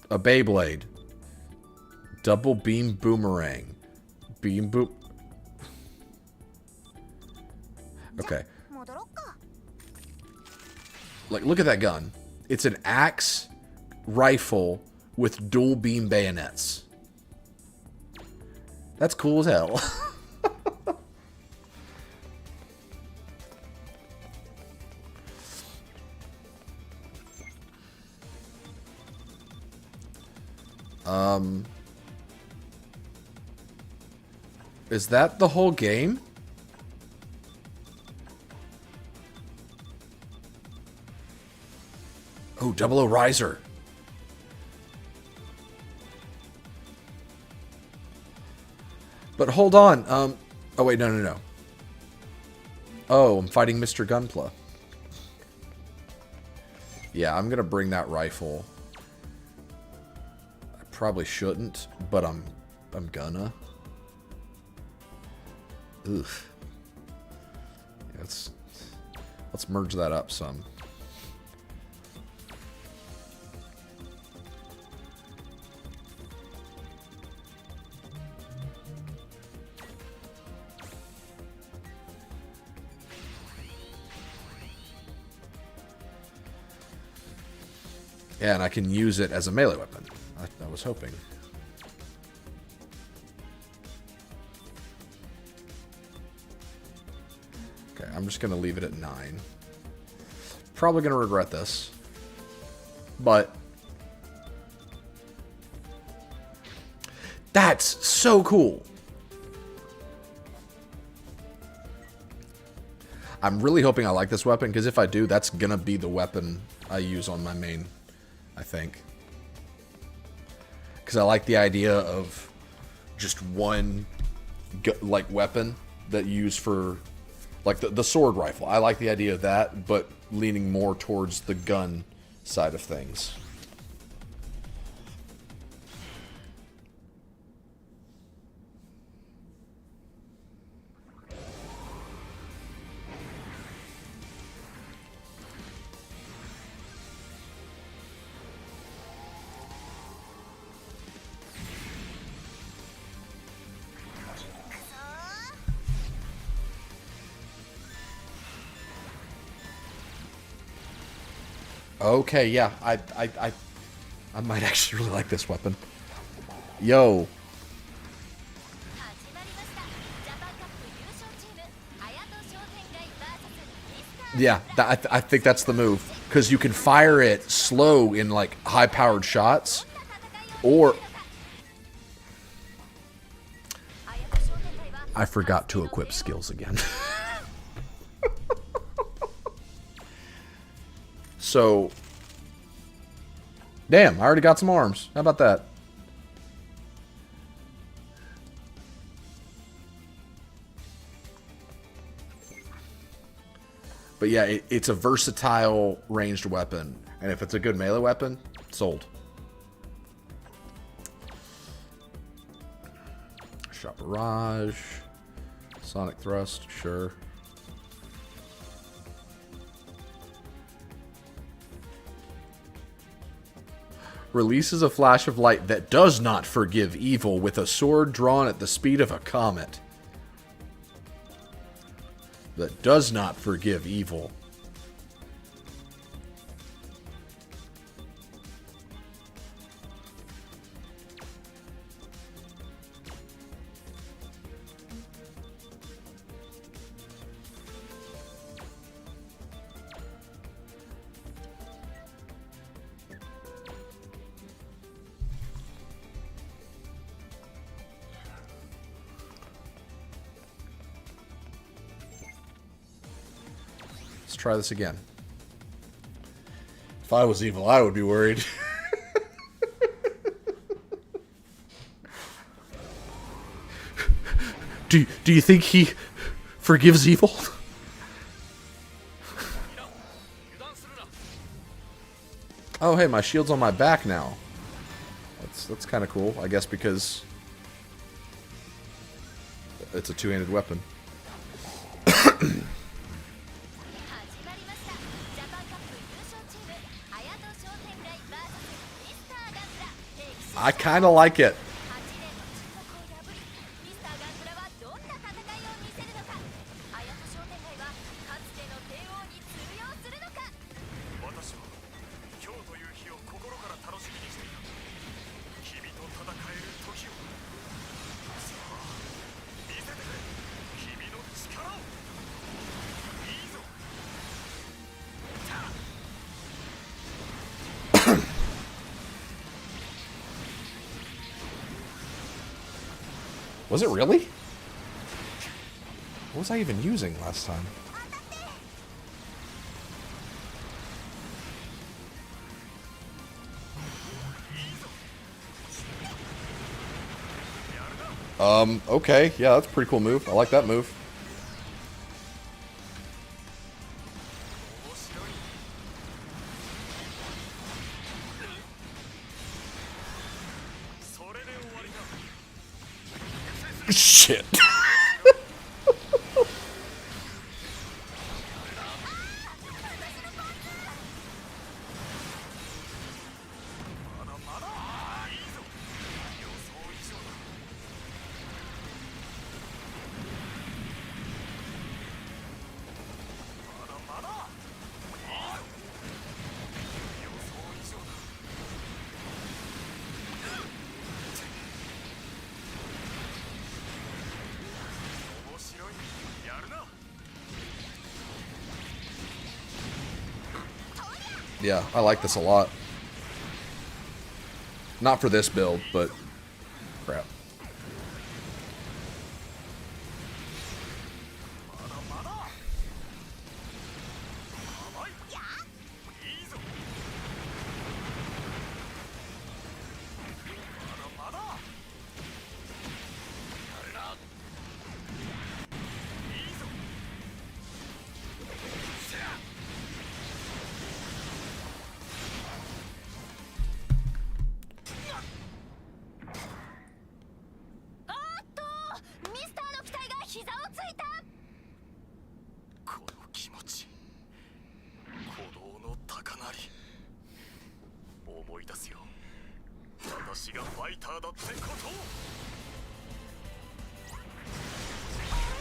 A Beyblade. Double beam boomerang. Beam boom. Okay. Like, look at that gun. It's an axe rifle with dual beam bayonets. That's cool as hell. Is that the whole game? Oh, 00 Riser. But hold on. Oh, wait, no. Oh, I'm fighting Mr. Gunpla. Yeah, I'm going to bring that rifle. I probably shouldn't, but I'm gonna. Oof. Yeah, let's merge that up some. Yeah, and I can use it as a melee weapon. I was hoping. Okay, I'm just going to leave it at 9. Probably going to regret this. But that's so cool. I'm really hoping I like this weapon, because if I do, that's going to be the weapon I use on my main, I think. Because I like the idea of just one, like, weapon that you use for, like, the sword rifle. I like the idea of that, but leaning more towards the gun side of things. Okay, yeah, I might actually really like this weapon. Yo. Yeah, I think that's the move. Because you can fire it slow in, like, high-powered shots. Or... I forgot to equip skills again. So, damn, I already got some arms. How about that? But yeah, it's a versatile ranged weapon. And if it's a good melee weapon, sold. Shot barrage. Sonic thrust, sure. Releases a flash of light that does not forgive evil with a sword drawn at the speed of a comet. That does not forgive evil. try this again. If I was evil, I would be worried. Do you think he forgives evil? Oh, hey, my shield's on my back now. That's kind of cool, I guess, because it's a two-handed weapon. I kind of like it. Was it really? What was I even using last time? Okay. Yeah, that's a pretty cool move. I like that move. Shit. Yeah, I like this a lot. Not for this build, but crap.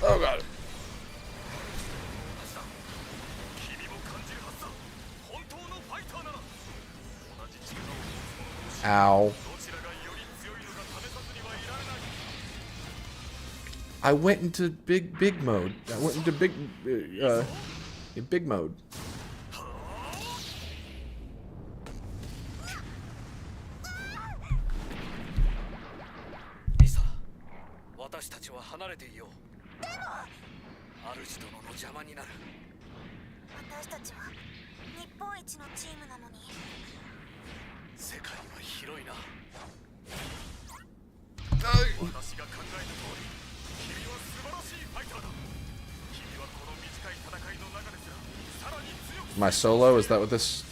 Oh god. Ow. I went into big mode. I went into big mode. 私たちは離れていよう。でも、主殿の邪魔になる。私たちは日本一のチームなのに。世界は広いな。私が考えた通り、君は素晴らしいファイターだ。君はこの短い戦いの中ですら、さらに強く。My solo, is that what this?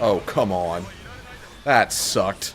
Oh, come on. That sucked.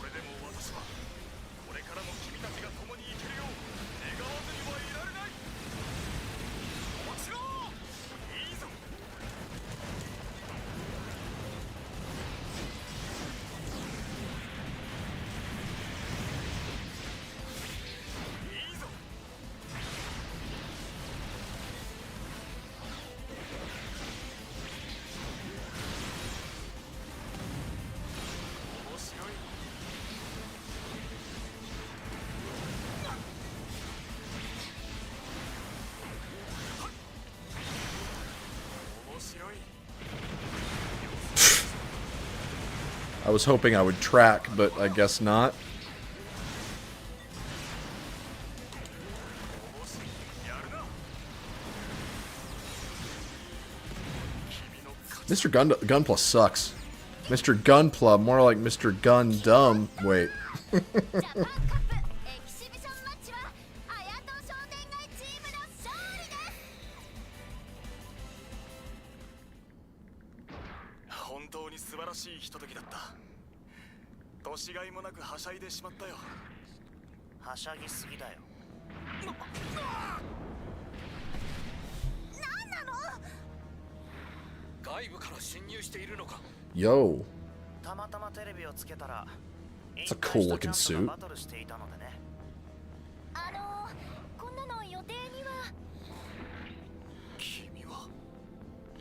I was hoping I would track, but I guess not. Mr. Gunpla sucks. Mr. Gunpla, more like Mr. Gundam. Wait. ジャパンカップエキシビションマッチは綾戸商店街チームの勝利です。本当に素晴らしいひとときだった。年がいもなくはしゃいでしまったよ。はしゃぎすぎだよ。なんなの？外部から侵入しているのか。 Yo. たまたまテレビをつけたら It's a cool looking suit. バトルしていたのでね。こんなの予定には。君は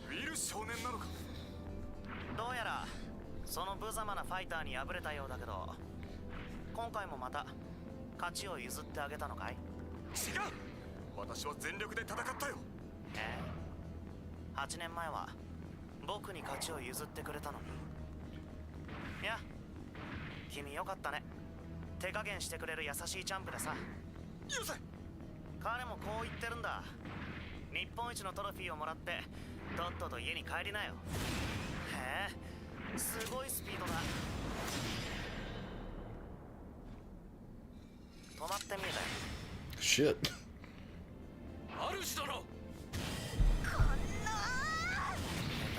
ウィル少年なのか。どうやらその無様なファイターに敗れたようだけど、今回もまた勝ちを譲ってあげたのかい？違う、私は全力で戦ったよ。8年前は僕に勝ちを譲ってくれたのに。いや、君よかったね。手加減してくれる優しいチャンプでさ。よせ。彼もこう言ってるんだ。日本一のトロフィーをもらってとっとと家に帰りなよ。へえ、すごいスピードだ。止まってみる。 Shit. 主殿。下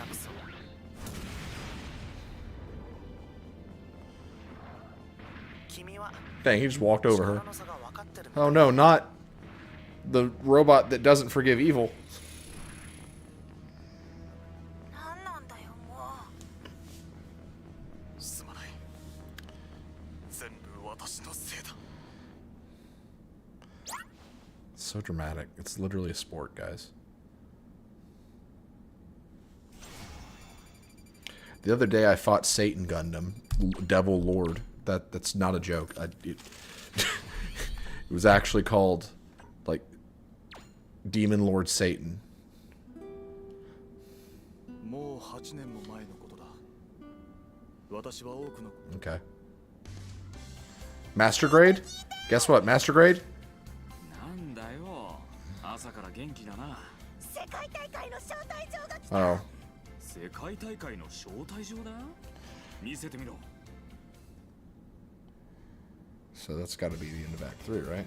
手くそ。君は Dang, he just walked over her. 力の差が分かってるみたい。 Oh no, not the robot that doesn't forgive evil. なんなんだよもすまない。全部私のせいだ。 So dramatic. It's literally a sport, guys. The other day I fought Satan Gundam, Devil Lord. That's not a joke. It was actually called, like, Demon Lord Satan. もう8年も前のことだ。私は多くの Okay. Master grade? Guess what? Master grade? なんだよ。朝から元気だな。世界大会の招待状が来た。 Oh. 世界大会の招待状だ。見せてみろ。 So that's got to be the end of Act 3, right?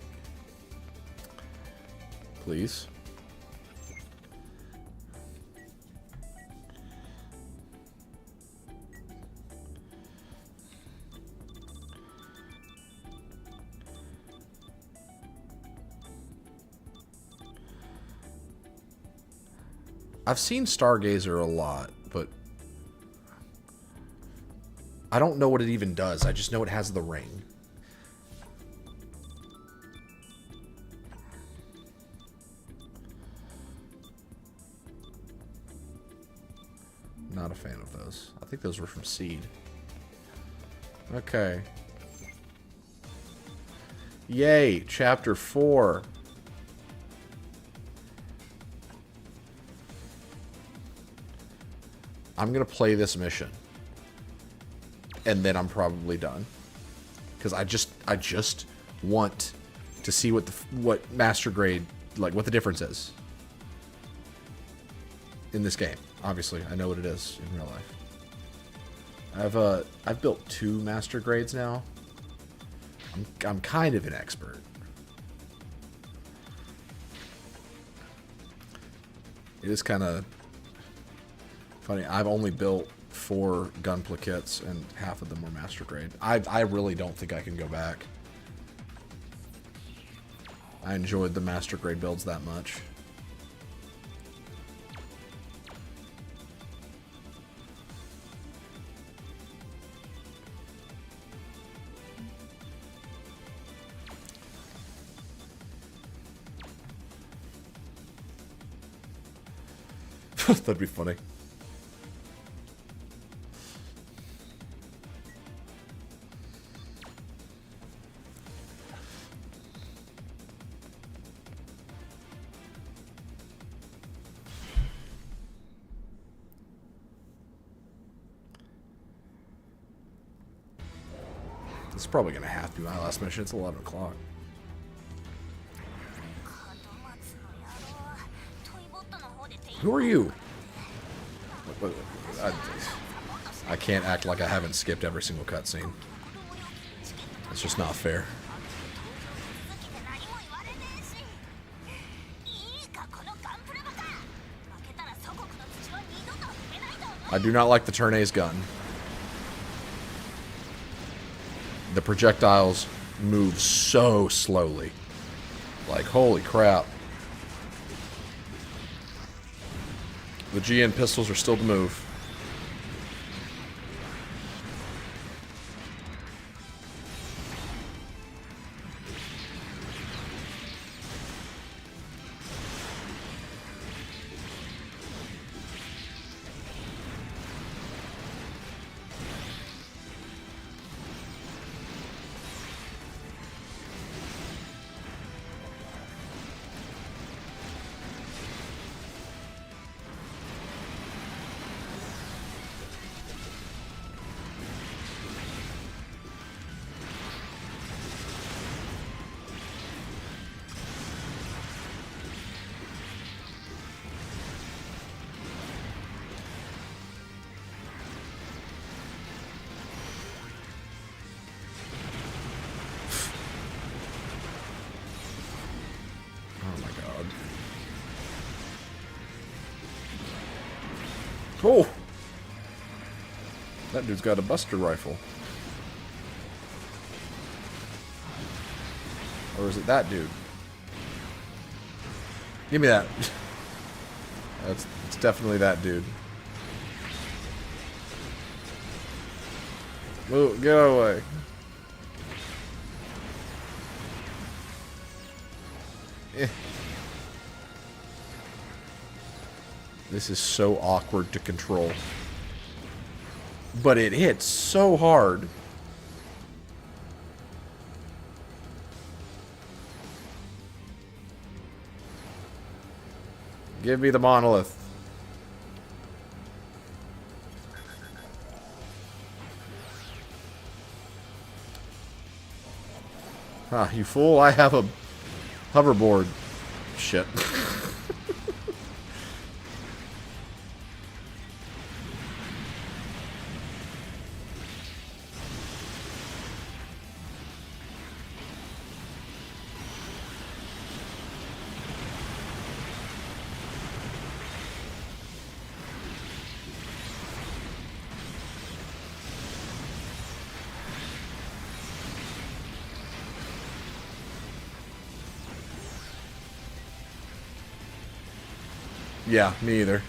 Please. I've seen Stargazer a lot, but I don't know what it even does. I just know it has the ring. Not a fan of those. I think those were from Seed. Okay. Yay, Chapter 4. I'm gonna play this mission. And then I'm probably done. Because I just want to see what Master Grade, like, what the difference is in this game. Obviously, I know what it is in real life. I've built 2 Master Grades now. I'm kind of an expert. It is kind of funny. I've only built 4 Gunpla kits, and half of them were Master Grade. I really don't think I can go back. I enjoyed the Master Grade builds that much. That'd be funny. This is probably gonna have to be my last mission. It's 11 o'clock. Who are you? But I can't act like I haven't skipped every single cutscene. It's just not fair. I do not like the turn A's gun. The projectiles move so slowly. Like, holy crap. The GN pistols are still the move. Oh! That dude's got a Buster rifle. Or is it that dude? Give me that. It's definitely that dude. Move, get away. Eh. This is so awkward to control. But it hits so hard. Give me the monolith. Ah, you fool, I have a hoverboard. Shit. Yeah, me either.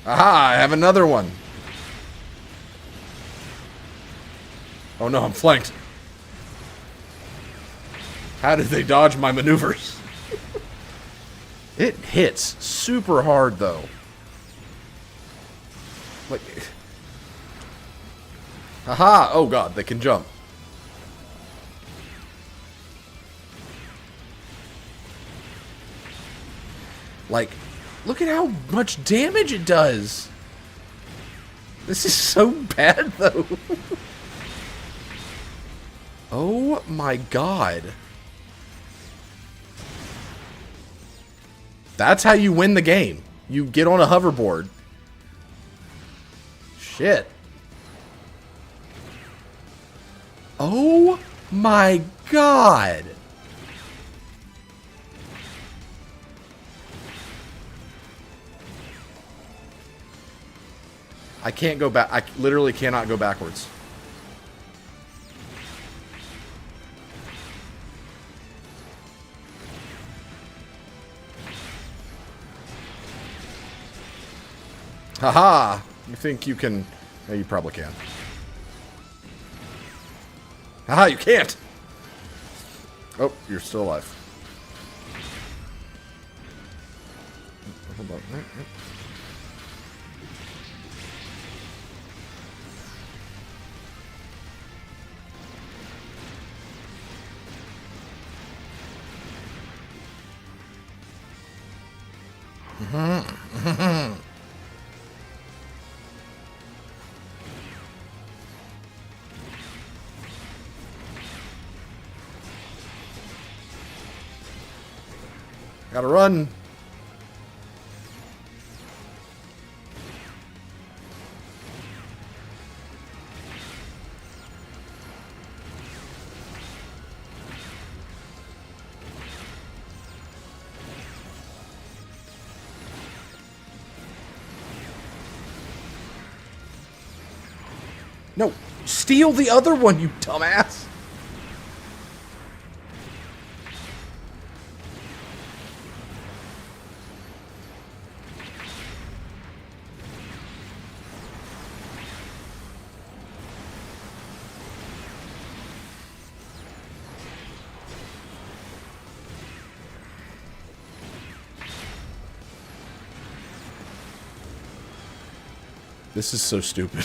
Aha, I have another one. Oh no, I'm flanked. How did they dodge my maneuvers? It hits super hard though. Like, aha! Oh god, they can jump. Like, look at how much damage it does. This is so bad, though. Oh my god. That's how you win the game. You get on a hoverboard. Shit. Oh my god. I can't go back. I literally cannot go backwards. Haha! You think you can... Yeah, you probably can. Haha, you can't! Oh, you're still alive. Hold on. Gotta run. No, steal the other one, you dumbass. This is so stupid.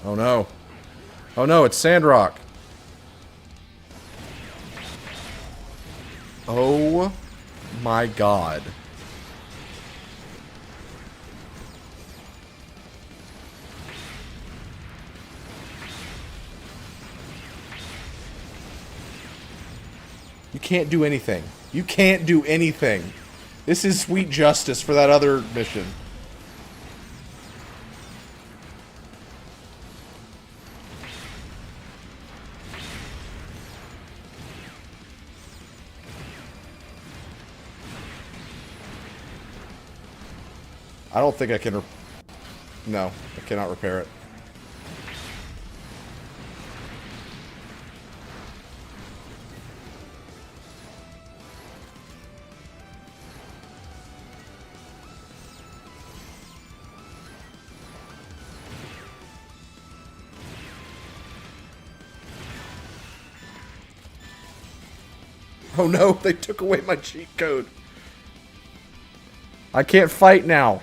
Oh no. Oh no, it's Sandrock. Oh my god. You can't do anything. You can't do anything. This is sweet justice for that other mission. I don't think I can... No, I cannot repair it. Oh no, they took away my cheat code. I can't fight now.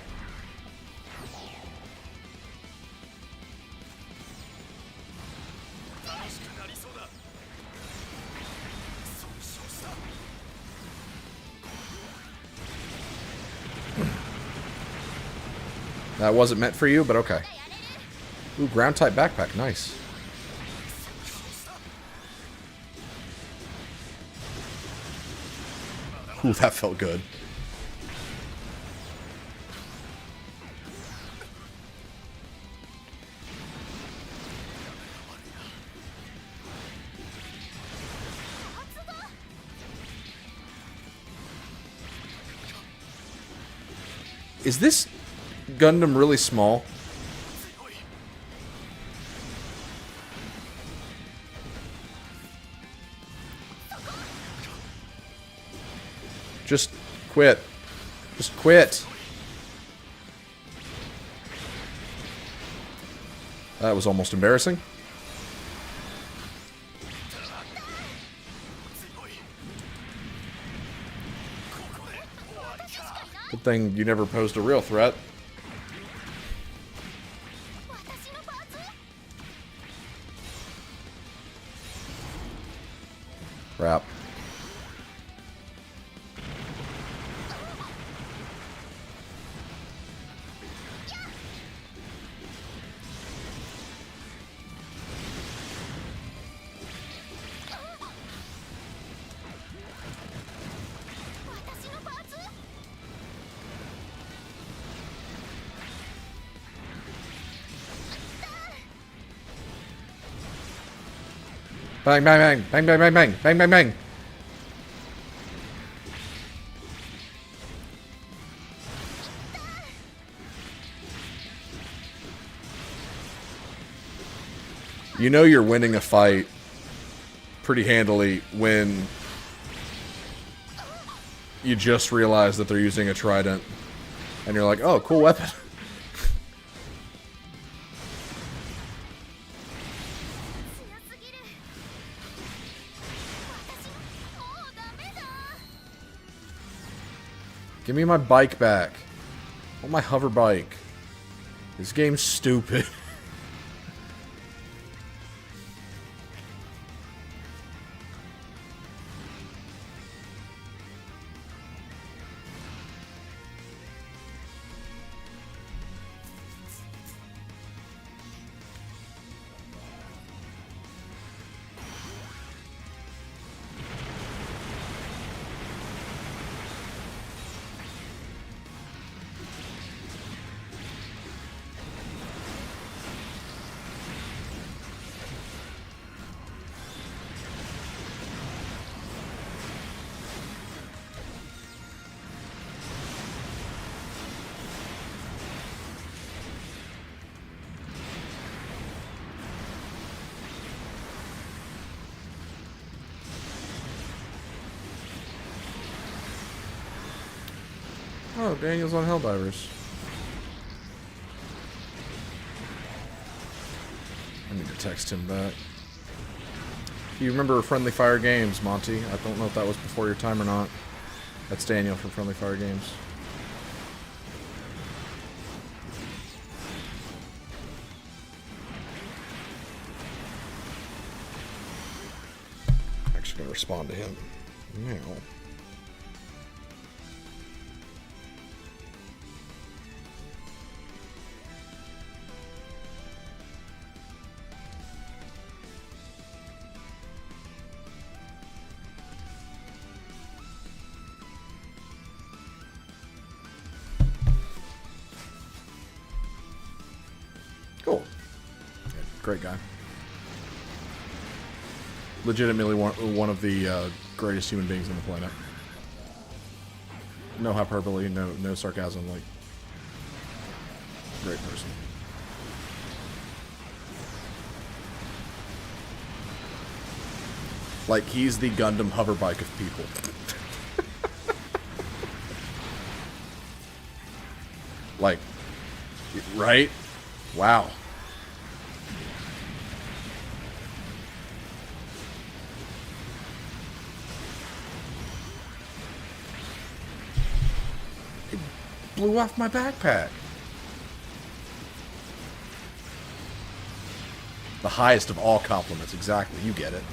That wasn't meant for you, but okay. Ooh, ground type backpack, nice. Ooh, that felt good. Is this Gundam really small? Just quit. Just quit. That was almost embarrassing. Good thing you never posed a real threat. Crap. Bang, bang, bang, bang, bang, bang, bang, bang, bang, bang. You know you're winning a fight pretty handily when you just realize that they're using a trident and you're like, oh, cool weapon. Give me my bike back. I want my hover bike. This game's stupid. Oh, Daniel's on Helldivers. I need to text him back. You remember Friendly Fire Games, Monty? I don't know if that was before your time or not. That's Daniel from Friendly Fire Games. Actually gonna respond to him now. Cool. Yeah, great guy. Legitimately one of the greatest human beings on the planet. No hyperbole, no sarcasm. Like, great person. Like, he's the Gundam hoverbike of people. Like, right? Wow. It blew off my backpack. The highest of all compliments, exactly. You get it.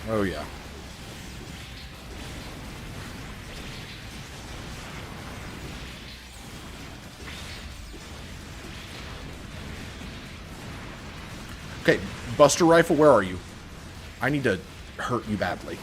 Oh, yeah. Okay, Buster Rifle, where are you? I need to hurt you badly.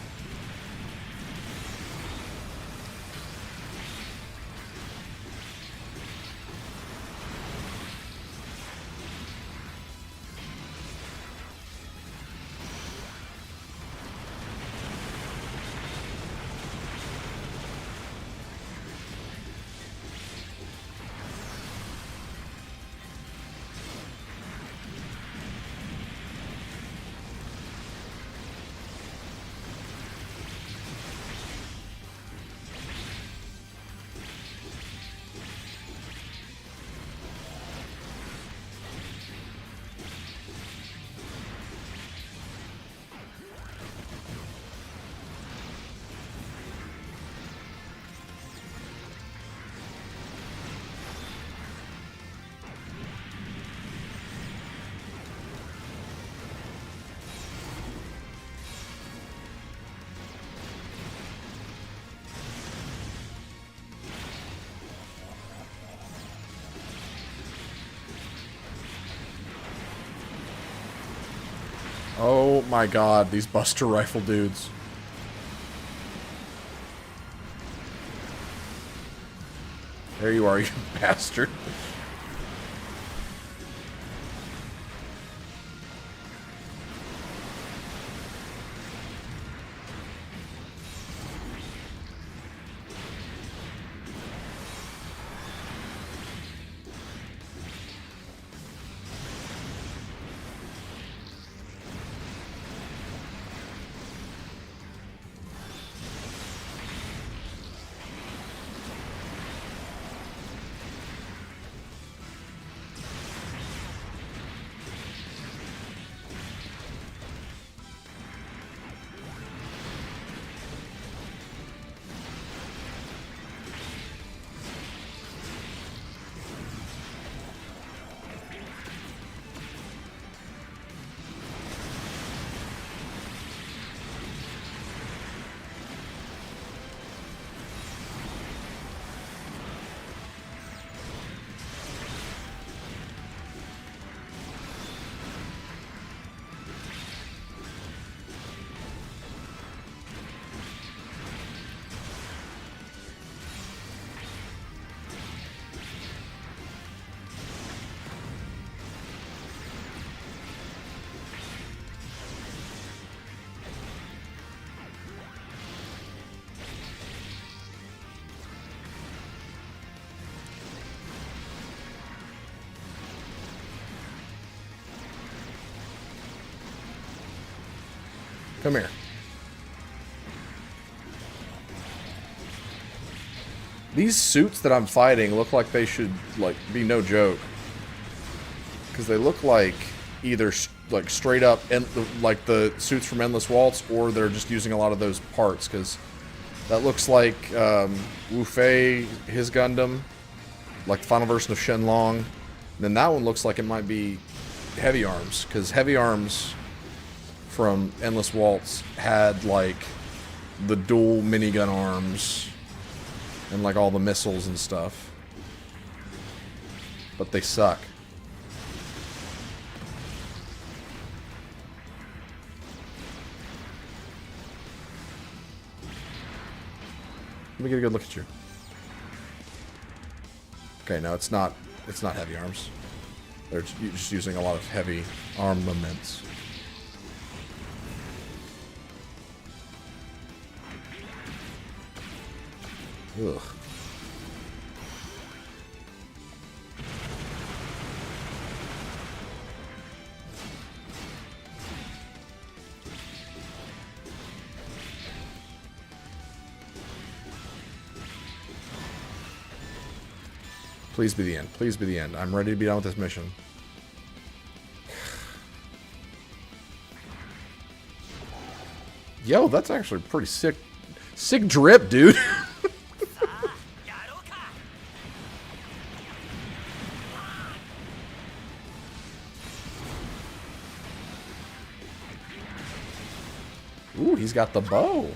Oh my god, these Buster Rifle dudes. There you are, you bastard. Come here. These suits that I'm fighting look like they should, like, be no joke. Because they look like either, like, straight up, like the suits from Endless Waltz, or they're just using a lot of those parts. Because that looks like Wu Fei, his Gundam, like the final version of Shenlong. And then that one looks like it might be Heavy Arms. Because Heavy Arms from Endless Waltz had, like, the dual minigun arms. And like all the missiles and stuff. But they suck. Let me get a good look at you. Okay, no, it's not heavy arms. They're just using a lot of heavy armaments. Ugh. Please be the end. Please be the end. I'm ready to be done with this mission. Yo, that's actually pretty sick. Sick drip, dude. Ooh, he's got the bow.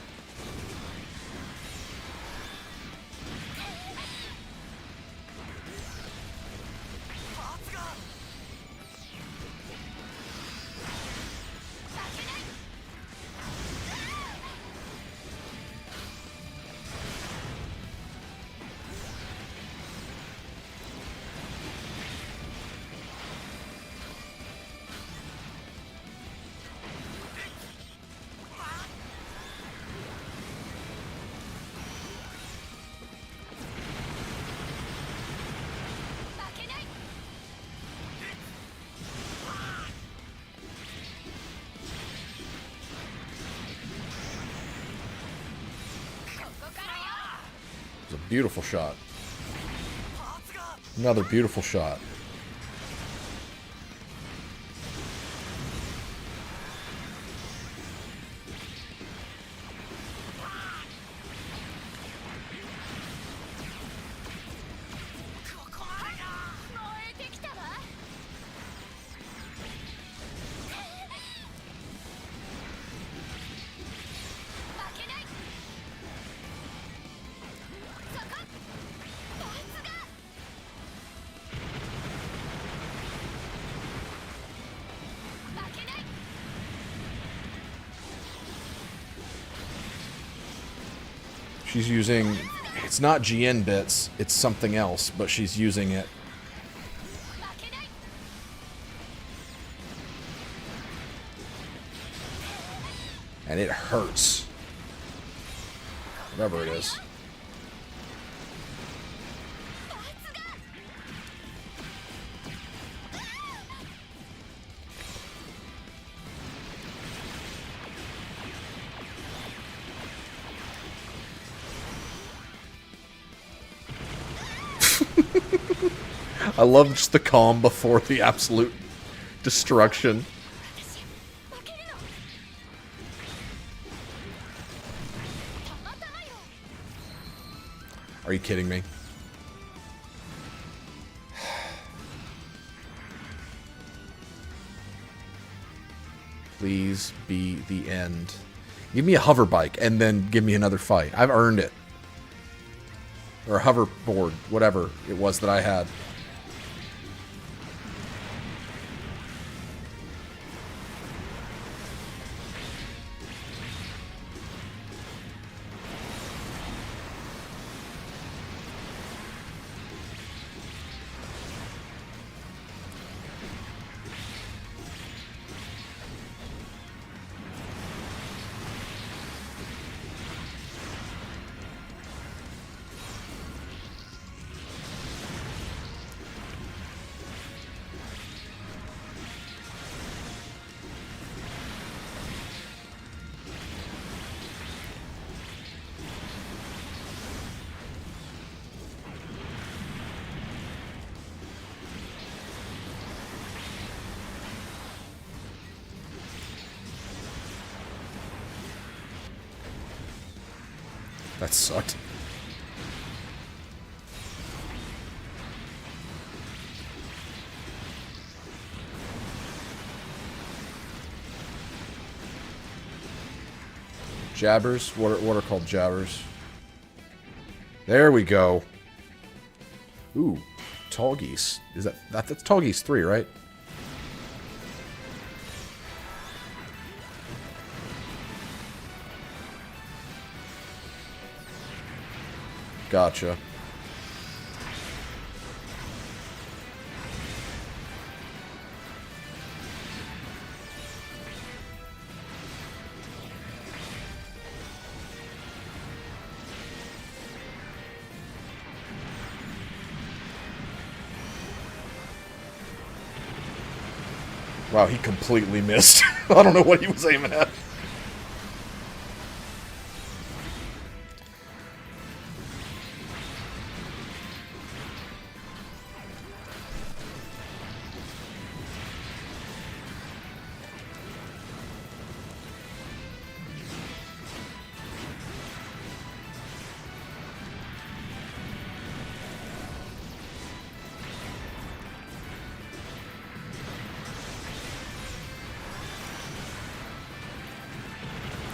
Beautiful shot. Another beautiful shot. She's using, it's not GN bits, it's something else, but she's using it. And it hurts. Whatever it is. I love just the calm before the absolute destruction. Are you kidding me? Please be the end. Give me a hover bike and then give me another fight. I've earned it. Or a hoverboard, whatever it was that I had. That sucked. Jabbers? What are called jabbers? There we go. Ooh, tall geese. Is that's tall geese 3, right? Gotcha. Wow, he completely missed. I don't know what he was aiming at.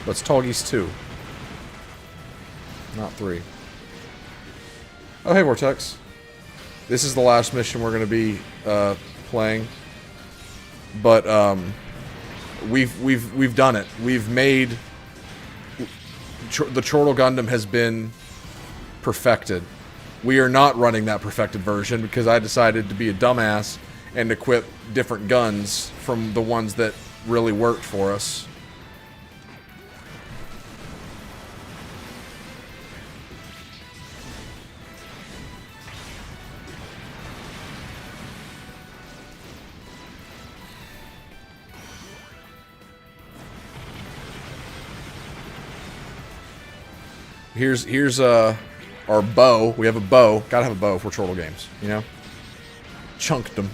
What's tall geese 2? Not 3. Oh, hey, Vortex. This is the last mission we're going to be playing. But we've done it. We've made the Chortle Gundam has been perfected. We are not running that perfected version because I decided to be a dumbass and equip different guns from the ones that really worked for us. Here's our bow. We have a bow. Gotta have a bow for Chortle games, you know? Chunked them.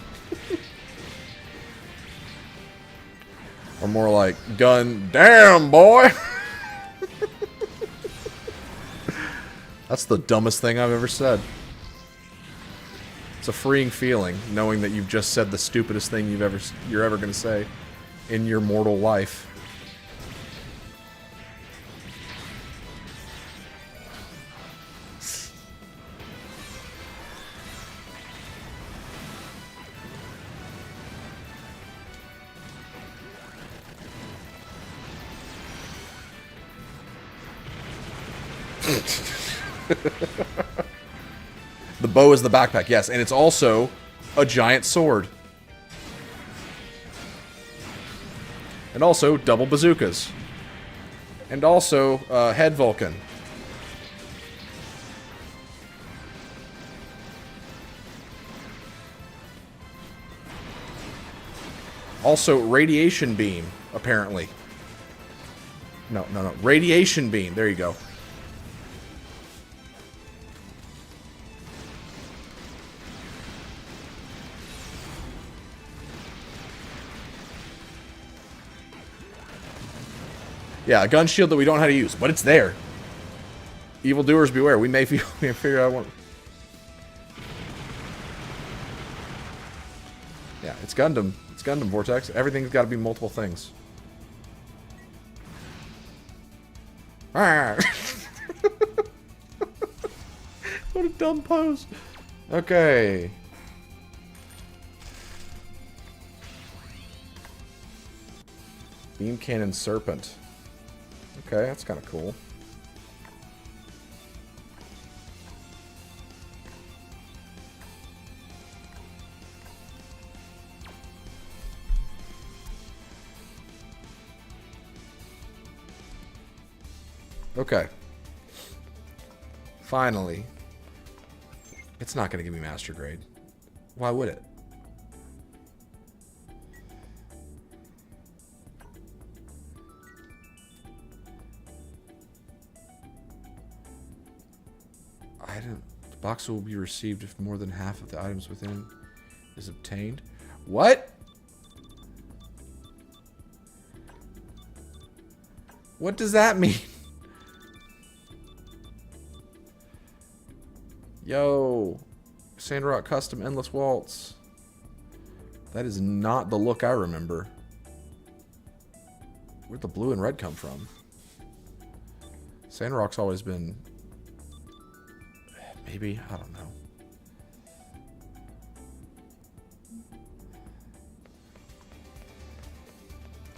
Or more like, gun, damn, boy! That's the dumbest thing I've ever said. It's a freeing feeling, knowing that you've just said the stupidest thing you're ever gonna say in your mortal life. The bow is the backpack, yes, and it's also a giant sword. And also double bazookas. And also head Vulcan. Also radiation beam, apparently. No. Radiation beam. There you go. Yeah, a gun shield that we don't know how to use, but it's there. Evildoers beware. We may figure out one. Yeah, it's Gundam. It's Gundam, Vortex. Everything's got to be multiple things. What a dumb pose. Okay. Beam Cannon Serpent. Okay, that's kind of cool. Okay. Finally. It's not going to give me master grade. Why would it? The box will be received if more than half of the items within is obtained. What? What does that mean? Yo, Sandrock Custom Endless Waltz. That is not the look I remember. Where'd the blue and red come from? Sandrock's always been... Maybe? I don't know.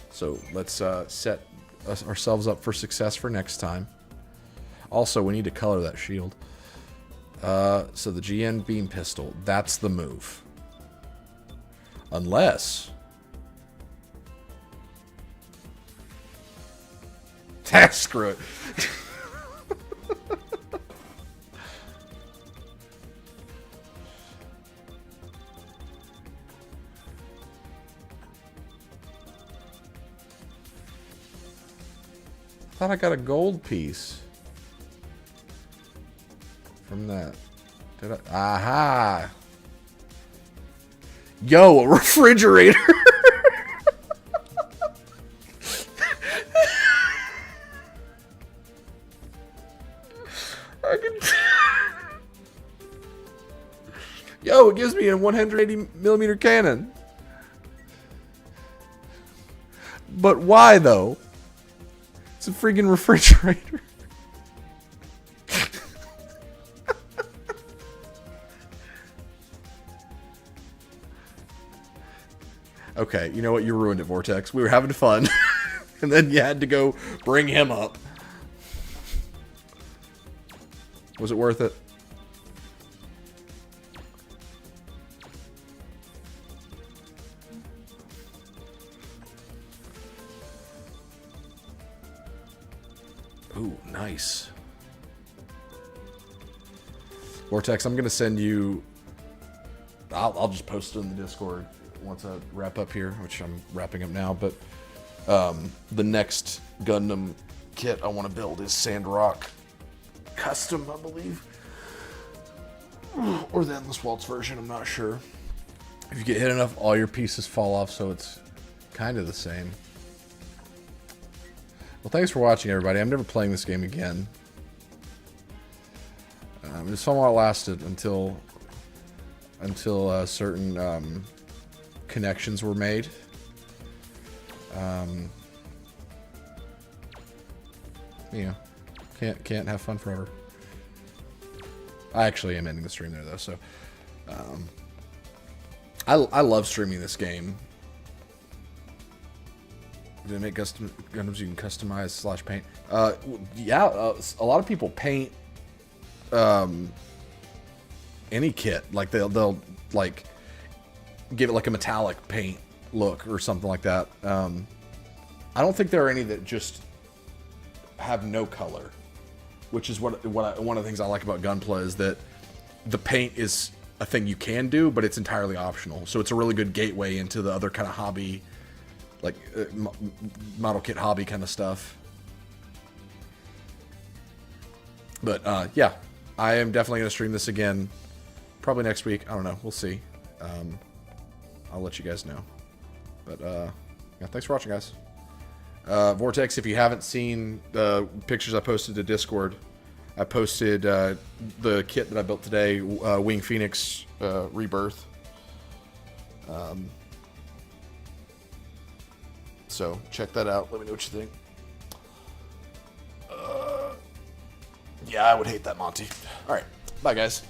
So let's set ourselves up for success for next time. Also, we need to color that shield. So the GN beam pistol, that's the move. Unless... Screw it. Thought I got a gold piece from that. Did I? Aha! Yo, a refrigerator! I can... Yo, it gives me a 180mm cannon. But why, though? It's a freaking refrigerator. Okay, you know what? You ruined it, Vortex. We were having fun. And then you had to go bring him up. Was it worth it? Ooh, nice. Vortex, I'm going to send you... I'll just post it in the Discord once I wrap up here, which I'm wrapping up now, but the next Gundam kit I want to build is Sandrock Custom, I believe. Or the Endless Waltz version, I'm not sure. If you get hit enough, all your pieces fall off, so it's kind of the same. Well, thanks for watching, everybody. I'm never playing this game again. It's fun while it lasted until certain connections were made. You know, can't have fun forever. I actually am ending the stream there though, so I love streaming this game. Do they make custom Gundams you can customize / paint? Yeah, a lot of people paint any kit. Like they'll like give it like a metallic paint look or something like that. I don't think there are any that just have no color, which is one of the things I like about Gunpla is that the paint is a thing you can do, but it's entirely optional. So it's a really good gateway into the other kind of hobby, like model kit hobby kind of stuff. But yeah, I am definitely going to stream this again, probably next week. I don't know. We'll see. I'll let you guys know. But yeah, thanks for watching, guys. Vortex, if you haven't seen the pictures I posted to Discord, I posted the kit that I built today, Wing Phoenix Rebirth. So check that out. Let me know what you think. Yeah, I would hate that, Monty. All right. Bye, guys.